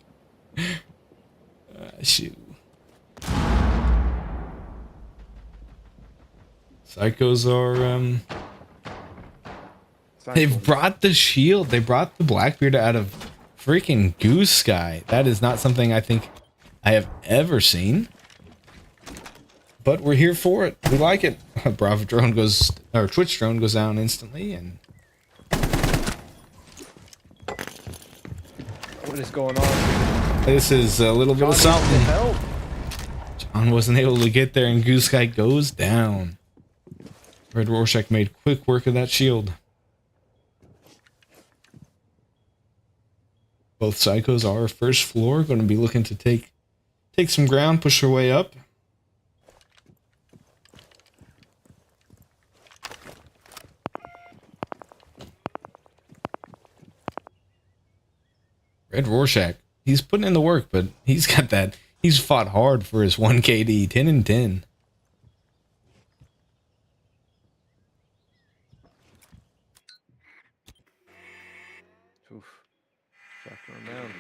Shoot. Psychos are they've Cycles. brought the shield. They brought the Blackbeard out of freaking Goose Sky. That is not something I think I have ever seen. But we're here for it. We like it. Bravo drone goes, or Twitch drone goes down instantly, and What is going on? this is a little bit John of needs the something. help. John wasn't able to get there, and Goose Sky goes down. Red Rorschach made quick work of that shield. Both Psychos are first floor, going to be looking to take some ground, push their way up. Red Rorschach, he's putting in the work, but he's got that. He's fought hard for his 1 KD, 10 and 10. Oof. Shotgun down.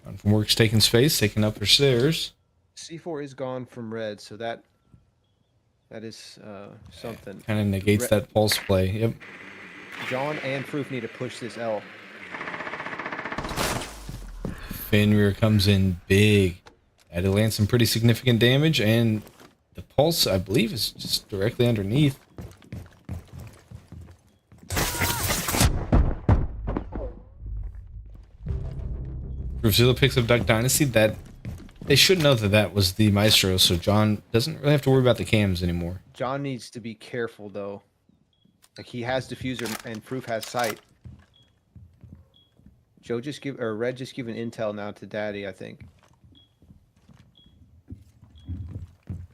John from work's taking space, taking up her stairs. C4 is gone from red, so that is something. Kind of negates that pulse play. Yep. John and Proof need to push this L. Fenrir comes in big. Had to land some pretty significant damage, and the pulse, I believe, is just directly underneath. Brazil picks up Duck Dynasty. That they should know that was the Maestro, so John doesn't really have to worry about the cams anymore. John needs to be careful though. Like he has diffuser and Proof has sight. Red just giving intel now to Daddy, I think.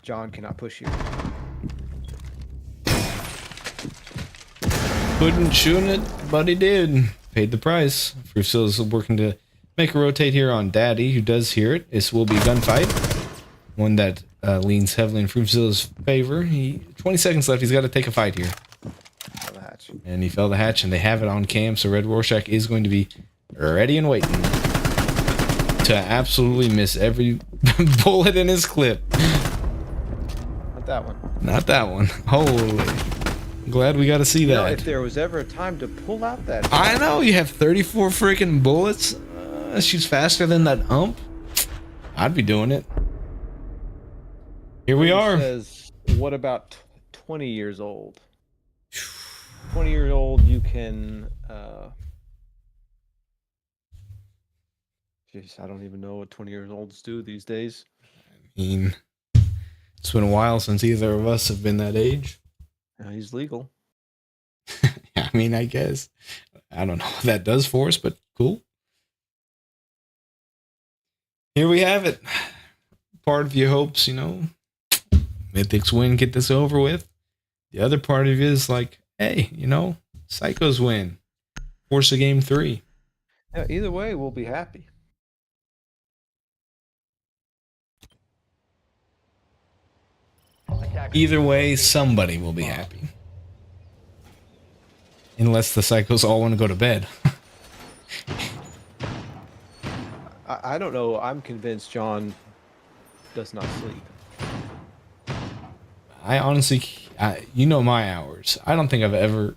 John cannot push you. Couldn't shoot it, but he did. Paid the price. Frusil is working to make a rotate here on Daddy, who does hear it. This will be a gunfight. One that leans heavily in Frusil's favor. 20 seconds left. He's got to take a fight here. Fell the hatch. And he fell the hatch, and they have it on cam, so Red Rorschach is going to be ready and waiting to absolutely miss every bullet in his clip. Not that one. Not that one. Holy. Glad we got to see You know, that. if there was ever a time to pull out that. I know, you have 34 freaking bullets. Shoots faster than that ump. I'd be doing it. Here we are. Says, what about 20 years old? 20 years old, you can. Jeez, I don't even know what 20 years olds do these days. I mean, it's been a while since either of us have been that age. He's legal. I mean, I guess. I don't know what that does for us, but cool. Here we have it. Part of you hopes, Mythics win, get this over with. The other part of you is like, hey, Psychos win. Force a game 3. Yeah, either way, we'll be happy. Either way, somebody will be happy. Unless the Psychos all want to go to bed. I don't know. I'm convinced John does not sleep. I honestly, my hours. I don't think I've ever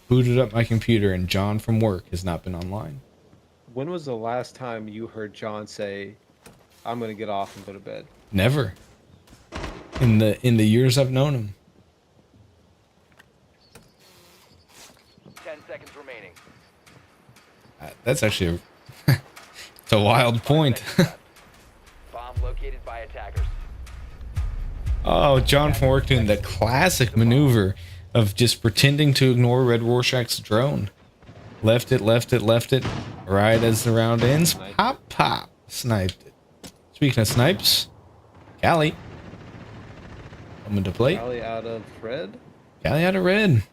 booted up my computer and John from work has not been online. When was the last time you heard John say, "I'm going to get off and go to bed"? Never. In the years I've known him. 10 seconds remaining. That's actually it's a wild point. Bomb located by attackers. Oh, John from work doing the classic maneuver of just pretending to ignore Red Rorschach's drone. Left it. Right as the round ends. Pop. Sniped it. Speaking of snipes, Callie. Coming to play. Callie out of red. Callie out of red.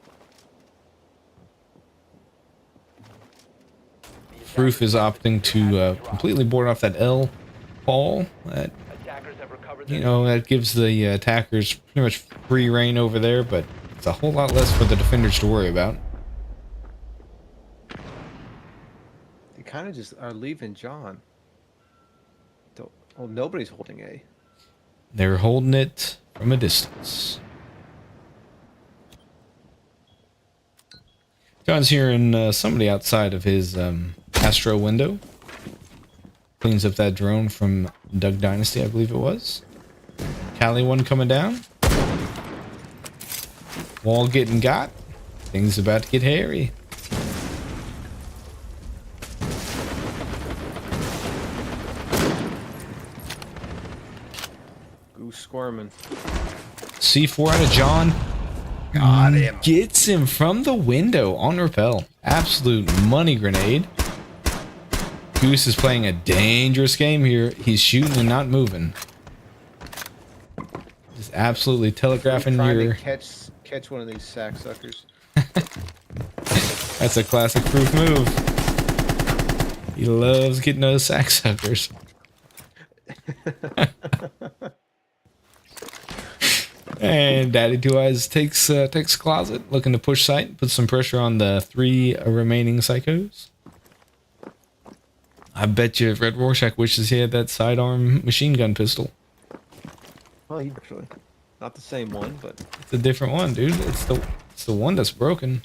Proof is opting to completely board off that L ball. That Attackers have recovered that gives the attackers pretty much free reign over there, but it's a whole lot less for the defenders to worry about. They kind of just are leaving John. Oh, nobody's holding A. They're holding it from a distance. John's hearing somebody outside of his Astro window. Cleans up that drone from Doug Dynasty, I believe it was. Cali one coming down. Wall getting got. Things about to get hairy. Goose squirming. C4 out of John. Got him. Gets him from the window on rappel. Absolute money grenade. Goose is playing a dangerous game here. He's shooting and not moving. Just absolutely telegraphing Trying your... to catch one of these sack suckers. That's a classic proof move. He loves getting those sack suckers. And Daddy Two Eyes takes closet, looking to push site, put some pressure on the 3 remaining psychos. I bet you Red Rorschach wishes he had that sidearm machine gun pistol. Well, he actually not the same one, but It's a different one, dude. It's the one that's broken.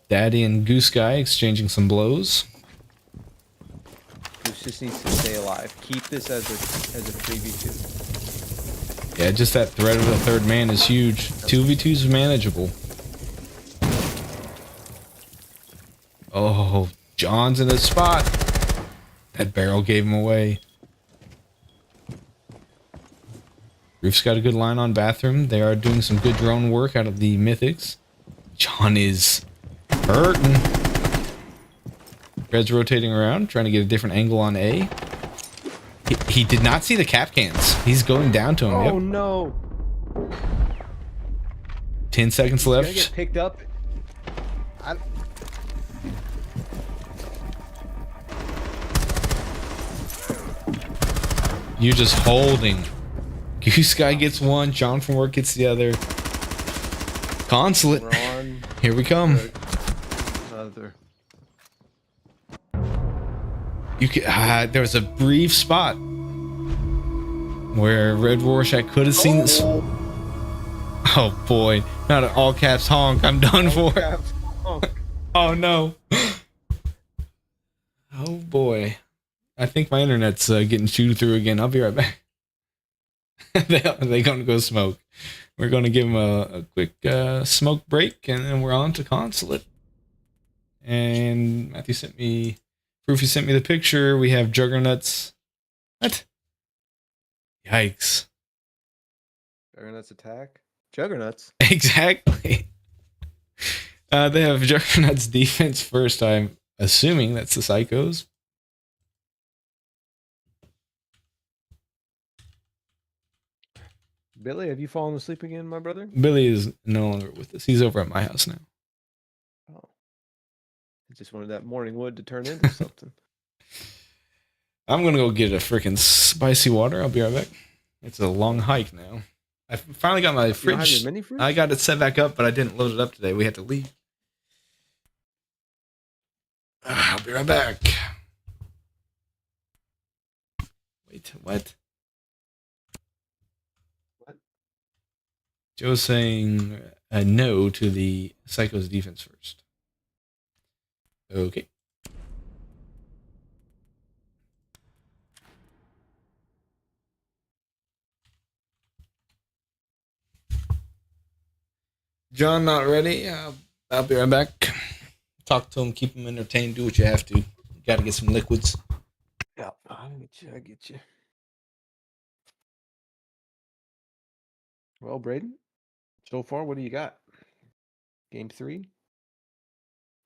Daddy and Goose Guy exchanging some blows. Goose just needs to stay alive. Keep this as a 3v2. Yeah, just that threat of the third man is huge. 2v2 is manageable. Oh, John's in the spot. That barrel gave him away. Roof's got a good line on bathroom. They are doing some good drone work out of the Mythics. John is hurting. Red's rotating around, trying to get a different angle on A. He did not see the cap cans. He's going down to him. Oh Yep. no! 10 seconds Gonna left. get picked up. You're just holding. Goose Guy gets one. John from work gets the other. Consulate. We're on. Here we come. Another. You could, there was a brief spot where Red Rorschach could have seen this. Oh boy, not an all caps honk. I'm done for. Oh no. Oh boy. I think my internet's getting chewed through again. I'll be right back. They're gonna go smoke. We're gonna give them a quick smoke break, and then we're on to Consulate. And Matthew sent me, Proofy sent me the picture. We have Juggernauts. What? Yikes. Juggernauts attack. Juggernauts. Exactly. They have Juggernauts defense first. I'm assuming that's the Psychos. Billy, have you fallen asleep again, my brother? Billy is no longer with us. He's over at my house now. Oh. I just wanted that morning wood to turn into something. I'm gonna go get a freaking spicy water. I'll be right back. It's a long hike now. I finally got my You don't have fridge. your mini fridge? I got it set back up, but I didn't load it up today. We had to leave. I'll be right back. Wait, what? What? Joe's saying a no to the Psycho's defense first. Okay. John not ready. I'll be right back. Talk to him, keep him entertained, do what you have to. Got to get some liquids. Yeah, I get you. I get you. Well, Braden, so far, what do you got? Game 3?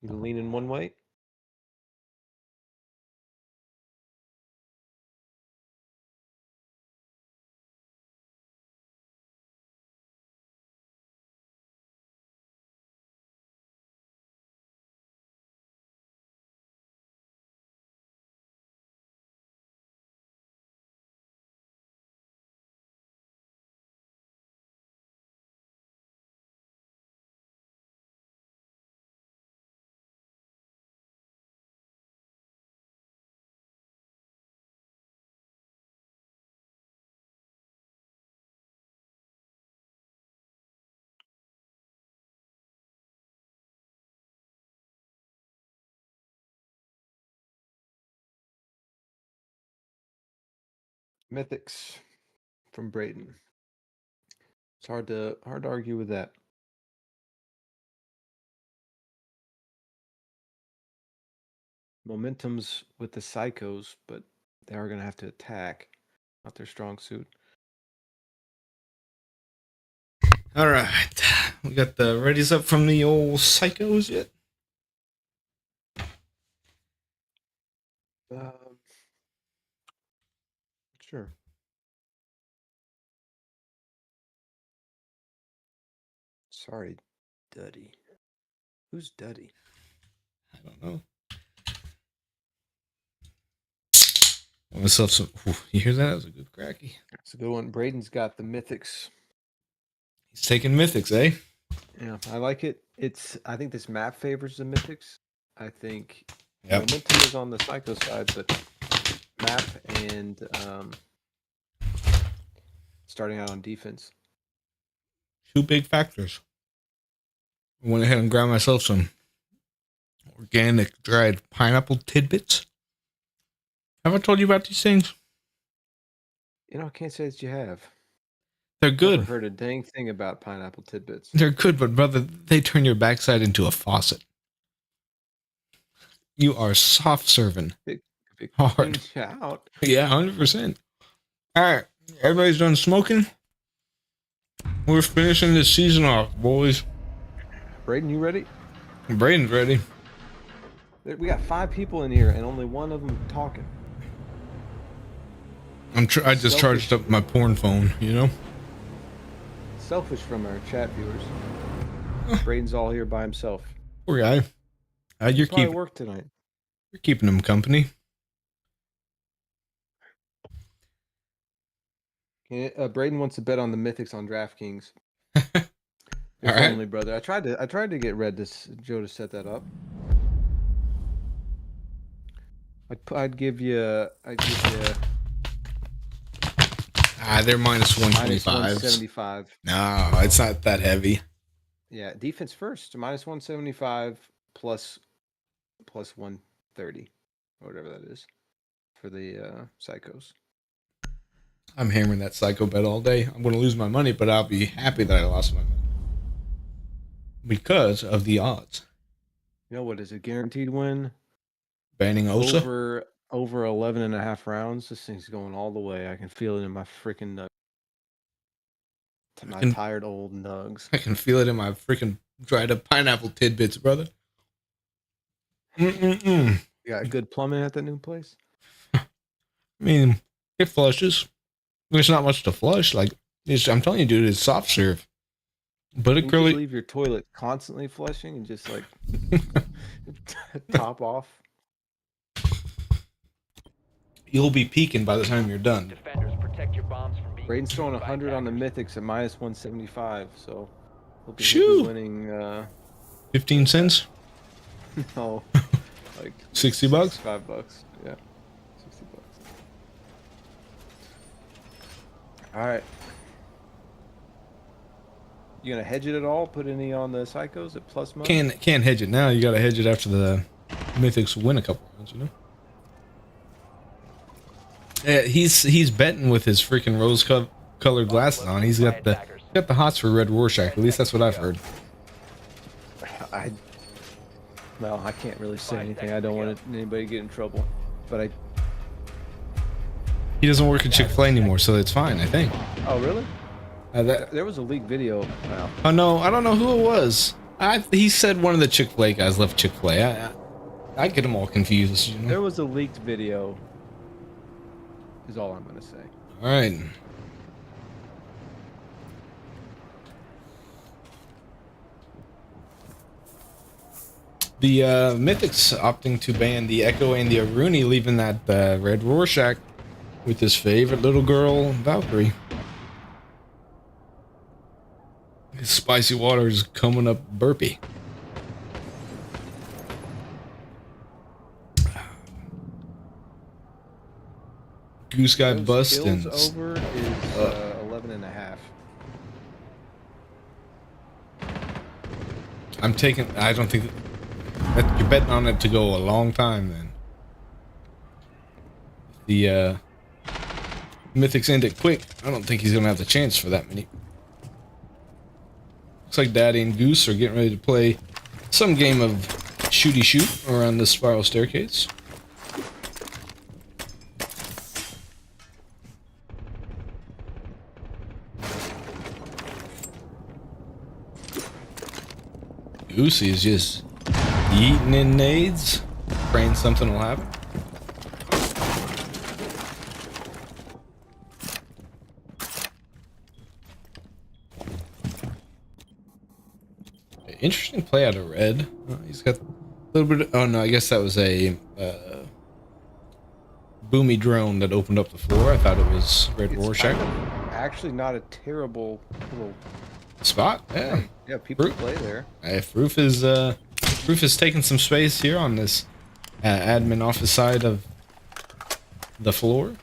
You leaning one way? Mythics from Brayden. It's hard to argue with that. Momentum's with the Psychos, but they are going to have to attack. Not their strong suit. All right, we got the readies up from the old psychos yet? Sure. Sorry, Duddy. Who's Duddy? I don't know. Myself some. Ooh, you hear that? That was a good cracky. It's a good one. Brayden's got the Mythics. He's taking mythics, eh? Yeah, I like it. I think this map favors the Mythics. I think Yep. Momentum is on the Psycho side, but map and starting out on defense. Two big factors. I went ahead and grabbed myself some organic dried pineapple tidbits. Have I told you about these things? You know, I can't say that you have. They're good. I've heard a dang thing about pineapple tidbits. They're good, but brother, they turn your backside into a faucet. You are soft serving. Big Hard. out. Yeah, 100%. All right, everybody's done smoking. We're finishing this season off, boys. Brayden, you ready? Braden's ready. We got 5 people in here, and only one of them talking. I just charged up my porn phone, you know? Selfish from our chat viewers. Brayden's all here by himself. Poor guy. You're Probably keeping work tonight. him company. Brayden wants to bet on the Mythics on DraftKings. All If right. only, brother. I tried to get Joe to set that up. I'd give you. They're minus Minus 125. 175. No, it's not that heavy. Yeah, defense first. Minus 175 plus 130, or whatever that is, for the Psychos. I'm hammering that psycho bet all day. I'm going to lose my money, but I'll be happy that I lost my money. Because of the odds. You know what is a guaranteed win? Banning Osa? Over 11 and a half rounds. This thing's going all the way. I can feel it in my freaking nugs. My tired old nugs. I can feel it in my freaking dried up pineapple tidbits, brother. You got good plumbing at that new place? I mean, it flushes. There's not much to flush. Like, I'm telling you, dude, it's soft serve. But it You really leave your toilet constantly flushing and just like top off. You'll be peaking by the time you're done. Defenders, protect your bombs from being Brayden's throwing seized by 100 on the attackers. Mythics at minus 175, so he'll be Shoo! winning. 15 cents? No, like 60 bucks? $5. Yeah, $60. All right. You gonna hedge it at all? Put any on the Psychos at plus money? Can't hedge it now. You got to hedge it after the Mythics win a couple rounds, you know? Yeah, he's betting with his freaking rose-colored glasses on. He's got the hots for Red Rorschach. At least that's what I've heard. Well, I can't really say anything. I don't want anybody to get in trouble, but He doesn't work at Chick-fil-A anymore, so it's fine, I think. Oh, really? That There was a leaked video. Wow. Oh no, I don't know who it was. He said one of the Chick-fil-A guys left Chick-fil-A. I get them all confused, you know. There was a leaked video. Is all I'm gonna say. All right. The Mythics opting to ban the Echo and the Aruni, leaving that Red Rorschach with his favorite little girl, Valkyrie. His spicy water is coming up burpy. Goose guy busting. Skills over is 11 and a half. I'm taking. I don't think you're betting on it to go a long time. Then the Mythics end it quick. I don't think he's gonna have the chance for that many. Looks like Daddy and Goose are getting ready to play some game of shooty shoot around this spiral staircase. Goosey is just eating in nades, praying something will happen. Interesting play out of Red. He's got a little bit of, oh no, I guess that was a boomy drone that opened up the floor. I thought it was Red It's Rorschach. kind of actually not a terrible little Spot. Yeah. yeah. People Roof. play there. If Roof is taking some space here on this admin office side of the floor. You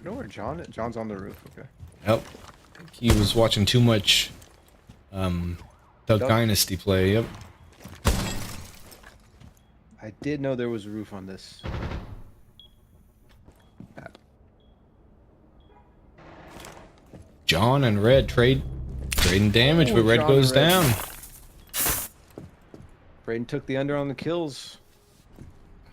know where John is? John's on the roof. Okay. Yep. I think he was watching too much Duck Dynasty play. Yep. I did know there was a roof on this map. John and Red trading damage, Oh, but Red John goes and Red. down. Braden took the under on the kills.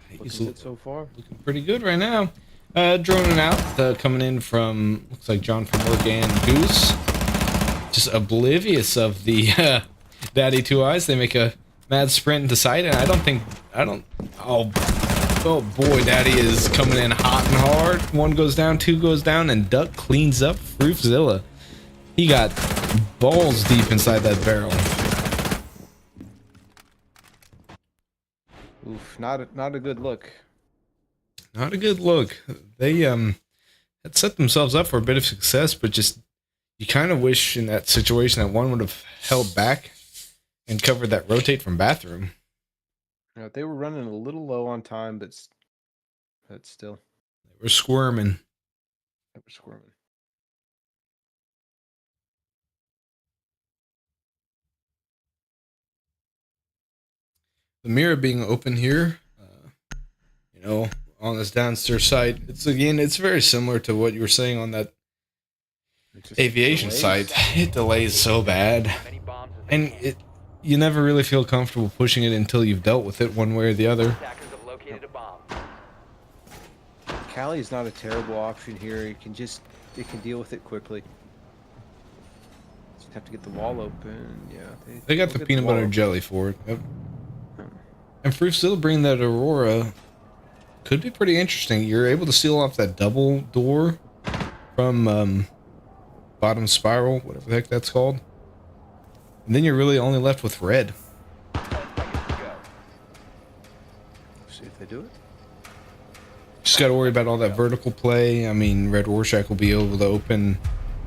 He's Looking good so far. looking pretty good right now. Droning out, coming in from, looks like John from work and Goose. Just oblivious of the Daddy Two Eyes. They make a mad sprint into sight, and oh boy, Daddy is coming in hot and hard. One goes down, two goes down, and Duck cleans up Roofzilla. He got balls deep inside that barrel. Oof, not a good look. Not a good look. They had set themselves up for a bit of success, but just you kind of wish in that situation that one would have held back and covered that rotate from bathroom. You know, they were running a little low on time, but still, They were squirming. they were squirming. The mirror being open here, you know, on this downstairs side, it's very similar to what you were saying on that It just aviation delays. site. It delays so bad, Many bombs as they and can. you never really feel comfortable pushing it until you've dealt with it one way or the other. Attackers have located a bomb. Cali is not a terrible option here. It can deal with it quickly. Just have to get the wall open. Yeah, They got the get peanut wall butter open. jelly for it. Yep. And for still bringing that Aurora could be pretty interesting. You're able to seal off that double door from bottom spiral, whatever the heck that's called. And then you're really only left with Red. 10 seconds to go. See if they do it. Just got to worry about all that vertical play. I mean, Red Rorschach will be able to open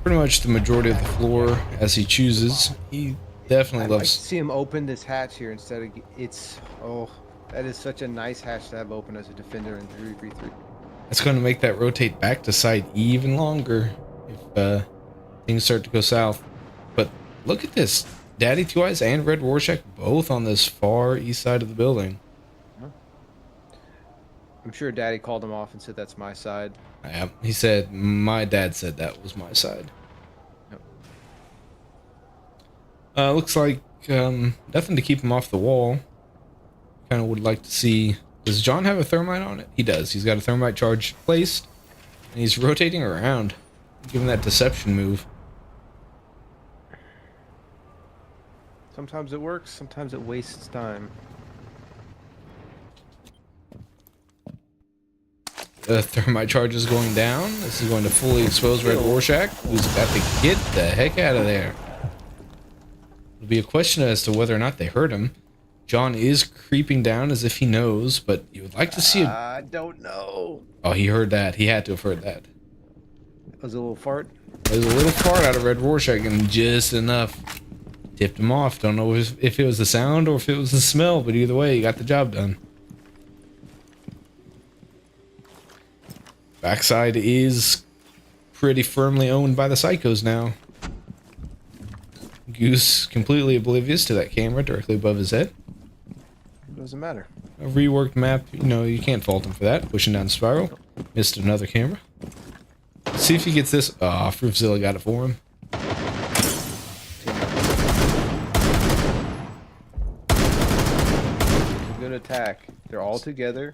pretty much the majority of the floor as he chooses. He definitely I'd like to loves. see him open this hatch here instead of that is such a nice hatch to have open as a defender in 3v3. It's going to make that rotate back to side even longer if things start to go south. But look at this. Daddy Two Eyes and Red Rorschach both on this far east side of the building. I'm sure Daddy called him off and said that's my side. Yeah, he said, my dad said that was my side. Yep. Looks like nothing to keep him off the wall. Kind of would like to see... Does John have a thermite on it? He does. He's got a thermite charge placed. And he's rotating around. Giving that deception move. Sometimes it works, sometimes it wastes time. The thermite charge is going down. This is going to fully expose Red Rorschach, who's about to get the heck out of there. It'll be a question as to whether or not they hurt him. John is creeping down as if he knows, but you would like to see a... I don't know. Oh, he heard that. He had to have heard that. That was a little fart. There's a little fart out of Red Rorschach and just enough. Tipped him off. Don't know if it was the sound or if it was the smell, but either way, he got the job done. Backside is pretty firmly owned by the Psychos now. Goose completely oblivious to that camera directly above his head. It doesn't matter. A reworked map, you know, you can't fault him for that. Pushing down spiral. Missed another camera. see if he gets this. Oh, Fruitzilla got it for him. Good attack. They're all together.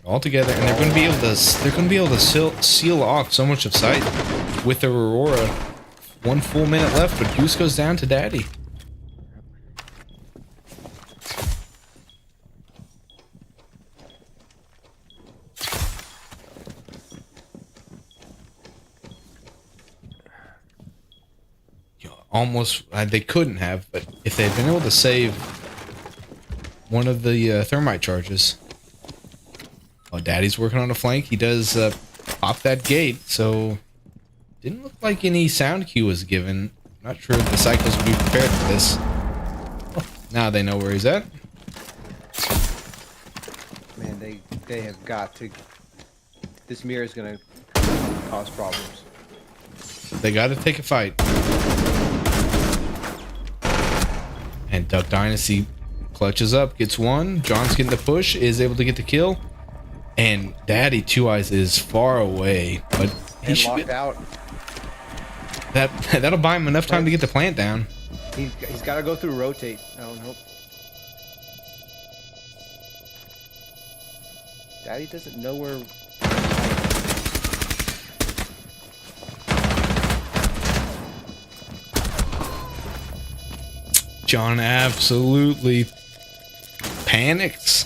All together, and they're going to be able to seal off so much of sight with the Aurora. 1 full minute left, but Goose goes down to Daddy. Almost, they couldn't have, but if they'd been able to save one of the thermite charges. Oh, Daddy's working on a flank. He does pop that gate, so didn't look like any sound cue was given. Not sure if the Cycles would be prepared for this. Oh, now they know where he's at. Man, they have got to. This mirror is gonna cause problems. They got to take a fight. And Duck Dynasty clutches up, gets one. John's getting the push, is able to get the kill. And Daddy Two Eyes is far away, but he And should locked out. that'll buy him enough time to get the plant down. He's got to go through rotate. Oh no. Daddy doesn't know where. John absolutely panics.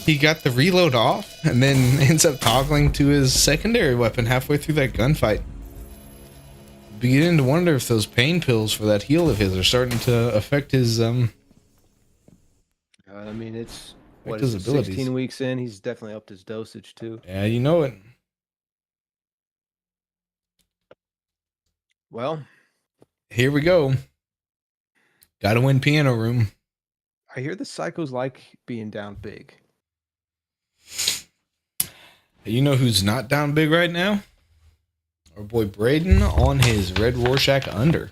He got the reload off and then ends up toggling to his secondary weapon halfway through that gunfight. Beginning to wonder if those pain pills for that heal of his are starting to affect his I mean, it's what his is it, abilities. 16 weeks in. He's definitely upped his dosage too. Yeah, you know it. Well, Here we go. Gotta win piano room. I hear the Psychos like being down big. You know who's not down big right now? Our boy Braden on his Red Rorschach under.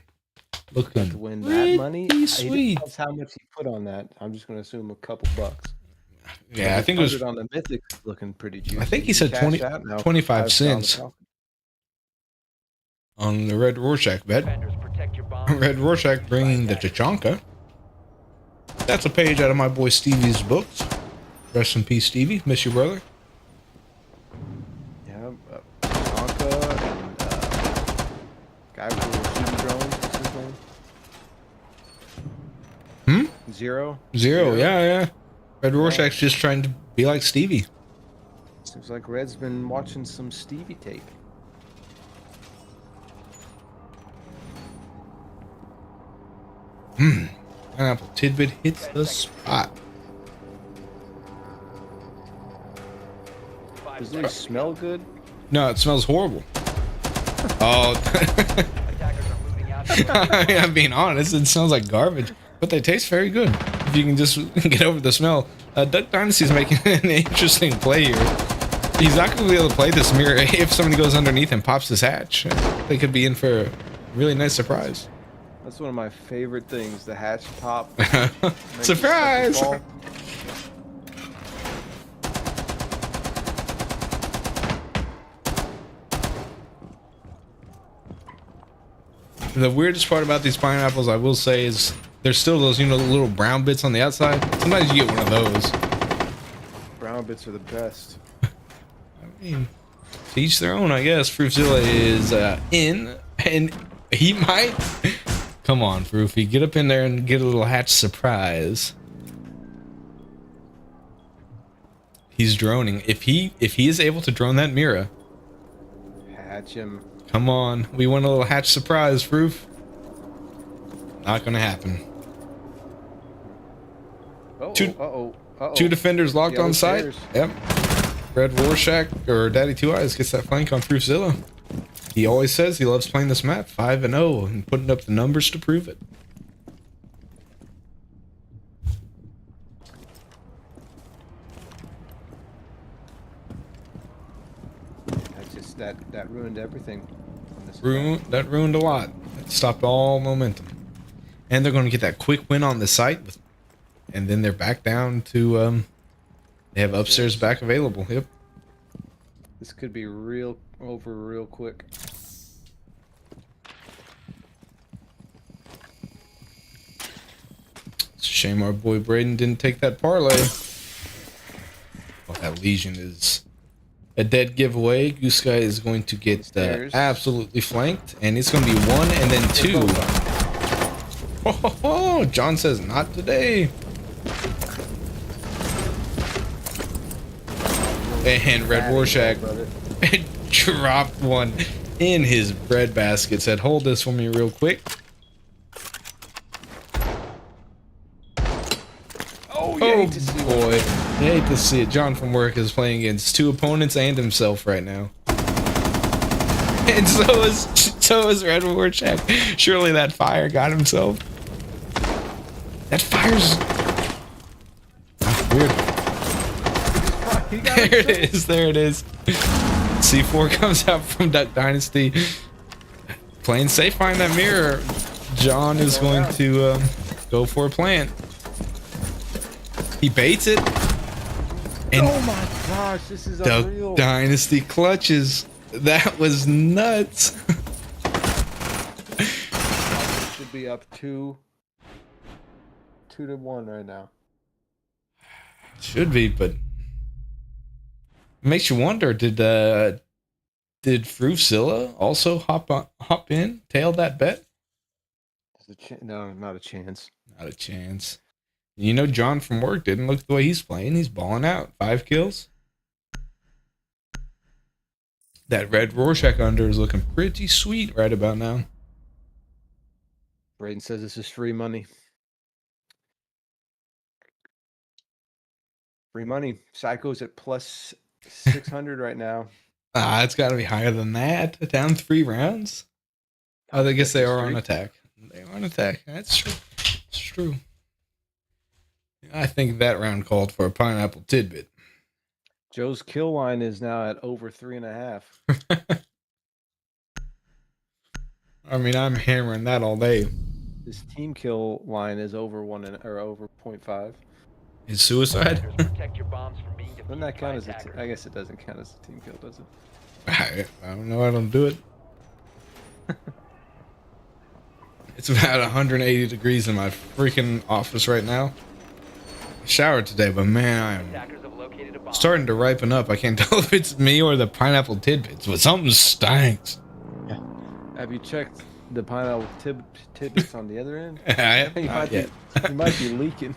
Looking To win that money, sweet. That's how much he put on that. I'm just going to assume a couple bucks. Yeah, I think it was. 100 on the Mythics looking pretty juicy. I think he said 20 Cash out now. 25 $5 cents Falcon. on the Red Rorschach bet. Defenders, protect your bomb. Red Rorschach bringing the Tachanka. That's a page out of my boy Stevie's books. Rest in peace, Stevie. Miss you, brother. Yeah, Tonka and guy with the little shooting drones. What's his name? Zero. Zero. Yeah. Red Rorschach's just trying to be like Stevie. Seems like Red's been watching some Stevie tape. Pineapple Tidbit hits the spot. Does it smell good? No, it smells horrible. Oh, Attackers are moving out. I mean, I'm being honest. It smells like garbage, but they taste very good. If you can just get over the smell. Duck Dynasty's making an interesting play here. He's not going to be able to play this mirror if somebody goes underneath and pops his hatch. They could be in for a really nice surprise. That's one of my favorite things. The hatch pop. Makes you start to Surprise! fall. The weirdest part about these pineapples, I will say, is there's still those, little brown bits on the outside. Sometimes you get one of those. Brown bits are the best. I mean, to each their own, I guess. Fruitzilla is in, and he might. Come on, Froofy, get up in there and get a little hatch surprise. He's droning. If he is able to drone that Mira, Hatch him. come on, we want a little hatch surprise, Froof. Not gonna happen. Uh-oh, Two- uh-oh, uh-oh. Two defenders locked Yellow on site. chairs. Yep. Red Rorschach or Daddy Two Eyes gets that flank on Fruitzilla. He always says he loves playing this map 5-0 and putting up the numbers to prove it. That's just that ruined everything. On this That ruined a lot. It stopped all momentum. And they're going to get that quick win on the site, and then they're back down to they have upstairs back available. Yep. This could be real quick. It's a shame our boy Braden didn't take that parlay. Well, that Legion is a dead giveaway. Goose Guy is going to get Stairs. absolutely flanked, and it's going to be 1 and then 2. Oh, John says not today. And Red Rorschach dropped one in his bread basket. Said, "Hold this for me real quick." Oh, Oh boy, you hate to see it. John from work is playing against 2 opponents and himself right now. And so is Red Rorschach. Surely that fire got himself. That fire's weird. There it is. There it is. C4 comes out from Duck Dynasty. Playing safe behind that mirror. John is going to go for a plant. He baits it. And oh my gosh, this is Duck unreal. Dynasty clutches. That was nuts. Should be up 2 to 1 right now. Should be, but makes you wonder. Did Frufzilla also hop in, tail that bet? No, not a chance. Not a chance. You know, John from work didn't look the way he's playing. He's balling out. 5 kills. That Red Rorschach under is looking pretty sweet right about now. Braden says this is free money. Free money. Psycho's at plus 600 right now. It's got to be higher than that. Down 3 rounds. Oh, I guess they are on attack. They are on attack. That's true. It's true. I think that round called for a pineapple tidbit. Joe's kill line is now at over 3.5. I mean, I'm hammering that all day. His team kill line is over over 0.5. Is suicide? Protect your bombs from being Doesn't that defused by count as attackers. I guess it doesn't count as a team kill, does it? I don't know. I don't do it. It's about 180 degrees in my freaking office right now. I showered today, but man, I am Attackers have located a bomb. starting to ripen up. I can't tell if it's me or the pineapple tidbits, but something stinks. Have you checked the pineapple tidbits on the other end? I have not yet. You might be leaking.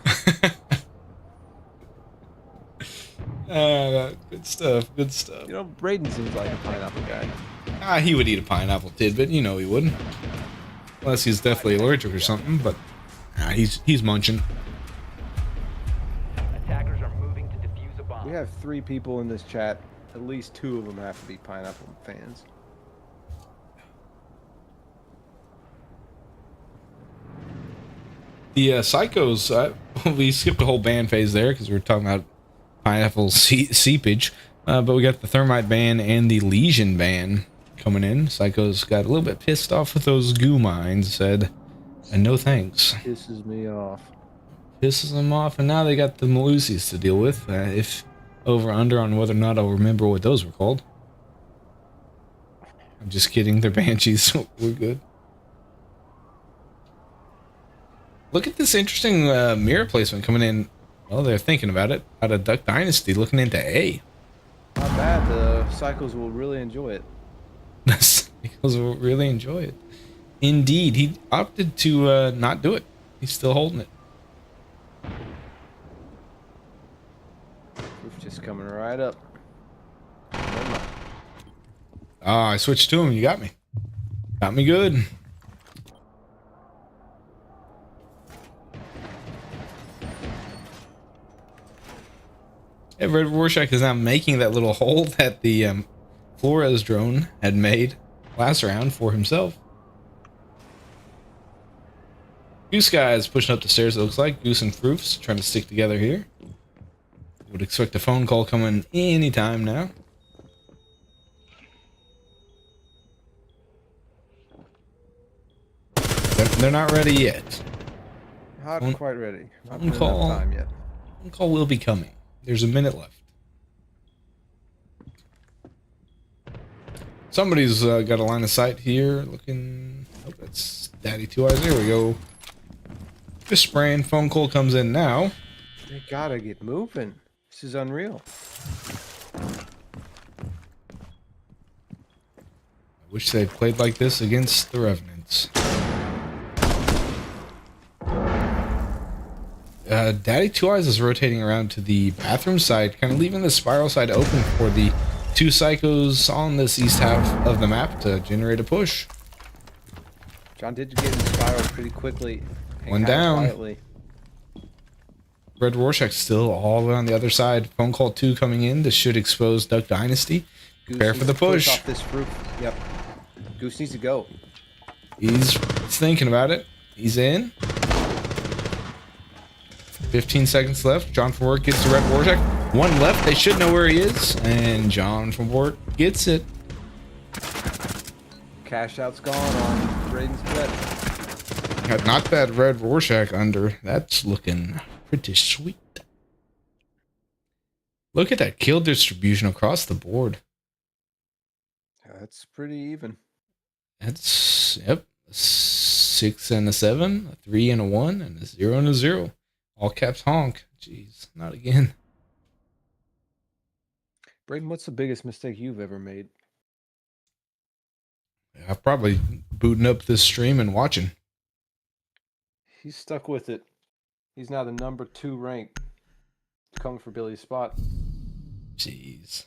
Good stuff. Good stuff. You know, Braden seems like a pineapple guy. He would eat a pineapple tidbit. You know he wouldn't. Unless he's definitely allergic or something, but he's munching. Attackers are moving to defuse a bomb. We have 3 people in this chat. At least 2 of them have to be pineapple fans. The Psychos, we skipped a whole ban phase there because we were talking about pineapple seepage, but we got the Thermite ban and the Legion ban coming in. Psychos got a little bit pissed off with those goo mines, said, no thanks. Pisses me off. Pisses them off, and now they got the Malusi's to deal with. If over under on whether or not I'll remember what those were called. I'm just kidding, they're Banshees. We're good. Look at this interesting mirror placement coming in. Well, they're thinking about it. Out of Duck Dynasty, looking into A. Not bad. The Psychos will really enjoy it. The Psychos will really enjoy it. Indeed, he opted to not do it. He's still holding it. Proof just coming right up. Ah, I switched to him. You got me. Got me good. Yeah, Red Rorschach is now making that little hole that the Flores drone had made last round for himself. Goose Guy is pushing up the stairs, it looks like. Goose and Froofs trying to stick together here. Would expect a phone call coming anytime now. They're not ready yet. Not Phone- quite ready. Not phone been call. enough time yet. Phone call will be coming. There's a minute left. Somebody's got a line of sight here. Looking. Oh, that's Daddy Two Eyes. There we go. Just spraying. Phone call comes in now. They gotta get moving. This is unreal. I wish they played like this against the Revenants. Daddy Two Eyes is rotating around to the bathroom side, kind of leaving the spiral side open for the two psychos on this east half of the map to generate a push. John did get in spiral pretty quickly. and One kinda down. Quietly. Red Rorschach still all the way on the other side. Phone call 2 coming in. This should expose Duck Dynasty. Goose Prepare for needs the to push push. off this roof. Yep. Goose needs to go. He's thinking about it. He's in. 15 seconds left. John from work gets the Red Rorschach. One left. They should know where he is. And John from work gets it. Cash out's gone on Braden's bet. Got knocked that Red Rorschach under. That's looking pretty sweet. Look at that kill distribution across the board. That's pretty even. That's, yep, a 6 and a 7, a 3 and a 1, and a 0 and a 0. All caps honk. Jeez, not again. Braden, what's the biggest mistake you've ever made? I'm probably booting up this stream and watching. He's stuck with it. He's now the number 2 rank. Coming for Billy's spot. Jeez.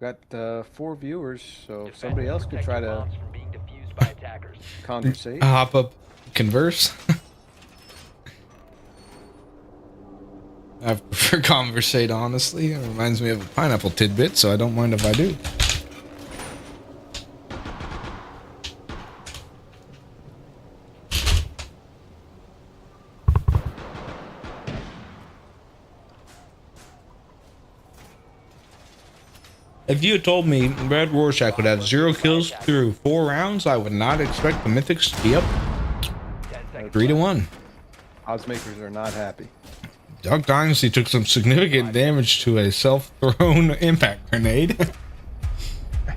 Got 4 viewers, so Defend somebody and else could protect try your to bombs from being defused by attackers. conversate. Hop up, converse. I prefer conversate, honestly. It reminds me of a pineapple tidbit, so I don't mind if I do. If you had told me Red Rorschach would have 0 kills through 4 rounds, I would not expect the Mythics to be up 10 seconds 3 to left. 1. Odds makers are not happy. Duck Dynasty took some significant damage to a self-thrown impact grenade.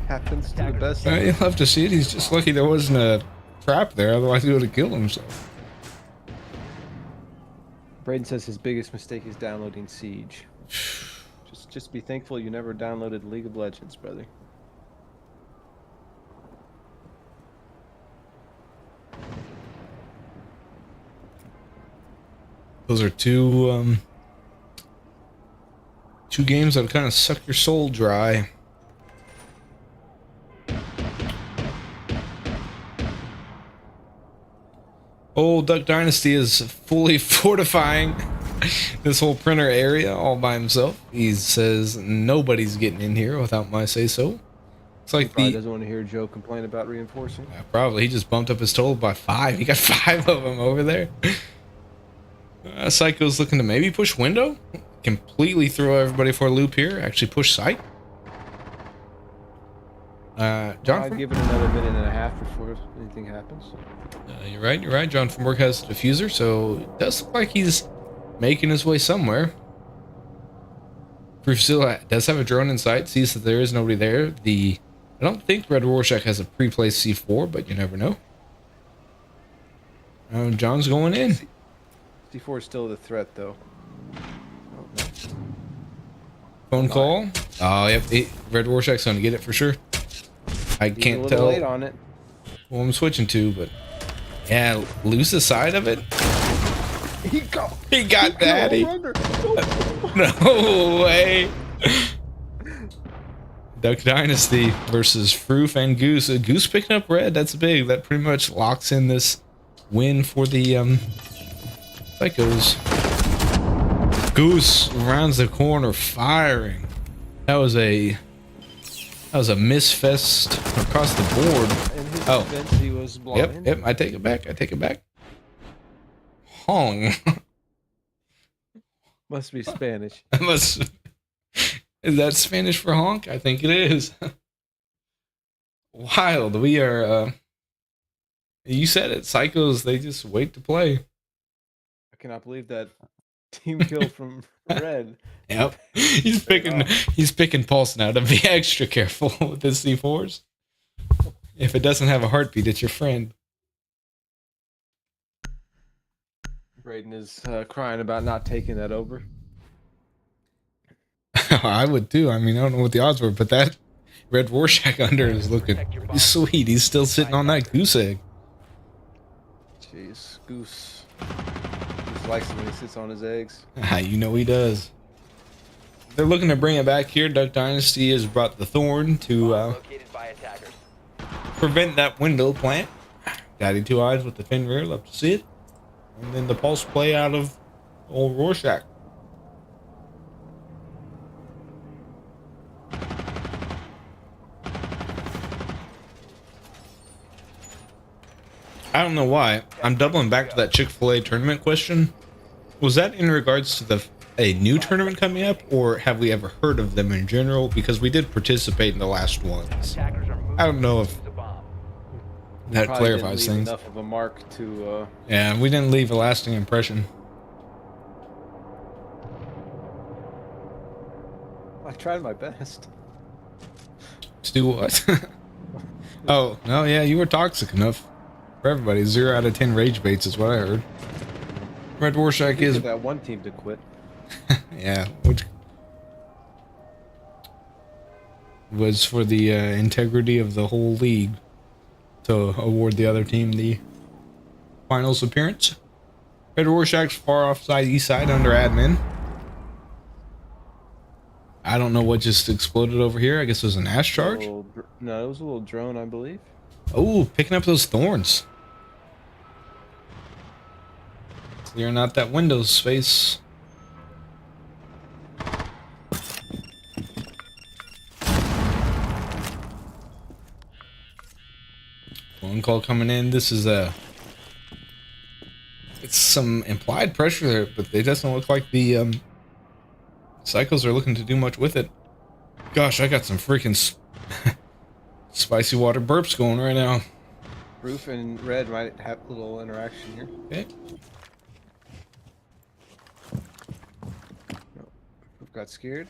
Happens to the best. You'll have to see it. He's just lucky there wasn't a trap there, otherwise he would have killed himself. Braden says his biggest mistake is downloading Siege. Just be thankful you never downloaded League of Legends, brother. Those are two games that kind of suck your soul dry. Old Duck Dynasty is fully fortifying this whole printer area all by himself. He says nobody's getting in here without my say-so. It's like Probably doesn't want to hear Joe complain about reinforcing. probably he just bumped up his total by 5. He got 5 of them over there. Psycho's looking to maybe push window. Completely throw everybody for a loop here. Actually push site. John, I'd give it another minute and a half before anything happens. you're right. You're right. John from work has a diffuser, so it does look like he's making his way somewhere. Proof still does have a drone in sight. Sees that there is nobody there. I don't think Red Rorschach has a pre-placed C4, but you never know. John's going in. C4 is still the threat, though. Phone call. Oh, yep. Red Rorschach's going to get it for sure. I He's a can't little tell late on it. who I'm switching to, but yeah, lose the side of it. He got Daddy. No way. Duck Dynasty versus Froof and Goose. Goose picking up red. That's big. That pretty much locks in this win for the Psychos. Goose rounds the corner firing. That was a misfest across the board. In his Oh. defense, he was blind. Yep. I take it back. I take it back. Hong. Must be Spanish. Is that Spanish for honk? I think it is. Wild. We are. You said it. Psychos. They just wait to play. I cannot believe that Team kill from Red. Yep. He's picking pulse now to be extra careful with his C4s. If it doesn't have a heartbeat, it's your friend. Braden is crying about not taking that over. I would too. I mean, I don't know what the odds were, but that red Rorschach under is looking pretty sweet. He's still sitting on that goose egg. Jeez, Goose. Goose likes it when he sits on his eggs. You know he does. They're looking to bring it back here. Duck Dynasty has brought the Thorn to Located by attackers. prevent that window plant. Daddy Two Eyes with the fin rear, love to see it. And then the pulse play out of old Rorschach. I don't know why. I'm doubling back to that Chick-fil-A tournament question. Was that in regards to a new tournament coming up, or have we ever heard of them in general? Because we did participate in the last ones. Attackers are moving I don't know if to the bomb. that Probably didn't clarifies leave things. enough of a mark to. Yeah, we didn't leave a lasting impression. I tried my best. To do what? Oh, no, yeah, you were toxic enough for everybody. 0 out of 10 rage baits is what I heard. Red Rorschach Get is, that one team to quit. yeah, which was for the integrity of the whole league to award the other team the finals appearance. Red Rorschach's far off side, east side under admin. I don't know what just exploded over here. I guess it was an ash charge. No, it was a little drone, I believe. Oh, picking up those thorns. Clearing out that window space. One call coming in. This is it's some implied pressure there, but it doesn't look like the Psychos are looking to do much with it. Gosh, I got some freaking spicy water burps going right now. Roof and Red might have a little interaction here. Okay. Roof got scared.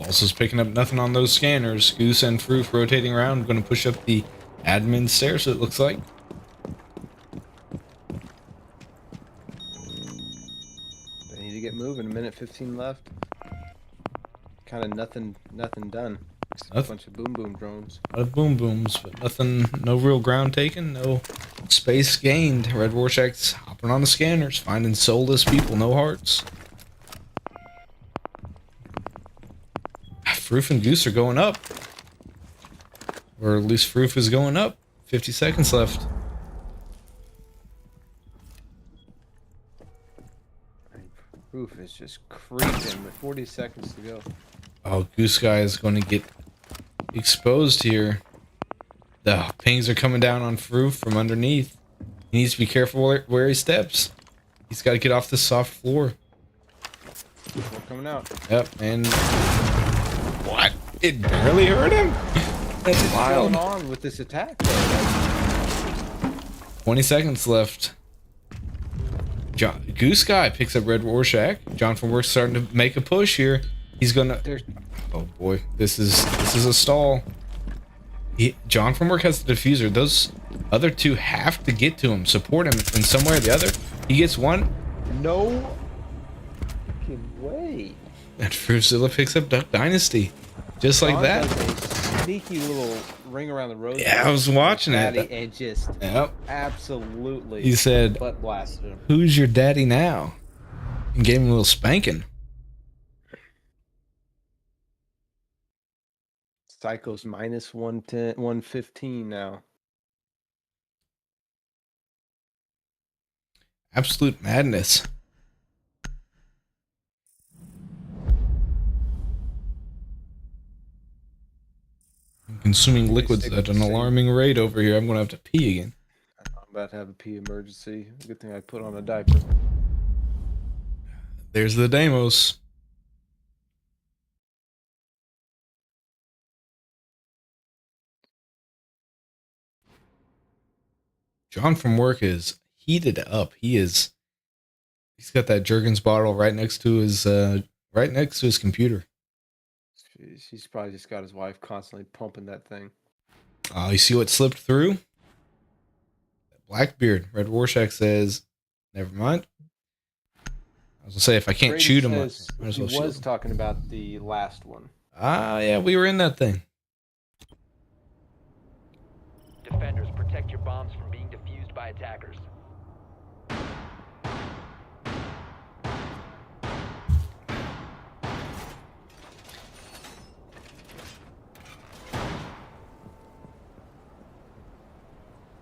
Also picking up nothing on those scanners. Goose and Froof rotating around. Going to push up the admin stairs, it looks like. They need to get moving. A minute 15 left. Kind of nothing done. Just a bunch of boom drones. A lot of boom booms, but nothing, no real ground taken, no space gained. Red Rorschach's hopping on the scanners, finding soulless people, no hearts. Froof and Goose are going up. Or at least Froof is going up. 50 seconds left. Roof is just creeping with 40 seconds to go. Oh, Goose Guy is going to get exposed here. The pings are coming down on Froof from underneath. He needs to be careful where he steps. He's got to get off the soft floor. We're coming out. Yep, and what? It barely hurt him? That's What's wild. going on with this attack? 20 seconds left. Goose Guy picks up Red Rorschach. John from Work's starting to make a push here. He's gonna. Oh boy, this is a stall. John from Work has the diffuser. Those other two have to get to him, support him in some way or the other. He gets one. No fucking way. And Fruzilla picks up Duck Dynasty, just like John that. does a sneaky little ring around the road. Yeah, I was watching it. And just Yep. absolutely. He said, butt blasted him. "Who's your daddy now?" And gave him a little spanking. Psycho's minus 110, 115 now. Absolute madness. I'm consuming liquids at an alarming rate over here. I'm going to have to pee again. I'm about to have a pee emergency. Good thing I put on a diaper. There's the Deimos. John from work is heated up. He's got that Jergens bottle right next to his computer. He's probably just got his wife constantly pumping that thing. Oh, you see what slipped through? Blackbeard. Red Rorschach says, never mind. I was gonna say if I can't Brady shoot him, I says might as he well shield was him. talking about the last one. Ah, yeah, we were in that thing. Defenders, protect your bombs from being defused by attackers.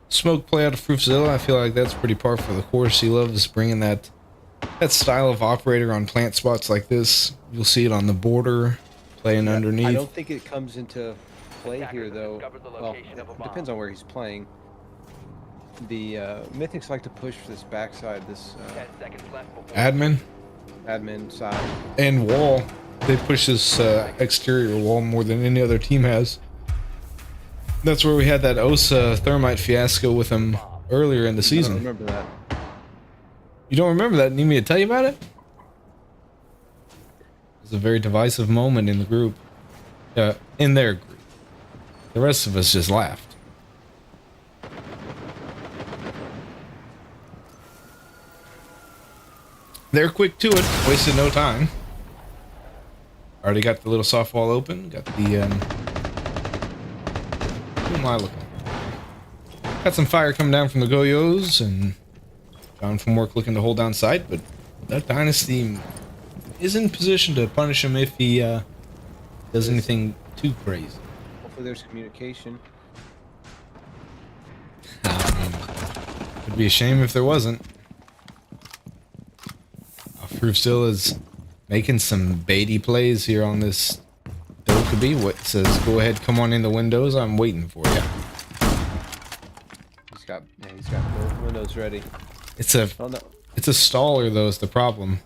Smoke play out of Fruitzilla. I feel like that's pretty par for the course. He loves bringing that style of operator on plant spots like this. You'll see it on the border, playing underneath. I don't think it comes into play Attackers here, have though. discovered the Well, location of a it bomb. depends on where he's playing. The Mythics like to push this backside, this 10 seconds left before Admin admin side. and wall. They push this exterior wall more than any other team has. That's where we had that Osa thermite fiasco with him earlier in the I don't season. remember that. You don't remember that? Need me to tell you about it? It was a very divisive moment in the group. In their group. The rest of us just laughed. They're quick to it. Wasted no time. Already got the little softball open. Got the, who am I looking at? Got some fire coming down from the Goyos, and John from work looking to hold down sight, but that Dynasty is in position to punish him if he does anything too crazy. Hopefully there's communication. It'd be a shame if there wasn't. Proof still is making some baity plays here on this. There could be what says, "Go ahead, come on in the windows. I'm waiting for you." He's got the windows ready. It's a Oh no. it's a staller though. Is the problem?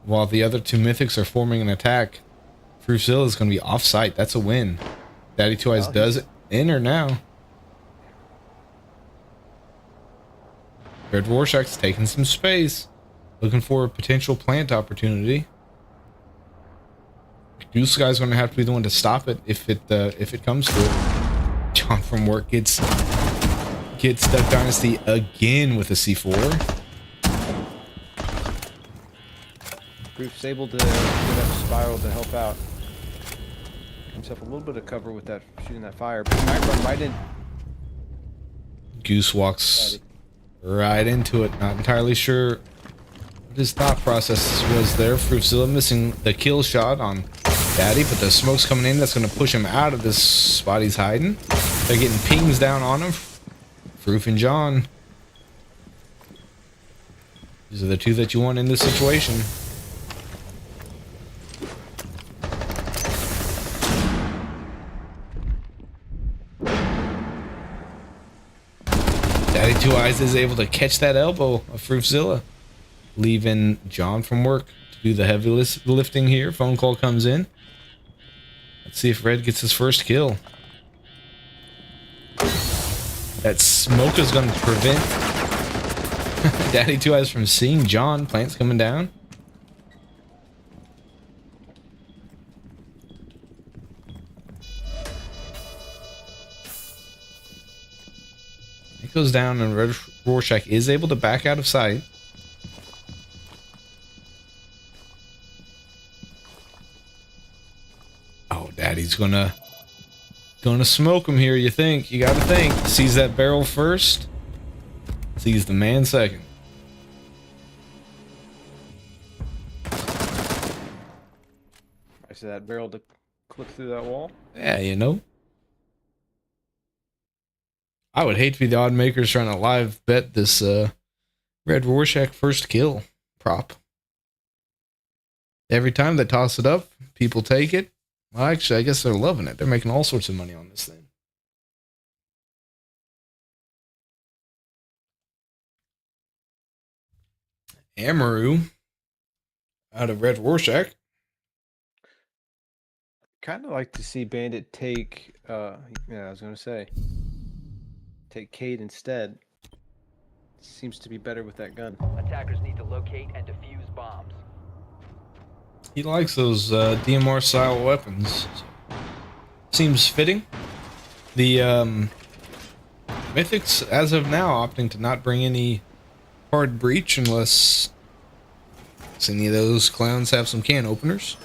While the other two Mythics are forming an attack, Fruitzilla is going to be off site. That's a win. Daddy Two Eyes does it. Enter now. Red Rorschach's taking some space, looking for a potential plant opportunity. Goose Guy's going to have to be the one to stop it if it comes to it. John from work gets Duck Dynasty again with a C4. Group's able to get up spiral to help out. Himself a little bit of cover with that shooting that fire, but he might run right in. Goose walks right into it. Not entirely sure what his thought process was there. Fruitzilla missing the kill shot on Daddy, but the smoke's coming in. That's going to push him out of this spot he's hiding. They're getting pings down on him. Froof and John. These are the two that you want in this situation. Daddy Two Eyes is able to catch that elbow of Fruitzilla, leaving John from work to do the heavy lifting here. Phone call comes in. Let's see if Red gets his first kill. That smoke is going to prevent Daddy Two Eyes from seeing John. Plants coming down. It goes down, and Red Rorschach is able to back out of sight. Oh, Daddy's gonna smoke him here. You think? You gotta think. Sees that barrel first. Sees the man second. I see that barrel to clip through that wall. Yeah, you know. I would hate to be the odd makers trying to live bet this Red Rorschach first kill prop. Every time they toss it up, people take it. Well, actually, I guess they're loving it. They're making all sorts of money on this thing. Amaru out of Red Rorschach. Kind of like to see Bandit take. Yeah, I was gonna say take Cade instead. Seems to be better with that gun. Attackers need to locate and defuse bombs. He likes those DMR style weapons. Seems fitting. The Mythics, as of now, opting to not bring any hard breach unless any of those clowns have some can openers.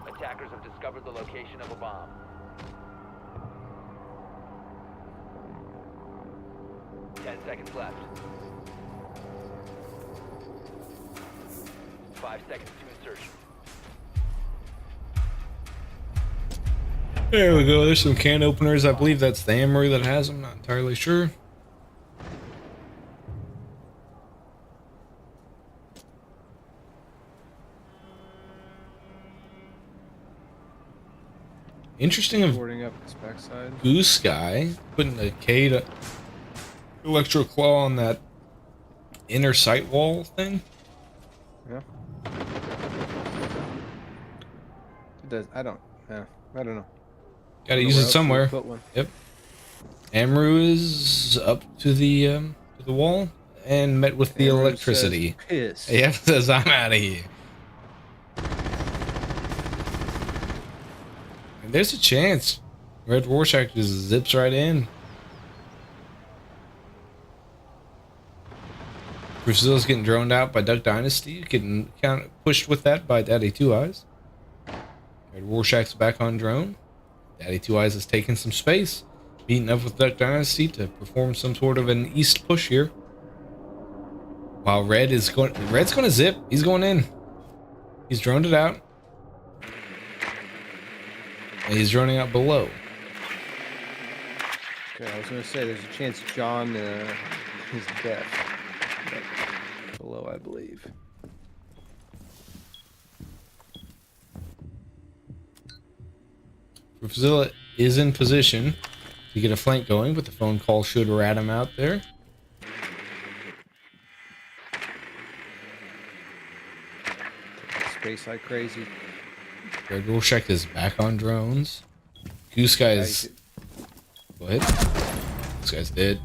Attackers have discovered the location of a bomb. Ten seconds left. 5 seconds to insertion. There we go. There's some can openers. I believe that's the Amory that has them. Not entirely sure. Interesting of Boarding up its backside. Goose Guy putting a Cade electro claw on that inner sight wall thing. Yeah. It does. I don't. Yeah. I don't know. Gotta Don't know use where it else you somewhere. would Put one. Yep. Amru is up to the wall and met with the Amru electricity. says, Piss. Yep, says I'm out of here. And there's a chance Red Rorschach just zips right in. Brazil's getting droned out by Duck Dynasty, getting pushed with that by Daddy Two Eyes. Red Rorschach's back on drone. Daddy Two Eyes is taking some space, beating up with Duck Dynasty to perform some sort of an east push here. While Red's going to zip. He's going in. He's droned it out. And he's droning out below. Okay, I was gonna say there's a chance John is deaf. But below, I believe. Rufzilla is in position to get a flank going, but the phone call should rat him out there. Space like crazy. Red Rorschach is back on drones. Goose Guy is... Go ahead. This guy's dead.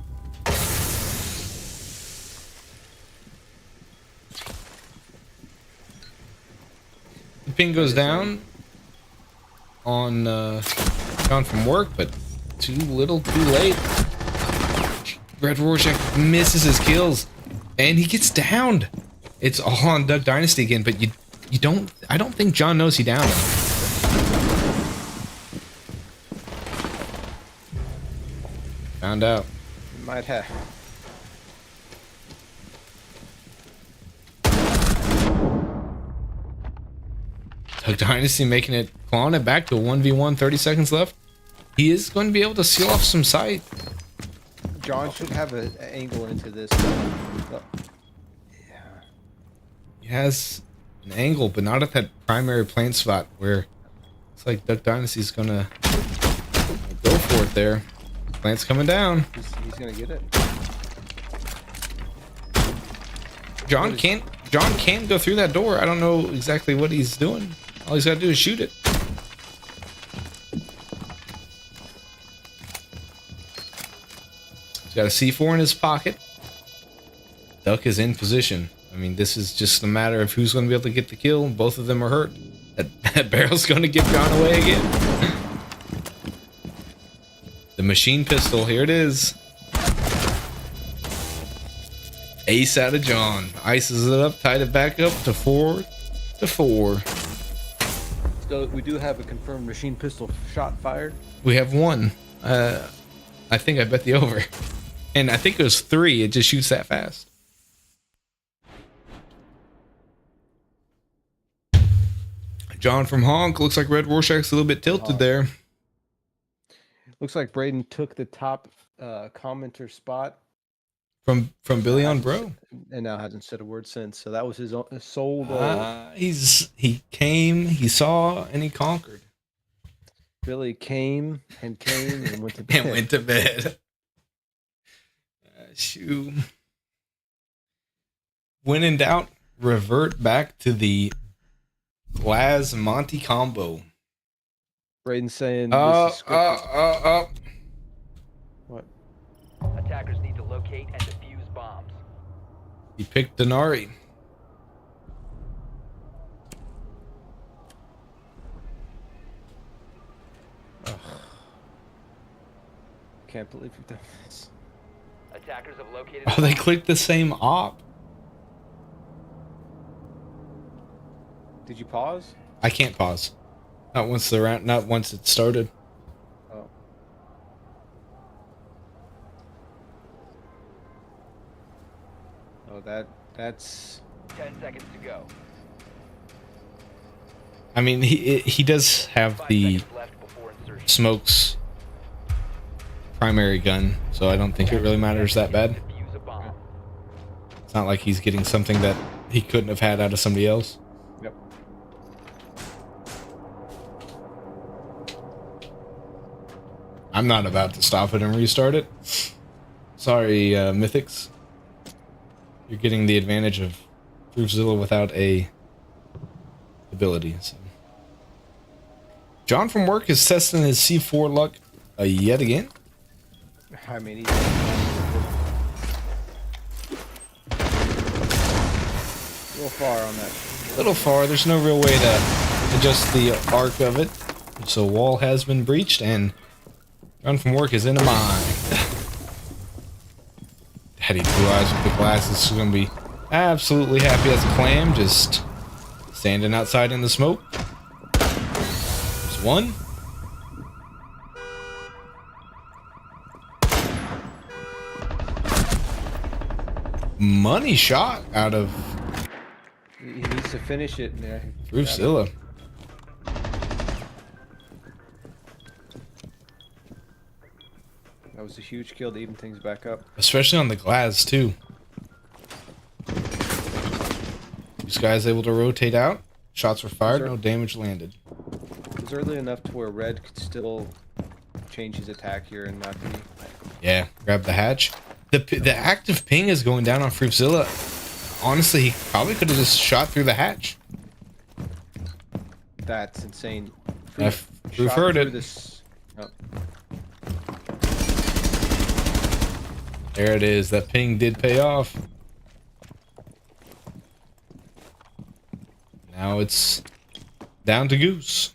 The ping goes down on John from work, but too little, too late. Red Rorschach misses his kills, and he gets downed. It's all on Duck Dynasty again, but you don't. I don't think John knows he downed him. Found out. Might have. Duck Dynasty making it, clawing it back to a 1v1, 30 seconds left. He is going to be able to seal off some sight. John should have an angle into this. Oh. Yeah. He has an angle, but not at that primary plant spot where it's like Duck Dynasty's going to go for it there. Plant's coming down. He's gonna get it. John can't go through that door. I don't know exactly what he's doing. All he's got to do is shoot it. He's got a C4 in his pocket. Duck is in position. I mean, this is just a matter of who's going to be able to get the kill. Both of them are hurt. That barrel's going to give John away again. The machine pistol, here it is. Ace out of John. Ices it up, tied it back up to 4-4. So we do have a confirmed machine pistol shot fired. We have one. I think I bet the over. And I think it was 3. It just shoots that fast. John from Honk. Looks like Red Rorschach's a little bit tilted there. Looks like Braden took the top commenter spot From Billy on Bro. and now hasn't said a word since. So that was his sole goal. He came, he saw, and he conquered. Billy came and went to bed. And went to bed. Shoo. when in doubt, revert back to the Glaz Monty combo. Brayden's saying this is scripted. What? Attackers need to locate and defuse bombs. He picked Denari. Can't believe you've done this. Attackers have located. Oh, they clicked the same op. Did you pause? I can't pause. Not once the round. Not once it started. Oh. Oh, that's 10 seconds to go. I mean, he does have 5 the seconds left before insertion. smokes primary gun, so I don't think it really matters that bad. Defuse a bomb. It's not like he's getting something that he couldn't have had out of somebody else. Yep. I'm not about to stop it and restart it. Sorry, Mythics. You're getting the advantage of Proofzilla without a ability. So. John from work is testing his C4 luck yet again. I mean, he's a little far on that. A little far. There's no real way to adjust the arc of it. So wall has been breached, and John from work is in a mine. Daddy Blue Eyes with the glasses is going to be absolutely happy as a clam, just standing outside in the smoke. There's one. Money shot out of He needs to finish it. Yeah. Proofzilla. That was a huge kill to even things back up. Especially on the glass, too. This guy's able to rotate out. Shots were fired, no damage landed. It was early enough to where Red could still change his attack here and not be... Yeah, grab the hatch. The active ping is going down on Proofzilla. Honestly, he probably could have just shot through the hatch. That's insane. Proof Shot heard through it. This... Oh. There it is. That ping did pay off. Now it's down to Goose.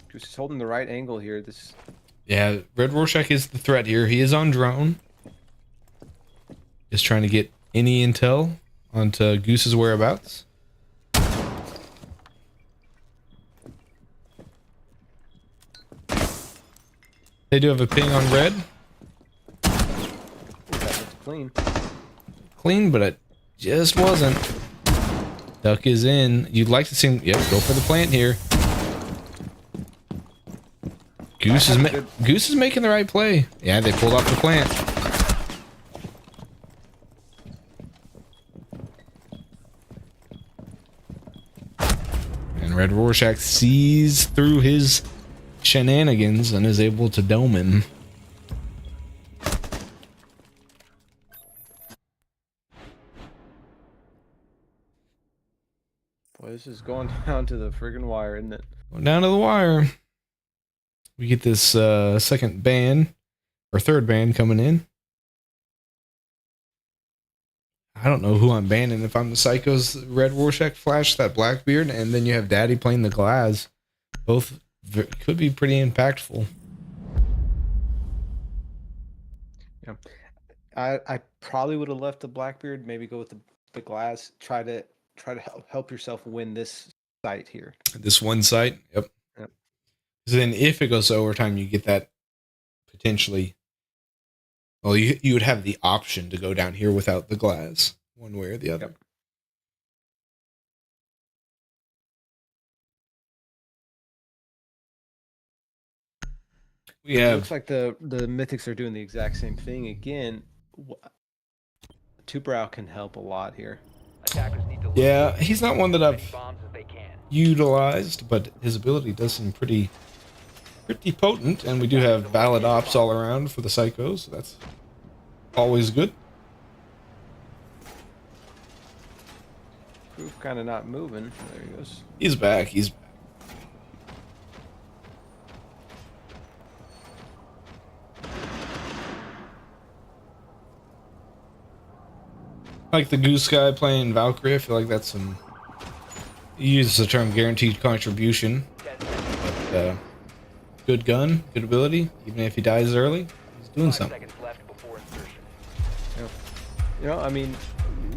Goose is holding the right angle here. This... Yeah, Red Rorschach is the threat here. He is on drone. Just trying to get any intel onto Goose's whereabouts. They do have a ping on Red. That looked clean. Clean, but it just wasn't. Duck is in. You'd like to see him. Yep, go for the plant here. Goose is making the right play. Yeah, they pulled off the plant. And Red Rorschach sees through his shenanigans and is able to dome him. Boy, this is going down to the friggin' wire, isn't it? Going down to the wire. We get this second ban, or third ban coming in. I don't know who I'm banning. If I'm the Psychos, Red Rorschach Flash, that Blackbeard, and then you have Daddy playing the Glaz. Both could be pretty impactful. Yeah. I probably would have left the Blackbeard, maybe go with the Glass, try to help yourself win this site here. This one site, yep. Yep. So then if it goes to overtime, you get that potentially. Well, you would have the option to go down here without the Glaz, one way or the other. Yep. We It have looks like the Mythics are doing the exact same thing again. Two Brow can help a lot here. Attackers need to Yeah, locate he's not one that as many I've bombs as they can. utilized, but his ability does seem pretty potent, and we do have valid ops all around for the Psychos. So that's Always good. Proof kind of not moving. There he goes. He's back. He's back. Like the Goose guy playing Valkyrie, I feel like that's some. He uses the term guaranteed contribution. 10 seconds. Good gun, good ability. Even if he dies early, he's doing 5 something. seconds left before insertion. You know, I mean,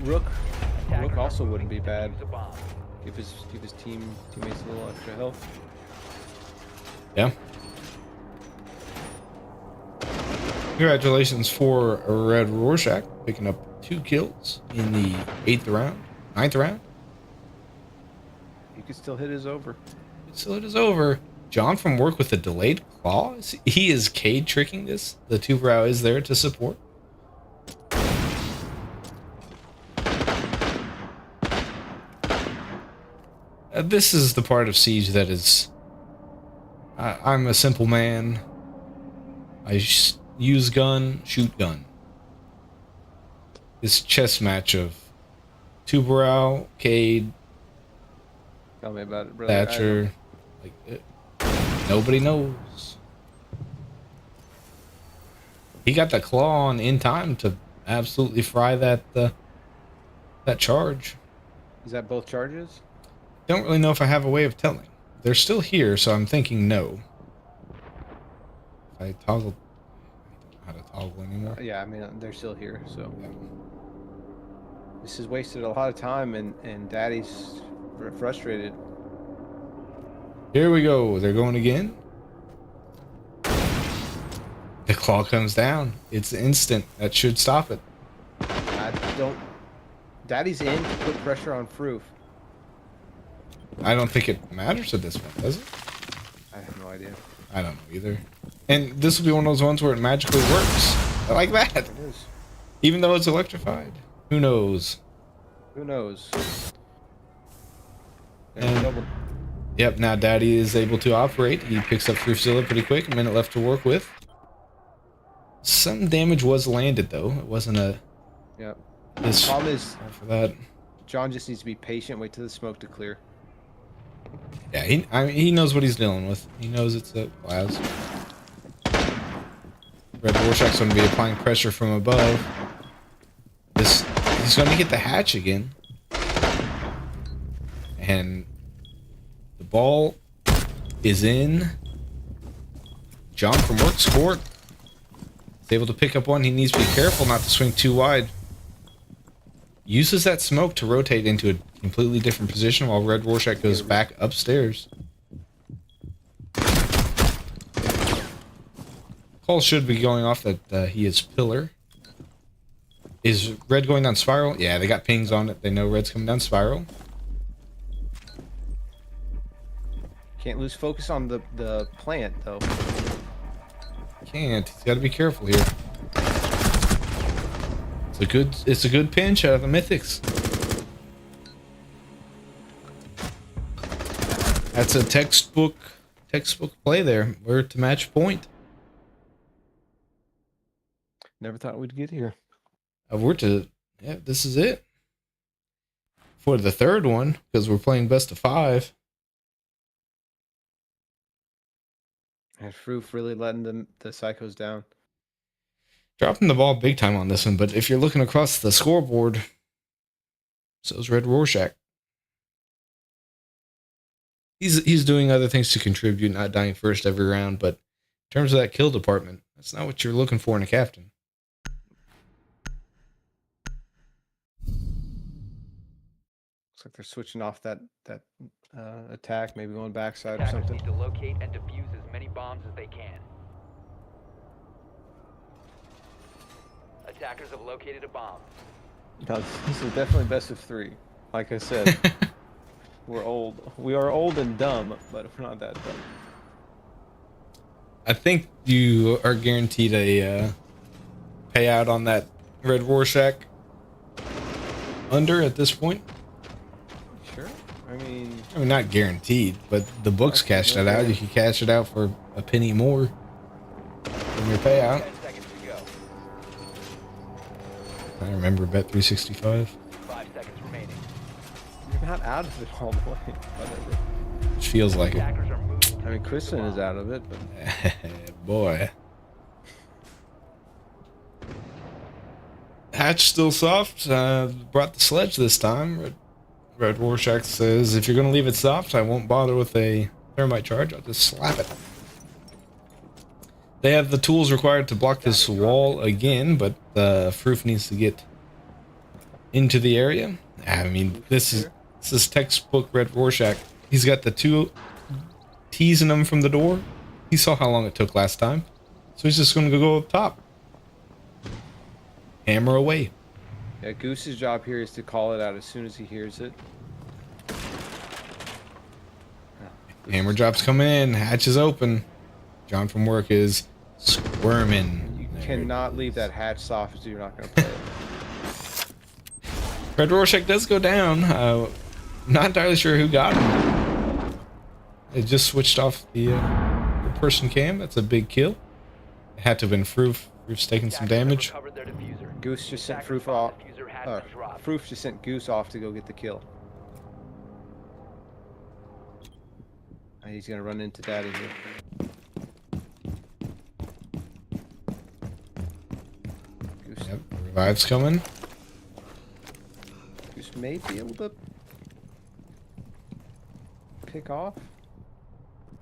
Rook Attackers also are wouldn't be moving to bad. defuse a bomb. Give his teammates a little extra health. Yeah. Congratulations for Red Rorschach picking up 2 kills in the 9th round. He could still hit his over. So it is over. John from work with a delayed claw. He is Cade tricking this. The 2-brow is there to support. This is the part of Siege that is. I'm a simple man. I use gun, shoot gun. This chess match of 2-brow, Cade, Tell me about it, brother. I Thatcher, like nobody knows. He got the claw on in time to absolutely fry that charge. Is that both charges? Don't really know if I have a way of telling. They're still here, so I'm thinking no. If I toggle, I don't know how to toggle anymore. Yeah, I mean, they're still here, so. This has wasted a lot of time, and Daddy's frustrated. Here we go. They're going again. The claw comes down. It's instant. That should stop it. I don't. Daddy's in to put pressure on Froof. I don't think it matters at this point, does it? I have no idea. I don't know either. And this will be one of those ones where it magically works. I like that. It is. Even though it's electrified. Who knows? Who knows? And- Double. Yep, now Daddy is able to operate. He picks up Drusilla pretty quick. A minute left to work with. Some damage was landed, though. It wasn't a... Yep. This Problem is, for that. John just needs to be patient. Wait till the smoke to clear. Yeah, he knows what he's dealing with. He knows it's a Las. Red Rorschach's going to be applying pressure from above. He's going to get the hatch again. And the ball is in. John from work scored. He's able to pick up one. He needs to be careful not to swing too wide. Uses that smoke to rotate into a completely different position while Red Rorschach goes back upstairs. Call should be going off that he is pillar. Is Red going down spiral? Yeah, they got pings on it. They know Red's coming down spiral. Can't lose focus on the plant, though. Can't. He's got to be careful here. It's a good pinch out of the Mythics. That's a textbook play there. We're to match point. Never thought we'd get here. Yeah, this is it. For the third one, because we're playing best of 5. And Froof really letting the psychos down. Dropping the ball big time on this one, but if you're looking across the scoreboard, so's Red Rorschach. He's doing other things to contribute, not dying first every round, but in terms of that kill department, that's not what you're looking for in a captain. Looks like they're switching off that attack, maybe going backside or Attackers something. need to locate and defuse as many bombs as they can. Attackers have located a bomb. No, this is definitely best of 3. Like I said, we're old. We are old and dumb, but we're not that dumb. I think you are guaranteed a payout on that Red Rorschach under at this point. Sure. I mean, Not guaranteed, but the books cashed it out. You can cash it out for a penny more than your payout. 10 seconds to go. I remember Bet 365. 5 seconds remaining. You're not out of it all the way. Whatever. It feels like it. Attackers are moving to I mean, defuse the Kristen is bomb. out of it, but Boy. Hatch still soft. Brought the sledge this time. Red Rorschach says, if you're going to leave it soft, I won't bother with a thermite charge. I'll just slap it. They have the tools required to block this wall again, but Froof needs to get into the area. I mean, this is textbook Red Rorschach. He's got the two teasing him from the door. He saw how long it took last time, so he's just going to go up top. Hammer away. yeah, Goose's job here is to call it out as soon as he hears it. Hammer drops come in. Hatch is open. John from work is squirming. You There cannot it leave is. that hatch soft if you're not going to play it. Red Rorschach does go down. Not entirely sure who got him. It just switched off the person cam. That's a big kill. It had to have been Froof. Froof's taking some Attackers have damage. recovered their diffuser. Goose just sent Attackers Froof bomb off. diffuser has been dropped. Froof just sent Goose off to go get the kill. He's gonna run into Daddy here. Goose, Yep, revive's coming. Goose may be able to pick off.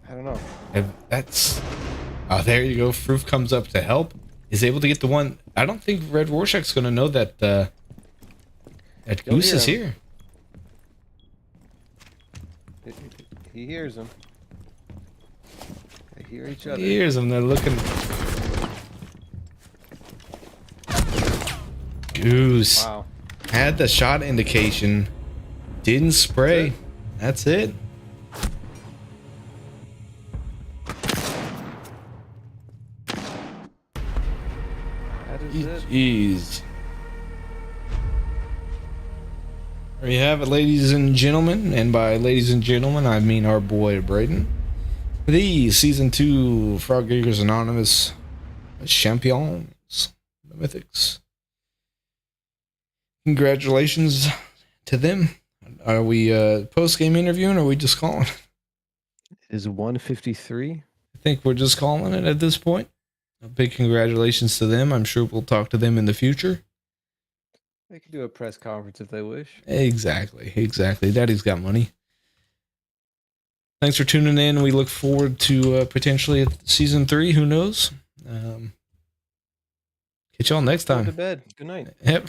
I don't know. And that's... Oh, there you go. Froof comes up to help. Is able to get the one... I don't think Red Rorschach's going to know that that He'll Goose hear is him. here. He hears him. They hear each other. He hears them. They're looking... Goose. Wow. Had the shot indication. Didn't spray. That's it. That is it. Jeez. There you have it, ladies and gentlemen. And by ladies and gentlemen, I mean our boy Braden. The Season 2 Frog Giggers Anonymous champions, the Mythics. Congratulations to them. Are we post-game interviewing or are we just calling it? Is 153? I think we're just calling it at this point. A big congratulations to them. I'm sure we'll talk to them in the future. They could do a press conference if they wish. Exactly. Daddy's got money. Thanks for tuning in. We look forward to potentially Season 3. Who knows? Catch y'all next Go to time. bed. Good night. Yep.